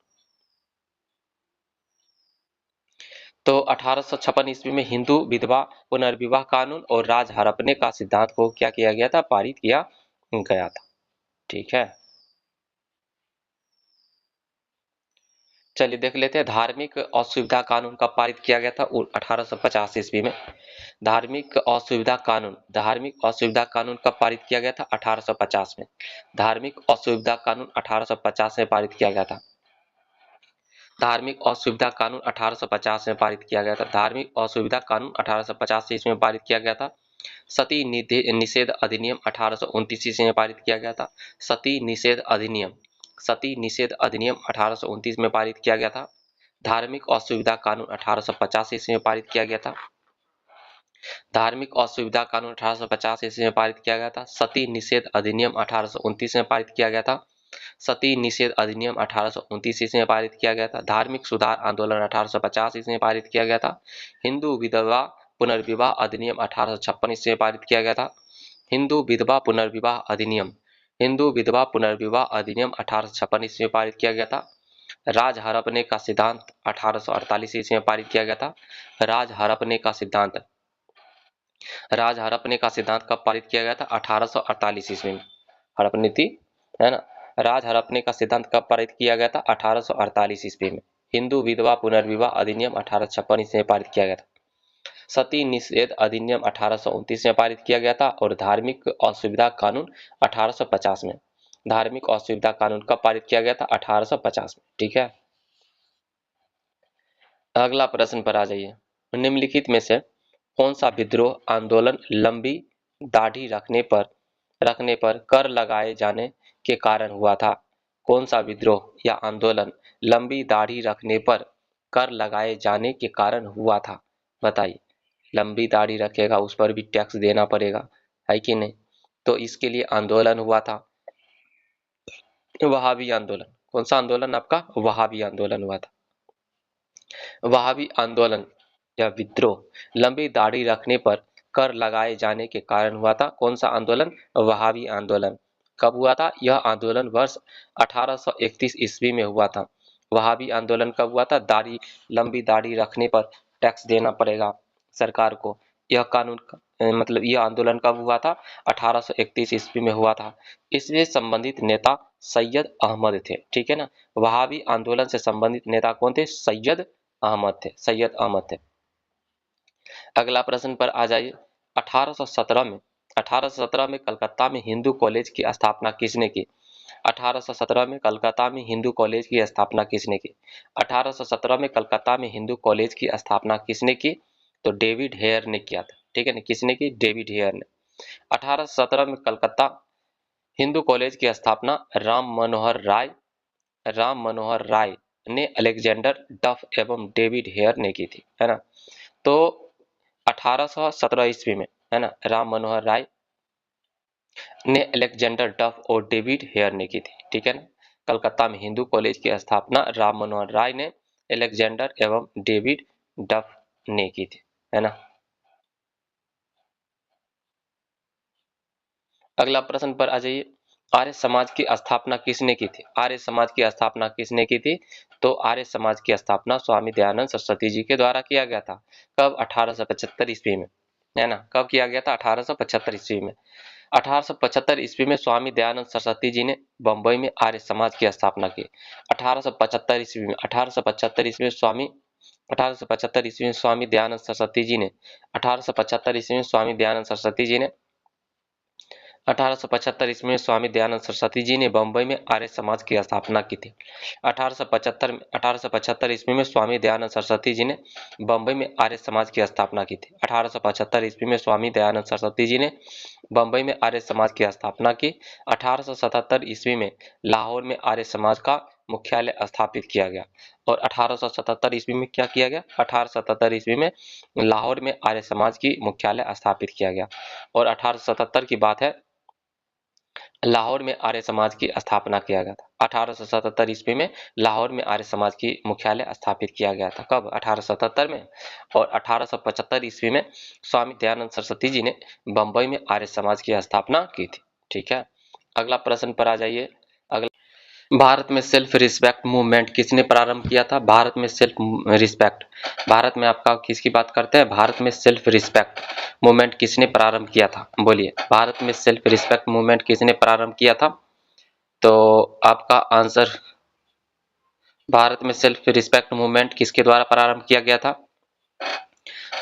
तो 1856 ईस्वी में हिंदू विधवा पुनर्विवाह कानून और राज हड़पने का सिद्धांत को क्या किया गया था, पारित किया गया था। ठीक है, चलिए देख लेते हैं। धार्मिक असुविधा कानून कब पारित किया गया था? 1850 ईस्वी में। धार्मिक असुविधा कानून कब पारित किया गया था? 1850 में। धार्मिक असुविधा कानून 1850 में पारित किया गया था। धार्मिक असुविधा कानून 1850 में पारित किया गया था। धार्मिक असुविधा कानून 1850 ईस्वी में पारित किया गया था। सती निषेध अधिनियम 1829 ईस्वी में पारित किया गया था। सती निषेध अधिनियम 1829 में पारित किया गया था। धार्मिक असुविधा कानून 1850 ईस्वी में पारित किया गया था। धार्मिक असुविधा कानून 1850 ईस्वी में पारित किया गया था। सती निषेध अधिनियम 1829 में पारित किया गया था। सती निषेध अधिनियम 1829 ईस्वी में पारित किया गया था। धार्मिक सुधार आंदोलन 1850 ईस्वी में पारित किया गया था। हिंदू विधवा पुनर्विवाह अधिनियम 1856 ईस्वी में पारित किया गया था। हिंदू विधवा पुनर्विवाह अधिनियम 1856 ईस्वी में पारित किया गया था। राज हड़पने का सिद्धांत 1848 ईस्वी में पारित किया गया था। राज हड़पने का सिद्धांत कब पारित किया गया था? 1848 ईस्वी में। हड़पनी थी, है ना। राज हड़पने का सिद्धांत कब पारित किया गया था? 1848 ईस्वी में। हिंदू विधवा पुनर्विवाह अधिनियम 1856 ईस्वी में पारित किया गया था। सती निषेध अधिनियम 1829 में पारित किया गया था। और धार्मिक असुविधा कानून 1850 में। धार्मिक असुविधा कानून कब पारित किया गया था? 1850 में। ठीक है, अगला प्रश्न पर आ जाइए। निम्नलिखित में से कौन सा विद्रोह आंदोलन लंबी दाढ़ी रखने पर कर लगाए जाने के कारण हुआ था? कौन सा विद्रोह या आंदोलन लंबी दाढ़ी रखने पर कर लगाए जाने के कारण हुआ था? बताइए। लंबी दाढ़ी रखेगा उस पर भी टैक्स देना पड़ेगा, है कि नहीं? तो इसके लिए आंदोलन हुआ था, वहाबी आंदोलन। कौन सा आंदोलन आपका? वहाबी आंदोलन हुआ था। वहाबी आंदोलन या विद्रोह लंबी दाढ़ी रखने पर कर लगाए जाने के कारण हुआ था। कौन सा आंदोलन? वहाबी आंदोलन। कब हुआ था? यह आंदोलन वर्ष 1831 ईस्वी में हुआ था। वहाबी आंदोलन कब हुआ था? लंबी दाढ़ी रखने पर टैक्स देना पड़ेगा सरकार को। यह कानून मतलब यह आंदोलन कब हुआ था? 1831 ईस्वी में हुआ था। इससे संबंधित नेता सैयद अहमद थे। ठीक है ना। वहाबी आंदोलन से संबंधित नेता कौन थे? सैयद अहमद थे। अगला प्रश्न पर आ जाइए। 1817 में कलकत्ता में हिंदू कॉलेज की स्थापना किसने की? 1817 में कलकत्ता में हिंदू कॉलेज की स्थापना किसने की? 1817 में कलकत्ता में हिंदू कॉलेज की स्थापना किसने की? तो डेविड हेयर ने किया था। ठीक है ना। किसने की? डेविड हेयर ने। 1817 में कलकत्ता हिंदू कॉलेज की स्थापना राम मनोहर राय ने अलेक्जेंडर डफ एवं डेविड हेयर ने की थी, है ना। तो 1817 ईस्वी में, है ना, राम मनोहर राय ने अलेक्जेंडर डफ और डेविड हेयर ने की थी। ठीक है ना। कलकत्ता में हिंदू कॉलेज की स्थापना राम मनोहर राय ने अलेक्जेंडर एवं डेविड डफ ने की थी, है ना। अगला प्रश्न पर आ जाइए। आर्य समाज की स्थापना किसने की थी? आर्य समाज की स्थापना किसने की थी? तो आर्य समाज की स्थापना स्वामी दयानंद सरस्वती जी के द्वारा किया गया था। कब? 1875 ईस्वी में, है ना। कब किया गया था? 1875 ईस्वी में। 1875 ईस्वी में स्वामी दयानंद सरस्वती जी ने बंबई में आर्य समाज की स्थापना की। 1875 ईस्वी में 1875 ईस्वी में स्वामी 1875 ईस्वी में स्वामी दयानंद सरस्वती जी ने 1875 ईस्वी में स्वामी दयानंद सरस्वती जी ने 1875 ईस्वी में स्वामी दयानंद सरस्वती जी ने बंबई में आर्य समाज की स्थापना की थी। 1875 ईस्वी में स्वामी दयानंद सरस्वती जी ने बंबई में आर्य समाज की स्थापना की थी। 1875 ईस्वी में स्वामी दयानंद सरस्वती जी ने बंबई में आर्य समाज की स्थापना की। 1877 ईस्वी में लाहौर में आर्य समाज का मुख्यालय स्थापित किया गया। और 1877 ईस्वी में क्या किया गया? 1877 ईस्वी में लाहौर में आर्य समाज की मुख्यालय स्थापित किया गया। और 1877 की बात है, लाहौर में आर्य समाज की स्थापना किया गया था। 1877 ईस्वी में लाहौर में आर्य समाज की मुख्यालय स्थापित किया गया था। कब? 1877 में। और 1875 ईस्वी में स्वामी दयानंद सरस्वती जी ने बंबई में आर्य समाज की स्थापना की थी। ठीक है, अगला प्रश्न पर आ जाइए। भारत में सेल्फ रिस्पेक्ट मूवमेंट किसने प्रारंभ किया था? भारत में सेल्फ रिस्पेक्ट, भारत में आपका किसकी बात करते हैं? भारत में सेल्फ रिस्पेक्ट मूवमेंट किसने प्रारंभ किया था? बोलिए, भारत में सेल्फ रिस्पेक्ट मूवमेंट किसने प्रारंभ किया था? तो आपका आंसर, भारत में सेल्फ रिस्पेक्ट मूवमेंट किसके द्वारा प्रारंभ किया गया था?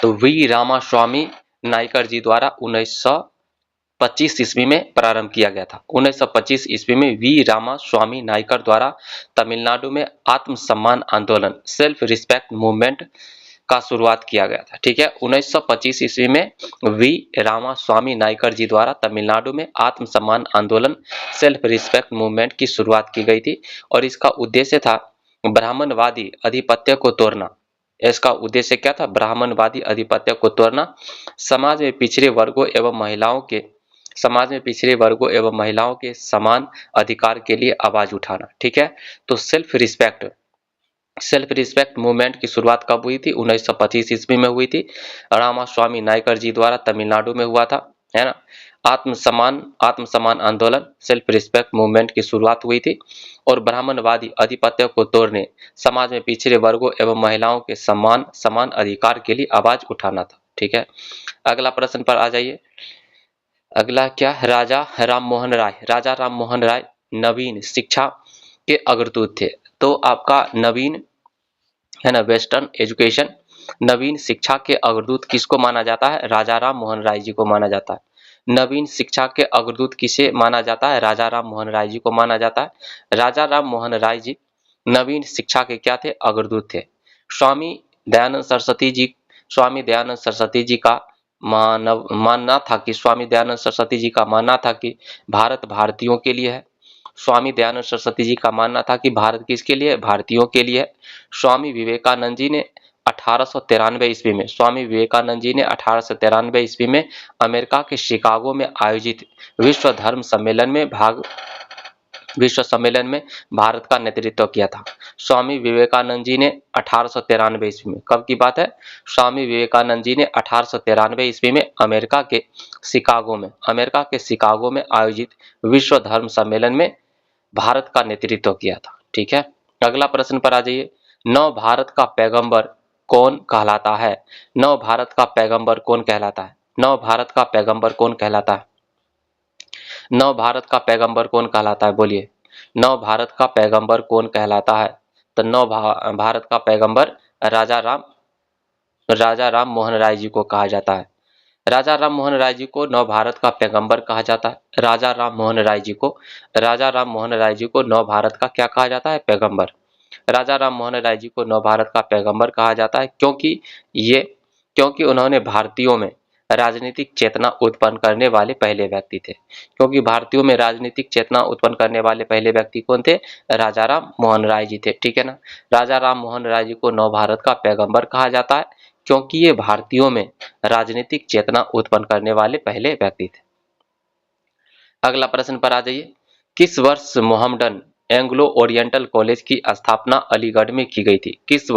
तो वी रामास्वामी नायकर जी द्वारा 1925 ईस्वी में प्रारंभ किया गया था। 1925 ईस्वी में वी रामास्वामी नायकर द्वारा तमिलनाडु में आत्मसम्मान आंदोलन सेल्फ रिस्पेक्ट मूवमेंट का शुरुआत किया गया था। ठीक है, 1925 ईस्वी में वी रामास्वामी नायकर जी द्वारा तमिलनाडु में आत्मसम्मान आंदोलन सेल्फ रिस्पेक्ट मूवमेंट की शुरुआत की गई थी। और इसका उद्देश्य था ब्राह्मणवादी आधिपत्य को तोड़ना। इसका उद्देश्य क्या था? ब्राह्मणवादी आधिपत्य को तोड़ना, समाज में पिछड़े वर्गों एवं महिलाओं के समान अधिकार के लिए आवाज उठाना। ठीक है, तो सेल्फ रिस्पेक्ट मूवमेंट की शुरुआत कब हुई थी? 1925 ईस्वी में हुई थी। रामास्वामी नायकर जी द्वारा तमिलनाडु में हुआ था, है ना। आत्मसम्मान आंदोलन सेल्फ रिस्पेक्ट मूवमेंट की शुरुआत हुई थी। और ब्राह्मणवादी आधिपत्य को तोड़ने, समाज में पिछड़े वर्गों एवं महिलाओं के समान अधिकार के लिए आवाज उठाना था। ठीक है, अगला प्रश्न पर आ जाइए। अगला क्या? राजा राममोहन राय नवीन शिक्षा के अग्रदूत थे। तो आपका नवीन, है ना, वेस्टर्न एजुकेशन, नवीन शिक्षा के अग्रदूत किसको माना जाता है? राजा राम मोहन राय जी को माना जाता है। नवीन शिक्षा के अग्रदूत किसे माना जाता है? राजा राम मोहन राय जी को माना जाता है। राजा राम मोहन राय जी नवीन शिक्षा के क्या थे? अग्रदूत थे। स्वामी दयानंद सरस्वती जी का मानना था कि भारत भारतीयों के लिए है। स्वामी दयानंद सरस्वती जी का मानना था कि भारत किसके लिए? भारतीयों के लिए है। स्वामी विवेकानंद जी ने 1893 ईस्वी में अमेरिका के शिकागो में आयोजित विश्व सम्मेलन में भारत का नेतृत्व किया था। स्वामी विवेकानंद जी ने 1893 ईस्वी में, कब की बात है? स्वामी विवेकानंद जी ने 1893 ईस्वी में अमेरिका के शिकागो में आयोजित विश्व धर्म सम्मेलन में भारत का नेतृत्व किया था। ठीक है, अगला प्रश्न पर आ जाइए। नव भारत का पैगंबर कौन कहलाता है? नव भारत का पैगंबर कौन कहलाता है? नव भारत का पैगंबर कौन कहलाता है? नव भारत का पैगंबर कौन कहलाता है? बोलिए, नव भारत का पैगंबर कौन कहलाता है? तो नव भारत का पैगंबर राजा राम मोहन राय जी को कहा जाता है। राजा राम मोहन राय जी को नव भारत का पैगंबर कहा जाता है। राजा राम मोहन राय जी को नव भारत का क्या कहा जाता है? पैगंबर। राजा राम मोहन राय जी को नव भारत का पैगंबर कहा जाता है क्योंकि उन्होंने भारतीयों में राजनीतिक चेतना उत्पन्न करने वाले पहले व्यक्ति थे। क्योंकि भारतीयों में राजनीतिक चेतना उत्पन्न करने वाले पहले व्यक्ति कौन थे? राजा राम मोहन राय जी थे। ठीक है ना, राजा राम मोहन राय जी को नव भारत का पैगंबर कहा जाता है क्योंकि ये भारतीयों में राजनीतिक चेतना उत्पन्न करने वाले पहले व्यक्ति थे। अगला प्रश्न पर आ जाइए। किस वर्ष मोहम्मडन एंग्लो ओरिएंटल कॉलेज की स्थापना अलीगढ़ में की गई थी? किस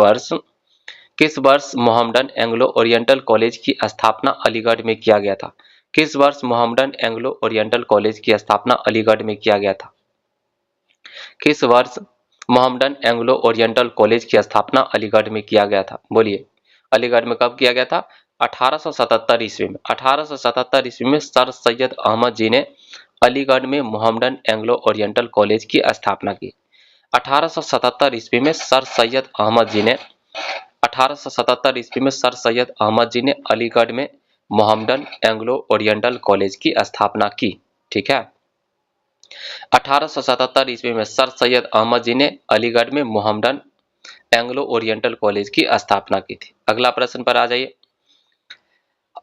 वर्ष मोहम्मडन एंग्लो ओरिएंटल कॉलेज की स्थापना अलीगढ़ में किया गया था? किस वर्ष मोहम्मडन एंग्लो ओरिएंटल कॉलेज की स्थापना अलीगढ़ में किया गया था? किस वर्ष मोहम्मडन एंग्लो ओरिएंटल कॉलेज की स्थापना अलीगढ़ में किया गया था? बोलिए, अलीगढ़ में कब किया गया था? 1877 ईस्वी में। 1877 ईस्वी में सर सैयद अहमद जी ने अलीगढ़ में मोहम्मडन एंग्लो ओरिएंटल कॉलेज की स्थापना की। 1877 ईस्वी में सर सैयद अहमद जी ने अलीगढ़ में मोहम्मडन एंग्लो ओरिएंटल कॉलेज की स्थापना की। ठीक है। 1877 ईस्वी में सर सैयद अहमद जी ने अलीगढ़ में मोहम्मडन एंग्लो ओरिएंटल कॉलेज की स्थापना की थी। अगला प्रश्न पर आ जाइए।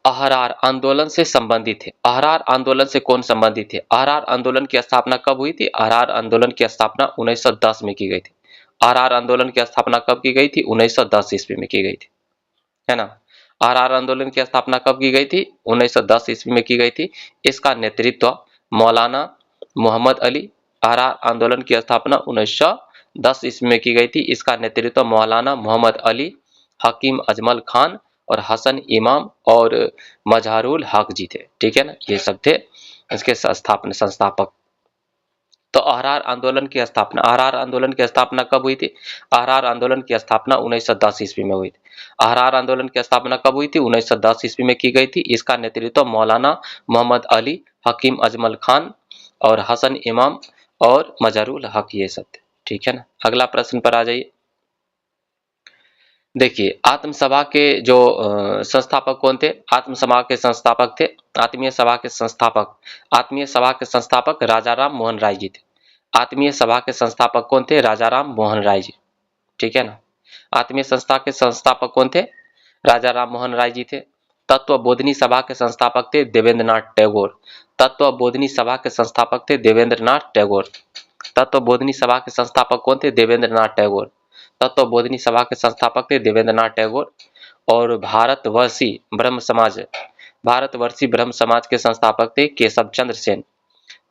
अहरार आंदोलन से संबंधित है। अहरार आंदोलन से कौन संबंधित है? अहरार आंदोलन की स्थापना कब हुई थी? अहरार आंदोलन की स्थापना 1910 में की गई थी। अहरार आंदोलन की स्थापना कब की गई थी? 1910 ईस्वी में की गई थी, है ना। अहरार आंदोलन की स्थापना कब की गई थी? 1910 ईस्वी में की गई थी। इसका नेतृत्व मौलाना मोहम्मद अली। अहरार आंदोलन की स्थापना 1910 ईस्वी में की गई थी। इसका नेतृत्व मौलाना मोहम्मद अली, हकीम अजमल खान और हसन इमाम और मजहरुल हक जी थे, ठीक है ना। ये सब थे इसके संस्थापक। तो अहरार आंदोलन की स्थापना कब हुई थी? अहरार आंदोलन की स्थापना 1910 ईस्वी में हुई थी। अहरार आंदोलन की स्थापना कब हुई थी? 1910 ईस्वी में की गई थी। इसका नेतृत्व मौलाना मोहम्मद अली, हकीम अजमल खान और हसन इमाम और मजहरुल हक ये सब थे, ठीक है ना। अगला प्रश्न पर आ जाइए। देखिए आत्मसभा के जो संस्थापक कौन थे? आत्मसभा के संस्थापक थे आत्मीय सभा के संस्थापक राजाराम मोहन राय जी थे। आत्मीय सभा के संस्थापक कौन थे? राजाराम मोहन राय जी, ठीक है ना। आत्मीय संस्था के संस्थापक कौन थे? राजाराम मोहन राय जी थे। तत्वबोधिनी सभा के संस्थापक थे देवेंद्रनाथ टैगोर। तत्वबोधिनी सभा के संस्थापक थे देवेंद्रनाथ टैगोर। तत्वबोधिनी सभा के संस्थापक कौन थे? देवेंद्रनाथ टैगोर। तत्वबोधिनी सभा के संस्थापक थे देवेंद्रनाथ टैगोर। और भारतवर्षी ब्रह्म समाज के संस्थापक थे केशव चंद्र सेन।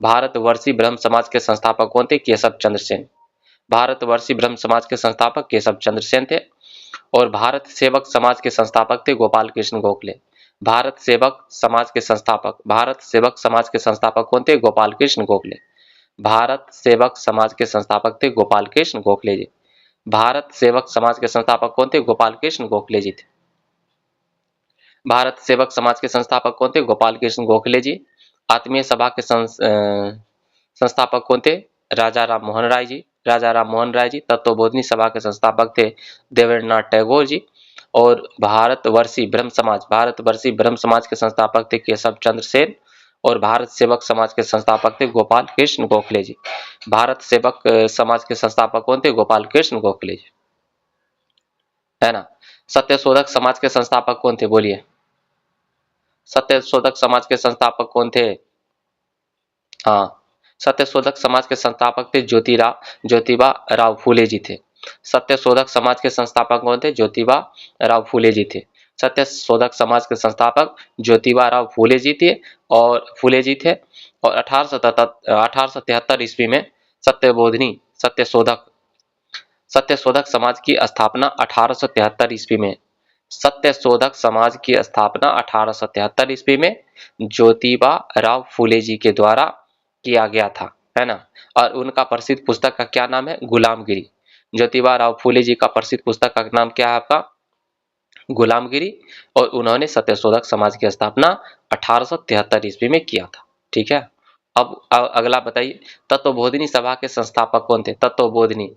भारतवर्षी ब्रह्म समाज के संस्थापक कौन थे? केशव चंद्र सेन। भारतवर्षी ब्रह्म समाज के संस्थापक केशव चंद्र सेन थे। और भारत सेवक समाज के संस्थापक थे गोपाल कृष्ण गोखले। भारत सेवक समाज के संस्थापक कौन थे? गोपाल कृष्ण गोखले। भारत सेवक समाज के संस्थापक थे गोपाल कृष्ण गोखले जी। भारत सेवक समाज के संस्थापक कौन थे? गोपाल कृष्ण गोखले जी थे। भारत सेवक समाज के संस्थापक कौन थे? गोपाल कृष्ण गोखले जी। आत्मीय सभा के संस्थापक कौन थे? राजाराम मोहन राय जी। राजाराम मोहन राय जी। तत्वबोधिनी सभा के संस्थापक थे देवेंद्रनाथ टैगोर जी। और भारतवर्षी ब्रह्म समाज के संस्थापक थे केशव चंद्र सेन। और भारत सेवक समाज के संस्थापक थे गोपाल कृष्ण गोखले जी। भारत सेवक समाज के संस्थापक कौन थे? गोपाल कृष्ण गोखले जी, है ना। सत्यशोधक समाज के संस्थापक कौन थे? बोलिए, सत्यशोधक समाज के संस्थापक कौन थे? हाँ, सत्यशोधक समाज के संस्थापक थे ज्योतिबा राव फूले जी थे। सत्यशोधक समाज के संस्थापक कौन थे? ज्योतिबा राव फूले जी थे। सत्यशोधक समाज के संस्थापक ज्योतिबा राव फूले जी थे। और 1873 ईस्वी में सत्यशोधक समाज की स्थापना 1873 ईस्वी में ज्योतिबा राव फूले जी के द्वारा किया गया था, है ना। और उनका प्रसिद्ध पुस्तक का क्या नाम है? गुलामगिरी। ज्योतिबा राव फूले जी का प्रसिद्ध पुस्तक का नाम क्या है आपका? गुलामगिरी। और उन्होंने सत्यशोधक समाज की स्थापना 1873 ईस्वी में किया था, ठीक है। अब अगला बताइए, तत्वबोधिनी सभा के संस्थापक कौन थे? तत्वबोधिनी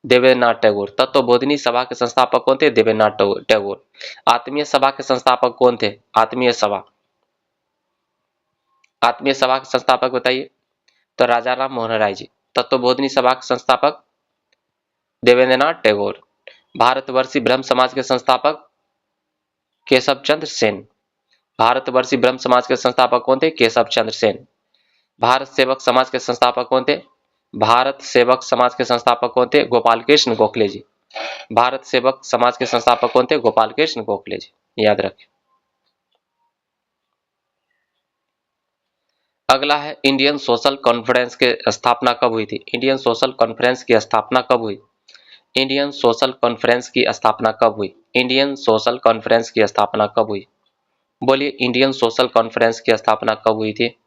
देवेंद्रनाथ टैगोर। तत्वबोधिनी सभा के संस्थापक कौन थे? देवेंद्रनाथ टैगोर। आत्मीय सभा के संस्थापक कौन थे? आत्मीय सभा के संस्थापक बताइए। तो राजाराम मोहन राय जी। तत्वबोधिनी सभा के संस्थापक देवेंद्रनाथ टैगोर। भारतवर्षी ब्रह्म समाज के संस्थापक केशव चंद्र सेन। भारतवर्षी ब्रह्म समाज के संस्थापक कौन थे? केशव चंद्र सेन। भारत सेवक समाज के संस्थापक कौन थे? भारत सेवक समाज के संस्थापक कौन थे? गोपाल कृष्ण गोखले जी। भारत सेवक समाज के संस्थापक कौन थे? गोपाल कृष्ण गोखले जी, याद रखें। अगला है इंडियन सोशल कॉन्फ्रेंस की स्थापना कब हुई थी? इंडियन सोशल कॉन्फ्रेंस की स्थापना कब हुई? इंडियन सोशल कॉन्फ्रेंस की स्थापना कब हुई? इंडियन सोशल कॉन्फ्रेंस की स्थापना कब हुई? बोलिए, इंडियन सोशल कॉन्फ्रेंस की स्थापना कब हुई थी?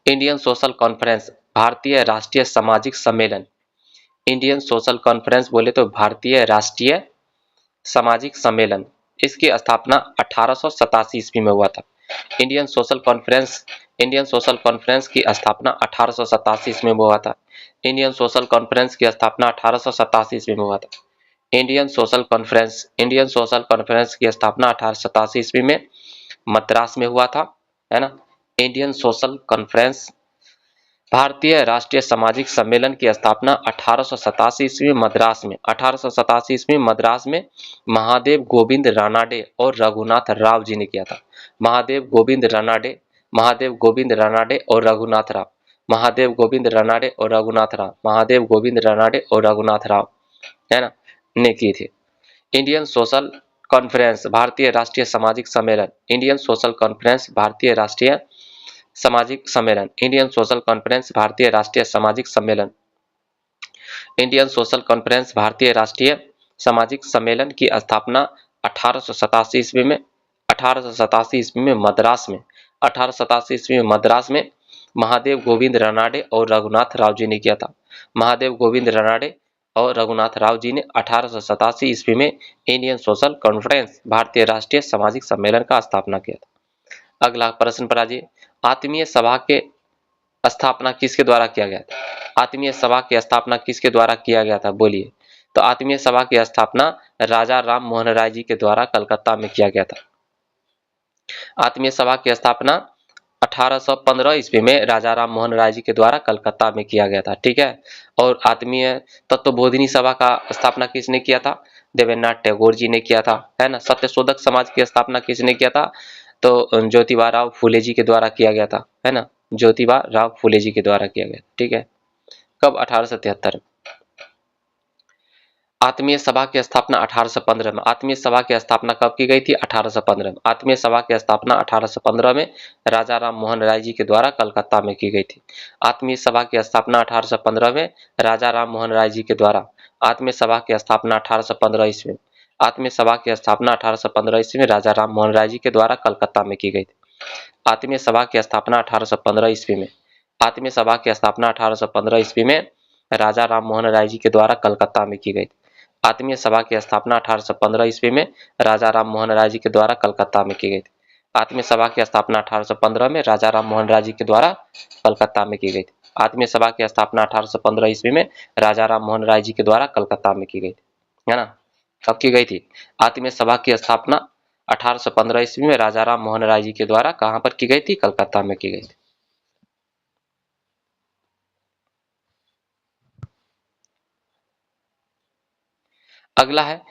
इंडियन सोशल कॉन्फ्रेंस भारतीय राष्ट्रीय सामाजिक सम्मेलन। इंडियन सोशल कॉन्फ्रेंस बोले तो भारतीय राष्ट्रीय सामाजिक सम्मेलन। इसकी स्थापना 1887 ईस्वी में हुआ था। इंडियन सोशल कॉन्फ्रेंस की स्थापना 1887 ईस्वी में हुआ था। इंडियन सोशल कॉन्फ्रेंस की स्थापना 1887 ईस्वी में हुआ था। इंडियन सोशल कॉन्फ्रेंस की स्थापना 1887 ईस्वी में मद्रास में हुआ था, है ना। Indian social conference. भारतीय राष्ट्रीय सामाजिक सम्मेलन की स्थापना 1887 ईस्वी में मद्रास में 1887 ईस्वी में मद्रास में महादेव गोविंद रानाडे और रघुनाथ राव जी ने किया था। महादेव गोविंद रानाडे, महादेव गोविंद रानाडे और रघुनाथ राव, महादेव गोविंद रानाडे और रघुनाथ राव, महादेव गोविंद रानाडे और रघुनाथ राव, है ना, ने की थी। इंडियन सोशल कॉन्फ्रेंस, भारतीय राष्ट्रीय सामाजिक सम्मेलन। इंडियन सोशल कॉन्फ्रेंस, भारतीय राष्ट्रीय सामाजिक सम्मेलन। इंडियन सोशल कॉन्फ्रेंस, भारतीय राष्ट्रीय सामाजिक सम्मेलन। इंडियन सोशल कॉन्फ्रेंस, भारतीय राष्ट्रीय सामाजिक सम्मेलन की स्थापना 1887 ईस्वी में 1887 ईस्वी में मद्रास में 1887 ईस्वी में मद्रास में महादेव गोविंद रानाडे और रघुनाथ राव जी ने किया था। महादेव गोविंद रानाडे और रघुनाथ राव जी ने 1887 ईस्वी में इंडियन सोशल कॉन्फ्रेंस, भारतीय राष्ट्रीय सामाजिक सम्मेलन का स्थापना किया था। अगला प्रश्न पर आइए, आत्मीय सभा के स्थापना किसके द्वारा किया गया था? आत्मीय सभा की स्थापना किसके द्वारा किया गया था, बोलिए। तो आत्मीय सभा की स्थापना राजा राम मोहन राय जी के द्वारा कलकत्ता में किया गया था। आत्मीय सभा की स्थापना 1815 ईस्वी में राजा राम मोहन राय जी के द्वारा कलकत्ता में किया गया था, ठीक है। और आत्मीय तत्वबोधिनी सभा का स्थापना किसने किया था? देवेंद्रनाथ टैगोर जी ने किया था, है ना। सत्यशोधक समाज की स्थापना किसने किया था? तो ज्योतिबा राव फूले जी के द्वारा किया गया था, है ना, ज्योतिबा राव फूले जी के द्वारा किया गया, ठीक है। कब? 1873 में। आत्मीय सभा की स्थापना 1815 में। आत्मीय सभा की स्थापना कब की गई थी? 1815 में। आत्मीय सभा की स्थापना 1815 में राजा राम मोहन राय जी के द्वारा कलकत्ता में की गई थी। आत्मीय सभा की स्थापना 1815 में राजा राम मोहन राय जी के द्वारा। आत्मीय सभा की स्थापना 1815 ईस्वी में। आत्मीय सभा की स्थापना 1815 ईस्वी में राजा राम मोहन राय जी के द्वारा कलकत्ता में की गई थी। आत्मीय सभा की स्थापना 1815 ईस्वी में। आत्मीय सभा की स्थापना 1815 ईस्वी में राजा राम मोहन राय जी के द्वारा कलकत्ता में की गई थी। आत्मीय सभा की स्थापना 1815 ईस्वी में राजा राम मोहन राय जी के द्वारा कलकत्ता में की गई थी। आत्मीय सभा की स्थापना 1815 में राजा राम मोहन राय जी के द्वारा कलकत्ता में की गई थी। आत्मीय सभा की स्थापना 1815 ईस्वी में राजा राम मोहन राय जी के द्वारा कलकत्ता में की गई थी, है ना। कब की गई थी? आत्मीय सभा की स्थापना 1815 ईस्वी में राजा राम मोहन राय जी के द्वारा कहां पर की गई थी? कलकत्ता में की गई थी। अगला है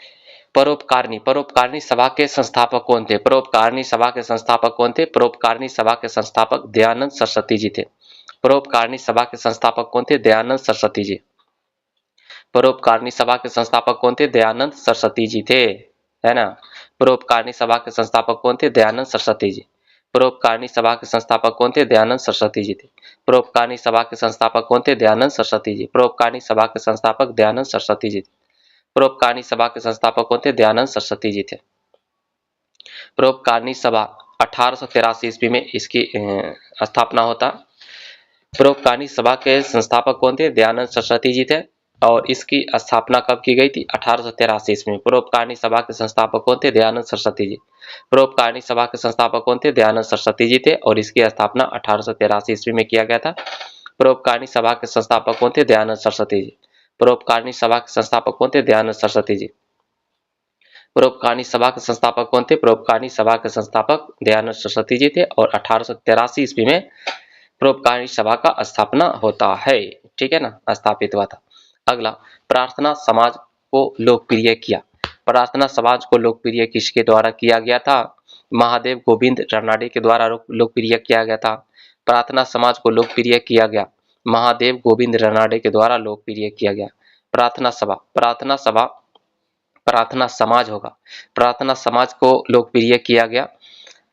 परोपकारिणी। परोपकारिणी सभा के संस्थापक कौन थे? परोपकारिणी सभा के संस्थापक कौन थे? परोपकारिणी सभा के संस्थापक दयानंद सरस्वती जी थे। परोपकारिणी सभा के संस्थापक कौन थे? दयानंद सरस्वती जी। परोपकारिणी सभा के संस्थापक कौन थे? दयानंद सरस्वती जी थे, है ना। परोपकारिणी सभा के संस्थापक कौन थे? दयानंद सरस्वती जी। परोपकारिणी सभा के संस्थापक कौन थे? दयानंद सरस्वती जी थे। परोपकारिणी सभा के संस्थापक कौन थे? दयानंद सरस्वती जी। परोपकारिणी सभा के संस्थापक दयानंद सरस्वती जी। परोपकारिणी सभा के संस्थापक कौन थे? दयानंद सरस्वती जी थे। परोपकारिणी सभा 1883 ईस्वी में इसकी स्थापना होता। परोपकारिणी सभा के संस्थापक कौन थे? दयानंद सरस्वती जी थे। और इसकी स्थापना कब की गई थी? 1883 ईस्वी में। परोपकारिणी सभा के संस्थापक कौन थे? दयानंद सरस्वती जी। परोपकारिणी सभा के संस्थापक कौन थे? दयानंद सरस्वती जी थे और इसकी स्थापना 1883 ईस्वी में किया गया था। परोपकारिणी सभा के संस्थापक कौन थे? दयानंद सरस्वती जी। परोपकारिणी सभा के संस्थापक कौन थे? दयानंद सरस्वती जी। परोपकारिणी सभा के संस्थापक कौन थे? परोपकारिणी सभा के संस्थापक दयानंद सरस्वती जी थे और 1883 ईस्वी में परोपकारिणी सभा का स्थापना होता है, ठीक है ना, स्थापित हुआ था। अगला, प्रार्थना समाज को लोकप्रिय किया। प्रार्थना समाज को लोकप्रिय किसके द्वारा किया गया था? महादेव गोविंद रानाडे के द्वारा लोकप्रिय किया गया था। प्रार्थना समाज को लोकप्रिय किया गया महादेव गोविंद रानाडे के द्वारा लोकप्रिय किया गया। प्रार्थना सभा, प्रार्थना सभा, प्रार्थना समाज होगा। प्रार्थना समाज को लोकप्रिय किया गया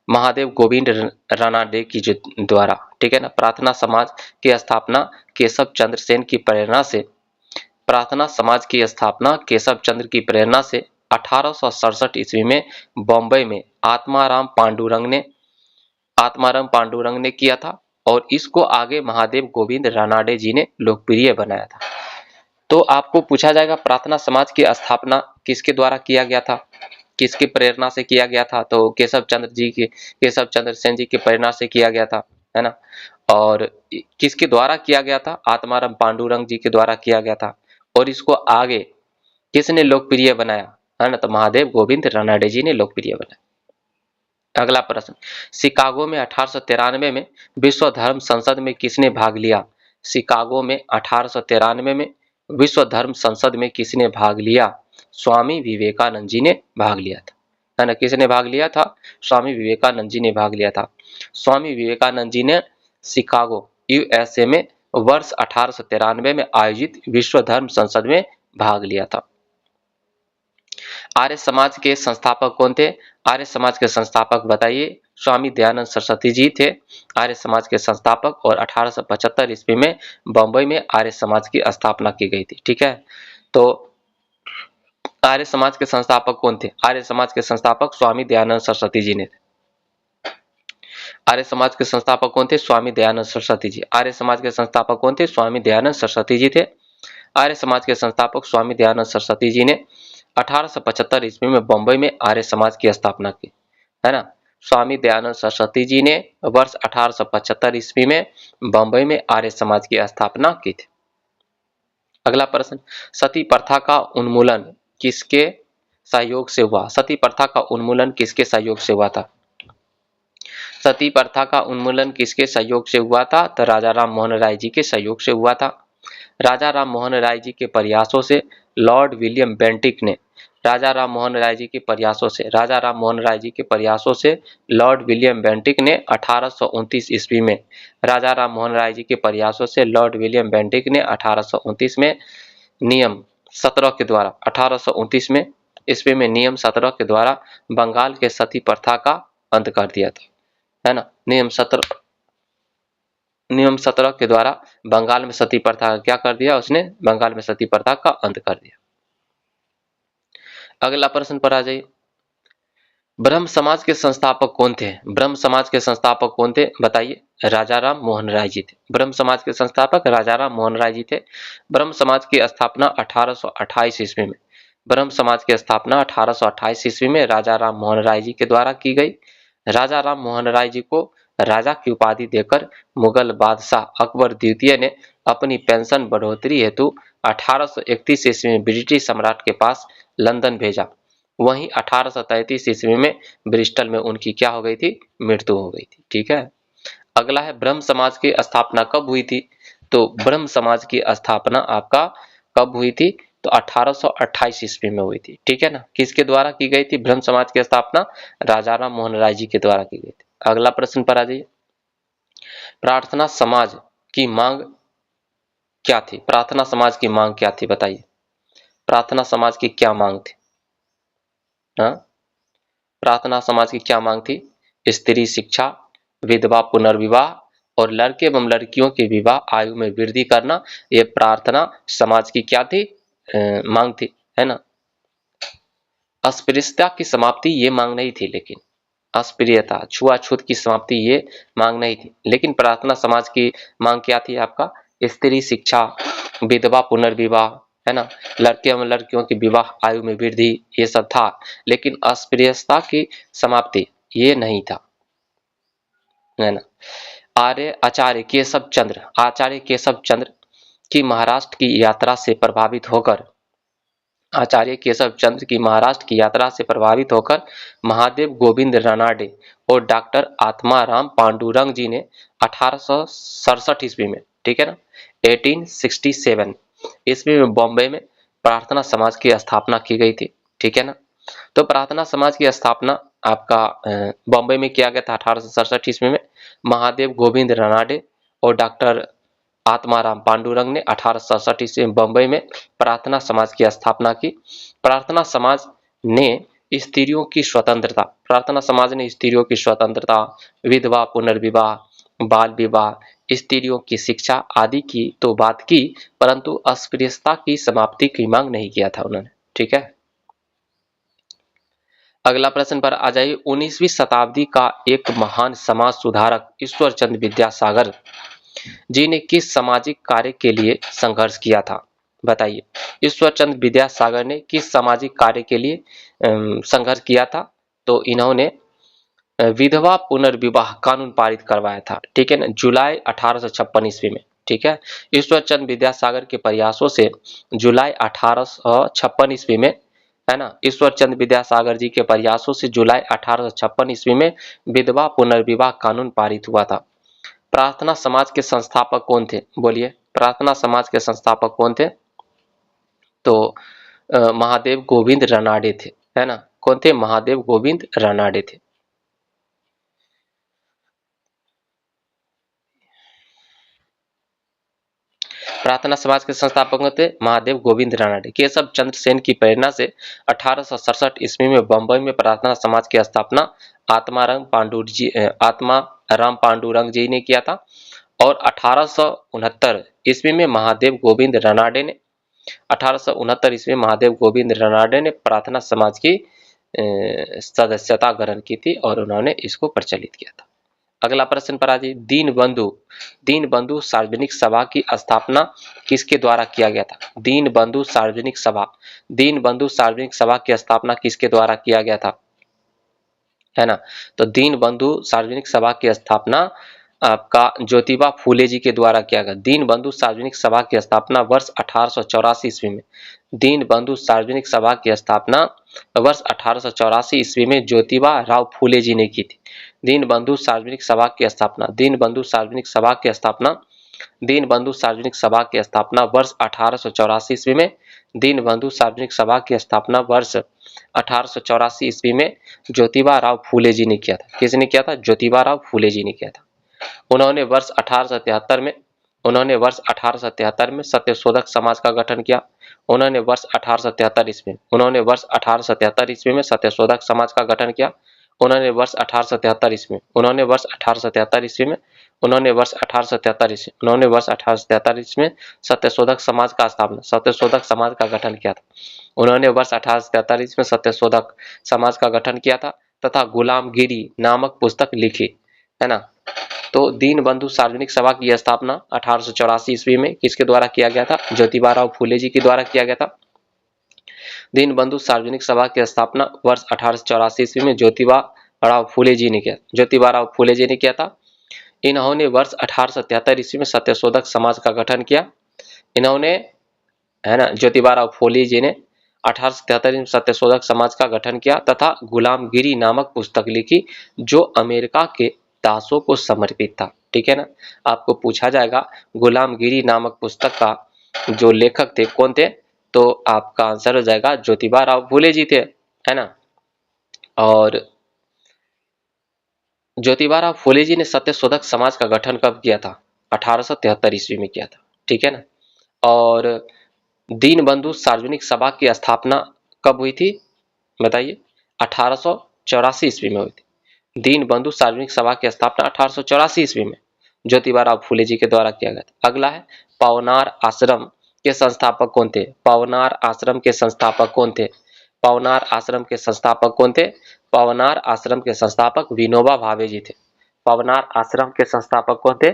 महादेव गोविंद रानाडे की द्वारा, ठीक है ना। प्रार्थना समाज की स्थापना केशव चंद्र सेन की प्रेरणा से, प्रार्थना समाज की स्थापना केशव चंद्र की प्रेरणा से 1867 ईस्वी में बॉम्बे में आत्माराम पांडुरंग ने किया था और इसको आगे महादेव गोविंद रानाडे जी ने लोकप्रिय बनाया था। तो आपको पूछा जाएगा प्रार्थना समाज की स्थापना किसके द्वारा किया गया था, किसकी प्रेरणा से किया गया था? तो केशव चंद्र सेन जी की प्रेरणा से किया गया था, है ना। और किसके द्वारा किया गया था? आत्माराम पांडुरंग जी के द्वारा किया गया था और इसको आगे किसने लोकप्रिय बनाया, है ना? तो महादेव गोविंद रानाडे जी ने लोकप्रिय बनाया। अगला प्रश्न, शिकागो में 1893 में विश्व धर्म संसद में किसने भाग लिया? शिकागो में 1893 में विश्व धर्म संसद में किसने भाग लिया? स्वामी विवेकानंद जी ने भाग लिया था, है ना। किसने भाग लिया था? स्वामी विवेकानंद जी ने भाग लिया था। स्वामी विवेकानंद जी ने शिकागो यूएसए में वर्ष 1893 में आयोजित विश्व धर्म संसद में भाग लिया था। आर्य समाज के संस्थापक कौन थे? आर्य समाज के संस्थापक बताइए। स्वामी दयानंद सरस्वती जी थे आर्य समाज के संस्थापक, और 1875 ईस्वी में बंबई में आर्य समाज की स्थापना की गई थी। ठीक है, तो आर्य समाज के संस्थापक कौन थे? आर्य समाज के संस्थापक स्वामी दयानंद सरस्वती जी ने। आर्य समाज के संस्थापक कौन थे? स्वामी दयानंद सरस्वती जी। आर्य समाज के संस्थापक कौन थे? स्वामी दयानंद सरस्वती जी थे। आर्य समाज के संस्थापक स्वामी दयानंद सरस्वती जी ने 1875 ईस्वी में बंबई में आर्य समाज की स्थापना की, है ना। स्वामी दयानंद सरस्वती जी ने वर्ष 1875 ईस्वी में बंबई में आर्य समाज की स्थापना की थी। अगला प्रश्न, सती प्रथा का उन्मूलन किसके सहयोग से हुआ? सती प्रथा का उन्मूलन किसके सहयोग से हुआ था? सती प्रथा का उन्मूलन किसके सहयोग से हुआ था? तो राजा राम मोहन राय जी के सहयोग से हुआ था। राजा राम मोहन राय जी के प्रयासों से लॉर्ड विलियम बेंटिक ने राजा राम मोहन राय जी के प्रयासों से लॉर्ड विलियम बेंटिक ने 1829 ईस्वी में राजा राम मोहन राय जी के प्रयासों से लॉर्ड विलियम बेंटिक ने 1829 में नियम 17 के द्वारा 1829 में ईस्वी में नियम 17 के द्वारा बंगाल के सती प्रथा का अंत कर दिया था, है ना। नियम 17 के द्वारा बंगाल में सती प्रथा का क्या कर दिया? उसने बंगाल में सती प्रथा का अंत कर दिया। अगला प्रश्न पर आ जाइए, ब्रह्म समाज के संस्थापक कौन थे? ब्रह्म समाज के संस्थापक कौन थे बताइए? राजा राम मोहन राय जी थे। ब्रह्म समाज के संस्थापक राजा राम मोहन राय जी थे। ब्रह्म समाज की स्थापना 1828 ईस्वी में ब्रह्म समाज की स्थापना 1828 ईस्वी में राजा राम मोहन राय जी के द्वारा की गई। राजा राम मोहन राय जी को राजा की उपाधि देकर मुगल बादशाह अकबर द्वितीय ने अपनी पेंशन बढ़ोतरी हेतु 1831 ईस्वी में ब्रिटिश सम्राट के पास लंदन भेजा। वहीं 1833 ईस्वी में ब्रिस्टल में उनकी क्या हो गई थी? मृत्यु हो गई थी। ठीक है, अगला है ब्रह्म समाज की स्थापना कब हुई थी? तो ब्रह्म समाज की स्थापना आपका कब हुई थी? तो 1828 ईस्वी में हुई थी। ठीक है ना। किसके द्वारा की गई थी ब्रह्म समाज की स्थापना? राजा राम मोहन राय जी के द्वारा की गई थी। अगला प्रश्न पर आ जाइए, प्रार्थना समाज की मांग क्या थी? प्रार्थना समाज की मांग क्या थी बताइए? प्रार्थना समाज की क्या मांग थी? हाँ, प्रार्थना समाज की क्या मांग थी? स्त्री शिक्षा, विधवा पुनर्विवाह और लड़के एवं लड़कियों के विवाह आयु में वृद्धि करना, ये प्रार्थना समाज की क्या थी? मांग थी, है ना। अस्पृश्यता की समाप्ति ये मांग नहीं थी, लेकिन अस्पृश्यता छुआछूत की समाप्ति ये मांग नहीं थी, लेकिन प्रार्थना समाज की मांग क्या थी आपका? स्त्री शिक्षा, विधवा पुनर्विवाह, है ना, लड़के एवं लड़कियों की विवाह आयु में वृद्धि, ये सब था, लेकिन अस्पृश्यता की समाप्ति ये नहीं था, है ना। आचार्य केशव चंद्र की महाराष्ट्र की यात्रा से प्रभावित होकर महादेव गोविंद रानाडे और डॉक्टर आत्माराम पांडुरंग जी ने 1867 ईस्वी में, ठीक है ना, 1867 ईस्वी में बॉम्बे में प्रार्थना समाज की स्थापना की गई थी। ठीक है ना। तो प्रार्थना समाज की स्थापना आपका बॉम्बे में किया गया था 1867 ईस्वी में। महादेव गोविंद रानाडे और डॉक्टर आत्माराम पांडुरंग ने 1867 ईस्वी में बंबई में प्रार्थना समाज की स्थापना की। प्रार्थना समाज ने स्त्रियों की स्वतंत्रता, विधवा पुनर्विवाह, बाल विवाह, स्त्रियों की शिक्षा आदि की तो बात की, परंतु अस्पृश्यता की समाप्ति की मांग नहीं किया था उन्होंने। ठीक है, अगला प्रश्न पर आ जाइए। 19वीं शताब्दी का एक महान समाज सुधारक ईश्वर चंद्र विद्यासागर जी ने किस सामाजिक कार्य के लिए संघर्ष किया था बताइए? ईश्वर चंद्र विद्यासागर ने किस सामाजिक कार्य के लिए संघर्ष किया था? तो इन्होंने विधवा पुनर्विवाह कानून पारित करवाया था। ठीक है ना, जुलाई 1856 ईस्वी में। ठीक है, ईश्वर चंद्र विद्यासागर के प्रयासों से जुलाई 1856 ईस्वी में है ना। ईश्वर चंद्र विद्यासागर जी के प्रयासों से जुलाई 1856 ईस्वी में विधवा पुनर्विवाह कानून पारित हुआ था। प्रार्थना समाज के संस्थापक कौन थे? बोलिए, प्रार्थना समाज के संस्थापक कौन थे? तो महादेव गोविंद रनाडे थे, है ना। कौन थे? महादेव गोविंद रनाडे थे। प्रार्थना समाज के संस्थापक थे महादेव गोविंद रानडे। केशव चंद्र सेन की प्रेरणा से 1867 ईस्वी में बंबई में प्रार्थना समाज की स्थापना आत्माराम पांडुरंग जी ने किया था। और 1869 ईस्वी में महादेव गोविंद रनाडे ने 1869 ईस्वी में महादेव गोविंद रनाडे ने प्रार्थना समाज की सदस्यता ग्रहण की थी और उन्होंने इसको प्रचलित किया था। अगला प्रश्न पर आ जाइए। दीनबंधु सार्वजनिक सभा की स्थापना किसके द्वारा किया गया था? दीनबंधु सार्वजनिक सभा की स्थापना किसके द्वारा किया गया था? है ना। तो दीनबंधु सार्वजनिक सभा की स्थापना आपका ज्योतिबा फूले जी के द्वारा किया गया। दीनबंधु सार्वजनिक सभा की स्थापना वर्ष 1884 ईस्वी में दीनबंधु सार्वजनिक सभा की स्थापना वर्ष 1884 ईस्वी में ज्योतिबा राव फूले जी ने की थी। दीनबंधु सार्वजनिक सभा की स्थापना दीनबंधु सार्वजनिक सभा की स्थापना दीनबंधु सार्वजनिक सभा की स्थापना वर्ष 1884 ईस्वी में दीनबंधु सार्वजनिक सभा की स्थापना वर्ष 1884 ईस्वी में ज्योतिबा राव फूले जी ने किया था। किसने किया था? ज्योतिबा राव फूले जी ने किया था। उन्होंने वर्ष 1873 में सत्यशोधक समाज का गठन किया। उन्होंने वर्ष 1873 ईस्वी में सत्यशोधक समाज का गठन किया। उन्होंने वर्ष 1873 ईस्वी में सत्यशोधक समाज का गठन किया था। उन्होंने वर्ष 1873 में सत्यशोधक समाज का गठन किया था तथा गुलामगिरी नामक पुस्तक लिखी, है ना। तो दीनबंधु सार्वजनिक सभा की स्थापना 1884 ईस्वी में किसके द्वारा किया गया था? ज्योतिबा राव फूले जी के द्वारा किया गया था। दीनबंधु सार्वजनिक सभा की स्थापना वर्ष 1884 ईस्वी में ज्योतिबा राव फूले जी ने किया था। इन्होंने वर्ष 1873 ईस्वी में सत्यशोधक समाज का गठन किया। इन्होंने, है ना, ज्योतिबा राव फूले जी ने 1873 में सत्यशोधक समाज का गठन किया तथा गुलामगिरी नामक पुस्तक लिखी जो अमेरिका के दासों को समर्पित था। ठीक है ना। आपको पूछा जाएगा गुलामगिरी नामक पुस्तक का जो लेखक थे कौन थे? तो आपका आंसर हो जाएगा ज्योतिबा राव फूले जी थे, है ना। और ज्योतिबा राव फूले जी ने सत्यशोधक समाज का गठन कब किया था? 1873 ईस्वी में किया था। ठीक है ना। और दीनबंधु सार्वजनिक सभा की स्थापना कब हुई थी? बताइए। 1884 ईस्वी में हुई थी। दीनबंधु सार्वजनिक सभा की स्थापना 1884 ईस्वी में ज्योतिबा राव फूले जी के द्वारा किया गया था। अगला है पवनार आश्रम के संस्थापक कौन थे? पवनार आश्रम के संस्थापक कौन थे? पवनार आश्रम के संस्थापक कौन थे? पवनार आश्रम के संस्थापक विनोबा भावे जी थे। पवनार आश्रम के संस्थापक कौन थे?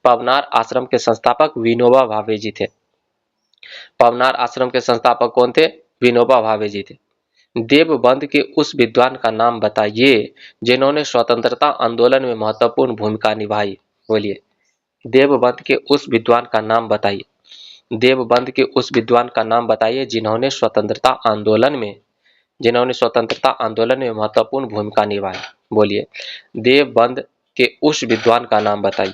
पवनार आश्रम के संस्थापक विनोबा भावे जी थे। पवनार आश्रम के संस्थापक कौन थे? विनोबा भावे जी थे। देवबंद के उस विद्वान का नाम बताइए जिन्होंने स्वतंत्रता आंदोलन में महत्वपूर्ण भूमिका निभाई। बोलिए, देवबंद के उस विद्वान का नाम बताइए। देवबंद के उस विद्वान का नाम बताइए जिन्होंने स्वतंत्रता आंदोलन में महत्वपूर्ण भूमिका निभाई। बोलिए, देवबंद के उस विद्वान का नाम बताइए।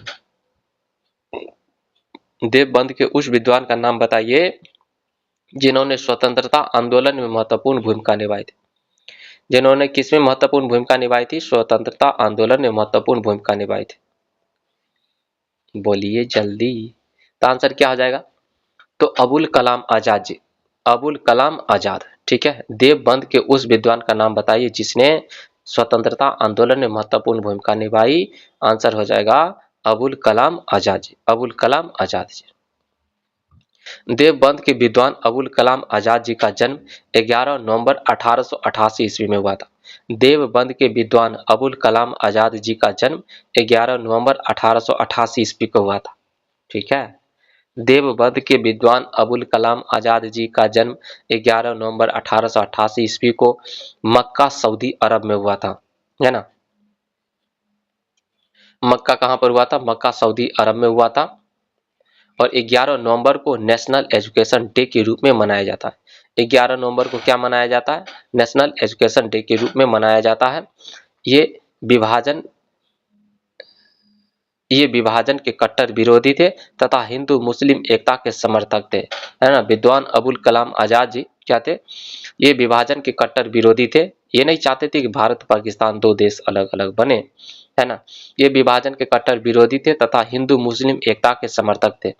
देवबंद के उस विद्वान का नाम बताइए जिन्होंने स्वतंत्रता आंदोलन में महत्वपूर्ण भूमिका निभाई थी। जिन्होंने किसमें महत्वपूर्ण भूमिका निभाई थी? स्वतंत्रता आंदोलन में महत्वपूर्ण भूमिका निभाई थी। बोलिए जल्दी। तो आंसर क्या हो जाएगा? तो अबुल कलाम आजाद जी, अबुल कलाम आजाद। ठीक है। देवबंद के उस विद्वान का नाम बताइए जिसने स्वतंत्रता आंदोलन में महत्वपूर्ण भूमिका निभाई। आंसर हो जाएगा अबुल कलाम आजाद जी, अबुल कलाम आजाद जी। देवबंद के विद्वान अबुल कलाम आजाद जी का जन्म 11 नवंबर 1888 ईस्वी में हुआ था। देवबंद के विद्वान अबुल कलाम आजाद जी का जन्म 11 नवंबर 1888 ईस्वी को हुआ था। ठीक है। देवबंद के विद्वान अबुल कलाम आजाद जी का जन्म 11 नवंबर 1888 ईस्वी को मक्का सऊदी अरब में हुआ था, है ना। मक्का कहां पर हुआ था? मक्का सऊदी अरब में हुआ था। और 11 नवंबर को नेशनल एजुकेशन डे के रूप में मनाया जाता है। 11 नवंबर को क्या मनाया जाता है? नेशनल एजुकेशन डे के रूप में मनाया जाता है। ये विभाजन ये विभाजन के कट्टर विरोधी थे तथा हिंदू मुस्लिम एकता के समर्थक थे, है ना। विद्वान अबुल कलाम आजाद जी क्या थे? ये विभाजन के कट्टर विरोधी थे। ये नहीं चाहते थे कि भारत पाकिस्तान दो देश अलग अलग बने, है ना। ये विभाजन के कट्टर विरोधी थे तथा हिंदू मुस्लिम एकता के समर्थक थे।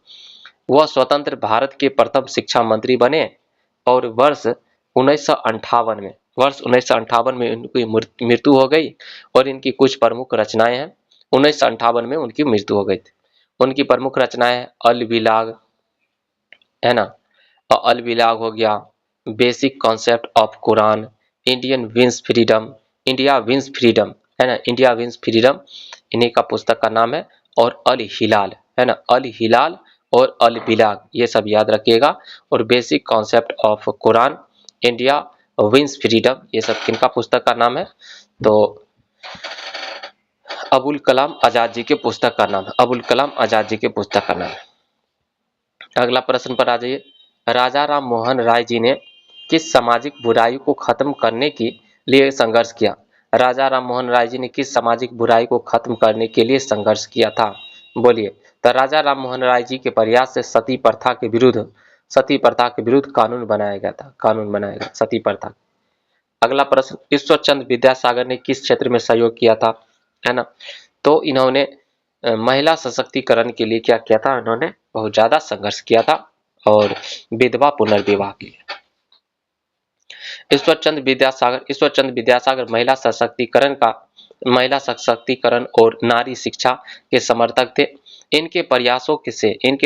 वह स्वतंत्र भारत के प्रथम शिक्षा मंत्री बने और वर्ष 1958 में इनकी मृत्यु हो गई और इनकी कुछ प्रमुख रचनाएं हैं। 1958 में उनकी मृत्यु हो गई थी। उनकी प्रमुख रचनाएं अल बिलाग, है ना, अल बिलाग हो गया, basic concept of Quran, India wins freedom, है ना, इंडिया विंस फ्रीडम, इन्हीं का पुस्तक का नाम है। और अल हिलाल, है ना, अल हिलाल और अल बिलाग, ये सब याद रखिएगा। और basic concept of Quran, India wins freedom, ये सब किनका पुस्तक का नाम है? तो अबुल कलाम आजाद जी के पुस्तक का नाम है, अबुल कलाम आजाद जी के पुस्तक का नाम है। अगला प्रश्न पर आ जाइए। राजा राम मोहन राय जी ने किस सामाजिक बुराई को खत्म करने के लिए संघर्ष किया? राजा राम मोहन राय जी ने किस सामाजिक बुराई को खत्म करने के लिए संघर्ष किया था? बोलिए। तो राजा राम मोहन राय जी के प्रयास से सती प्रथा के विरुद्ध कानून बनाया गया था, कानून बनाया गया सती प्रथा। अगला प्रश्न, ईश्वरचंद्र विद्यासागर ने किस क्षेत्र में सहयोग किया था? है ना, तो इन्होंने महिला सशक्तिकरण के लिए क्या किया था? इन्होंने बहुत ज्यादा संघर्ष किया था और विधवा पुनर्विवाह के लिए। ईश्वरचंद्र विद्यासागर महिला सशक्तिकरण और नारी शिक्षा के समर्थक थे। इनके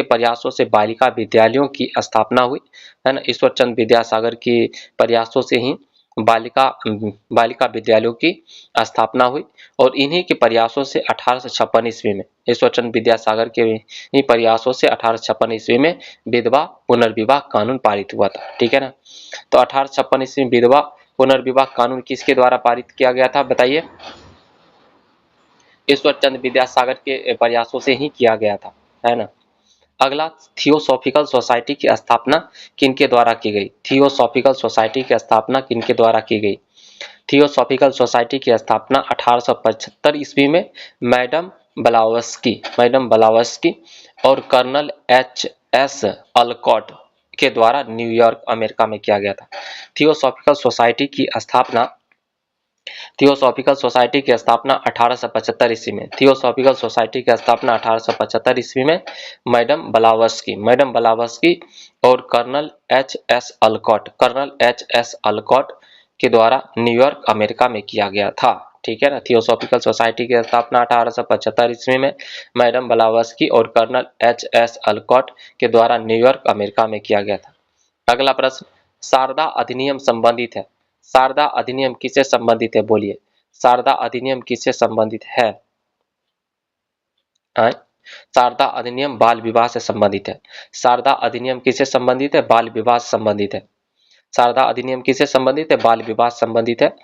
प्रयासों से बालिका विद्यालयों की स्थापना हुई, है ना। ईश्वरचंद्र विद्यासागर के प्रयासों से ही बालिका विद्यालयों की स्थापना हुई और इन्हीं के प्रयासों से 1856 ईस्वी में, ईश्वरचंद्र विद्यासागर के ही प्रयासों से 1856 ईस्वी में विधवा पुनर्विवाह कानून पारित हुआ था, ठीक है ना। तो 1856 ईस्वी में विधवा पुनर्विवाह कानून किसके द्वारा पारित किया गया था? बताइए। ईश्वरचंद्र विद्यासागर के प्रयासों से ही किया गया था, है ना। अगला, थियोसॉफिकल सोसाइटी की स्थापना किनके द्वारा की गई? थियोसॉफिकल सोसाइटी की स्थापना किनके द्वारा की गई? थियोसॉफिकल सोसाइटी की स्थापना 1875 ईस्वी में मैडम ब्लावस्की और कर्नल एच.एस. अलकॉट के द्वारा न्यूयॉर्क अमेरिका में किया गया था। थियोसॉफिकल सोसाइटी की स्थापना 1875 ईस्वी में, थियोसॉफिकल सोसाइटी की स्थापना 1875 ईस्वी में मैडम ब्लावस्की और कर्नल एच.एस. अलकॉट के द्वारा न्यूयॉर्क अमेरिका में किया गया था, ठीक है ना। थियोसॉफिकल सोसाइटी की स्थापना 1875 ईस्वी में मैडम ब्लावस्की और कर्नल एच.एस. अलकॉट के द्वारा न्यूयॉर्क अमेरिका में किया गया था। अगला प्रश्न, शारदा अधिनियम संबंधित है। शारदा अधिनियम किससे संबंधित है? बोलिए। शारदा अधिनियम किससे संबंधित है? शारदा अधिनियम बाल विवाह से संबंधित है। शारदा अधिनियम किससे संबंधित है? बाल विवाह से संबंधित है। शारदा अधिनियम किससे संबंधित है? बाल विवाह से संबंधित है।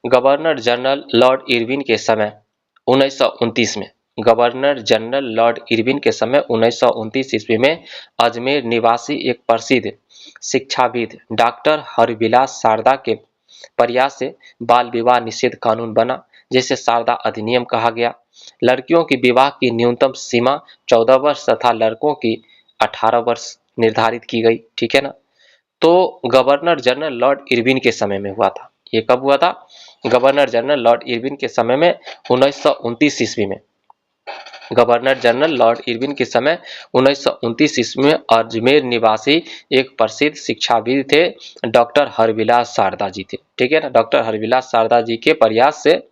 गवर्नर जनरल लॉर्ड इरविन के समय 1929 में, गवर्नर जनरल लॉर्ड इरविन के समय 1929 ईस्वी में अजमेर निवासी एक प्रसिद्ध शिक्षाविद डॉक्टर हरविलास शारदा के प्रयास से बाल विवाह निषेध कानून बना, जिसे शारदा अधिनियम कहा गया। लड़कियों की विवाह की न्यूनतम सीमा 14 वर्ष तथा लड़कों की 18 वर्ष निर्धारित की गई, ठीक है ना। तो गवर्नर जनरल लॉर्ड इरविन के समय में हुआ था। ये कब हुआ था? गवर्नर जनरल लॉर्ड इरविन के समय में 1929 ईस्वी में। गवर्नर जनरल लॉर्ड इरविन के समय 1929 ईस्वी में अजमेर निवासी एक प्रसिद्ध शिक्षाविद थे, डॉक्टर हरविलास शारदा जी थे, ठीक है ना। डॉक्टर हरविलास शारदा जी के प्रयास से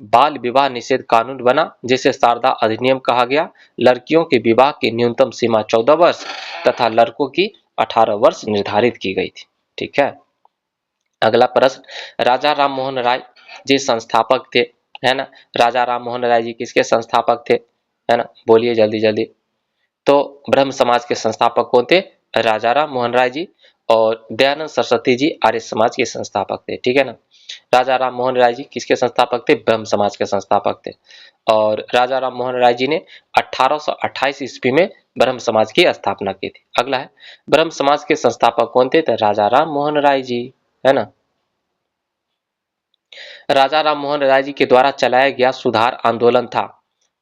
बाल विवाह निषेध कानून बना, जिसे शारदा अधिनियम कहा गया। लड़कियों के विवाह की न्यूनतम सीमा 14 वर्ष तथा लड़कों की 18 वर्ष निर्धारित की गई थी, ठीक है। अगला प्रश्न, राजा राम मोहन राय जी संस्थापक थे, है ना। राजा राम मोहन राय जी किसके संस्थापक थे? है ना, बोलिए जल्दी जल्दी। तो ब्रह्म समाज के संस्थापक कौन थे? राजा राम मोहन राय जी। और दयानंद सरस्वती जी आर्य समाज के संस्थापक थे, ठीक है ना। राजा राम मोहन राय जी किसके संस्थापक थे? ब्रह्म समाज के संस्थापक थे। और राजा राम मोहन राय जी ने 1828 ईस्वी में ब्रह्म समाज की स्थापना की थी। अगला है, ब्रह्म समाज के संस्थापक कौन थे? तो राजा राम मोहन राय जी, है ना। राजा राम मोहन राय जी के द्वारा चलाया गया सुधार आंदोलन था।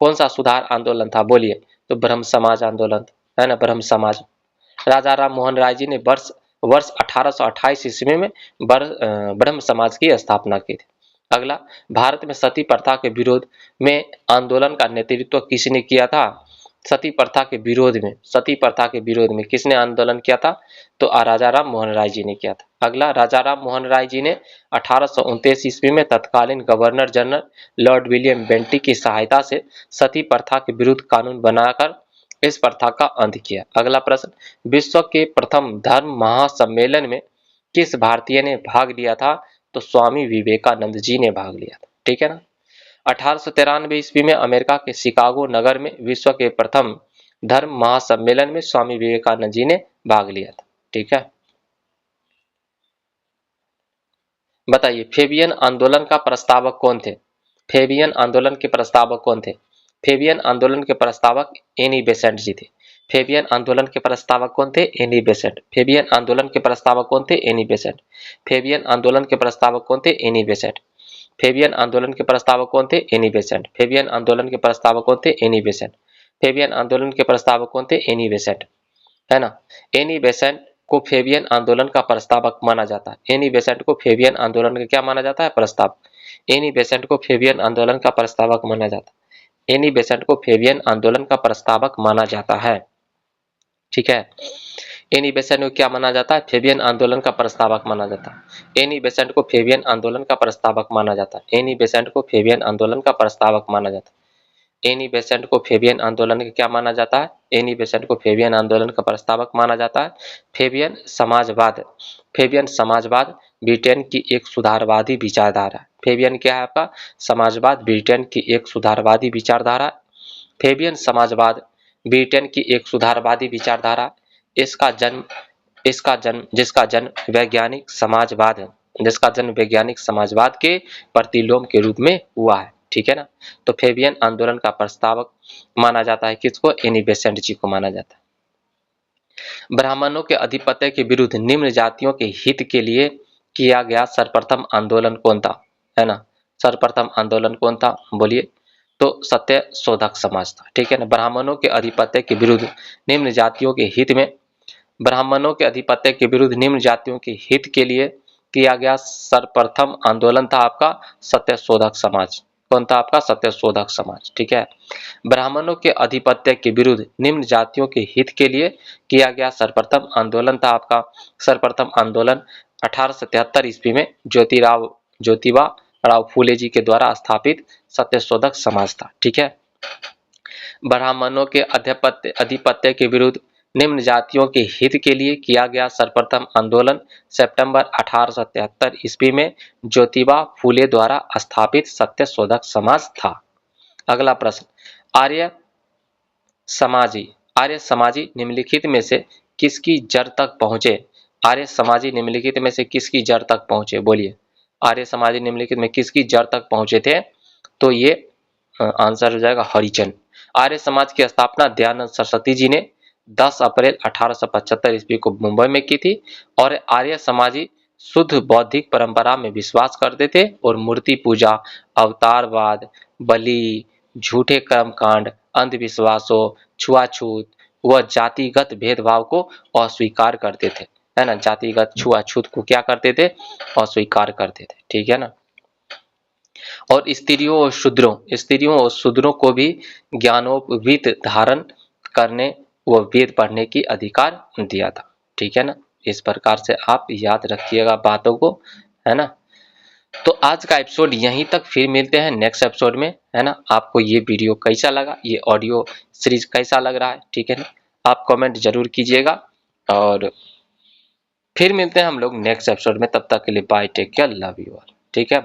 कौन सा सुधार आंदोलन था बोलिए? तो ब्रह्म समाज आंदोलन, है ना, ब्रह्म समाज। राजा राम मोहन राय जी ने वर्ष वर्ष 1828 ईस्वी में ब्रह्म समाज की स्थापना की थी। अगला, भारत में सती प्रथा के विरोध में आंदोलन का नेतृत्व किसने किया था? सती प्रथा के विरोध में, सती प्रथा के विरोध में किसने आंदोलन किया था? तो राजा राम मोहन राय जी ने किया था। अगला, राजा राम मोहन राय जी ने 1829 ईस्वी में तत्कालीन governor general lord William Bentinck की सहायता से सती प्रथा के विरुद्ध कानून बनाकर इस प्रथा का अंत किया। अगला प्रश्न, विश्व के प्रथम धर्म महासम्मेलन में किस भारतीय ने भाग लिया था? तो स्वामी विवेकानंद जी ने भाग लिया था। ठीक है ना। 1893 ईस्वी में अमेरिका के शिकागो नगर में विश्व के प्रथम धर्म महासम्मेलन में स्वामी विवेकानंद जी ने भाग लिया था। ठीक है, बताइए फेबियन आंदोलन का प्रस्तावक कौन थे? फेबियन आंदोलन के प्रस्तावक कौन थे? फेबियन आंदोलन के प्रस्तावक एनी बेसेंट जी थे। फेबियन आंदोलन के प्रस्तावक कौन थे? Annie Besant. फेबियन आंदोलन के प्रस्तावक कौन थे? Annie Besant. फेबियन आंदोलन के प्रस्तावक कौन थे? Annie Besant. फेबियन आंदोलन के प्रस्तावक कौन थे? Annie Besant. फेबियन आंदोलन के प्रस्तावक कौन थे? Annie Besant. फेबियन आंदोलन के प्रस्तावक कौन थे? एनी बेसेंट, है ना। एनी बेसेंट को फेबियन आंदोलन का प्रस्तावक माना जाता है। एनी बेसेंट को फेबियन आंदोलन का क्या माना जाता है? प्रस्तावक। एनी बेसेंट को फेबियन आंदोलन का प्रस्तावक माना जाता है। एनी बेसेंट को फेबियन आंदोलन का प्रस्तावक माना जाता है। ठीक है, एनी बेसेंट को क्या माना जाता है? फेबियन आंदोलन का प्रस्तावक माना जाता है। एनी बेसेंट को फेबियन आंदोलन का प्रस्तावक माना जाता है। एनी बेसेंट को फेबियन आंदोलन का प्रस्तावक माना जाता है। एनी बेसेंट को फेबियन आंदोलन का क्या माना जाता है? एनी बेसेंट को फेबियन आंदोलन का प्रस्तावक माना जाता है। फेबियन समाजवाद, फेबियन समाजवाद ब्रिटेन की एक सुधारवादी विचारधारा है। फेबियन क्या है आपका? समाजवाद ब्रिटेन की एक सुधारवादी विचारधारा। फेबियन समाजवाद ब्रिटेन की एक सुधारवादी विचारधारा। जिसका जन्म वैज्ञानिक समाजवाद है, जिसका जन्म वैज्ञानिक समाजवाद के प्रतिलोम के रूप में हुआ है। ठीक है ना। तो फेबियन आंदोलन का प्रस्तावक माना जाता है किसको? एनी बेसेंट जी को माना जाता है। ब्राह्मणों के अधिपत्य के विरुद्ध निम्न जातियों के हित के लिए किया गया सर्वप्रथम आंदोलन कौन था? है ना, सर्वप्रथम आंदोलन कौन था बोलिए? तो सत्य शोधक समाज था। ठीक है ना। ब्राह्मणों के अधिपत्य के विरुद्ध निम्न जातियों के हित में, ब्राह्मणों के अधिपत्य के विरुद्ध निम्न जातियों के हित के लिए किया गया सर्वप्रथम आंदोलन था आपका सत्य शोधक समाज। कौन था आपका? सत्य शोधक समाज। ठीक है, ब्राह्मणों के अधिपत्य के विरुद्ध निम्न जातियों के हित के लिए किया गया सर्वप्रथम आंदोलन था आपका सर्वप्रथम आंदोलन 1873 ईस्वी में ज्योतिबा राव फूले जी के द्वारा स्थापित सत्य शोधक समाज था। ठीक है, ब्राह्मणों के अधिपत्य के विरुद्ध निम्न जातियों के हित के लिए किया गया सर्वप्रथम आंदोलन सितंबर 1873 ईस्वी में ज्योतिबा फूले द्वारा स्थापित सत्य शोधक समाज था। अगला प्रश्न, आर्य समाजी निम्नलिखित में से किसकी जड़ तक पहुंचे? आर्य समाजी निम्नलिखित में से किसकी जड़ तक पहुंचे बोलिए? आर्य समाजी निम्नलिखित में किसकी जड़ तक पहुंचे थे? तो ये आंसर हो जाएगा हरिजन। आर्य समाज की स्थापना दयानंद सरस्वती जी ने 10 अप्रैल 1875 ईस्वी को मुंबई में की थी और आर्य समाजी शुद्ध बौद्धिक परंपरा में विश्वास करते थे और मूर्ति पूजा, अवतारवाद, बलि, झूठे कर्मकांड, अंधविश्वासों, छुआछूत व जातिगत भेदभाव को अस्वीकार करते थे। है ना, जातिगत छुआछूत को क्या करते थे? अस्वीकार करते थे। ठीक है ना। और स्त्रियों और शूद्रों को भी ज्ञानोपवीत धारण करने व वेद पढ़ने की अधिकार दिया था। ठीक है ना। इस प्रकार से आप याद रखिएगा बातों को, है ना। तो आज का एपिसोड यहीं तक, फिर मिलते हैं नेक्स्ट एपिसोड में, है ना। आपको ये वीडियो कैसा लगा, ये ऑडियो सीरीज कैसा लग रहा है? ठीक है ना, आप कमेंट जरूर कीजिएगा और फिर मिलते हैं हम लोग नेक्स्ट एपिसोड में। तब तक के लिए bye, take care, love you all. ठीक है।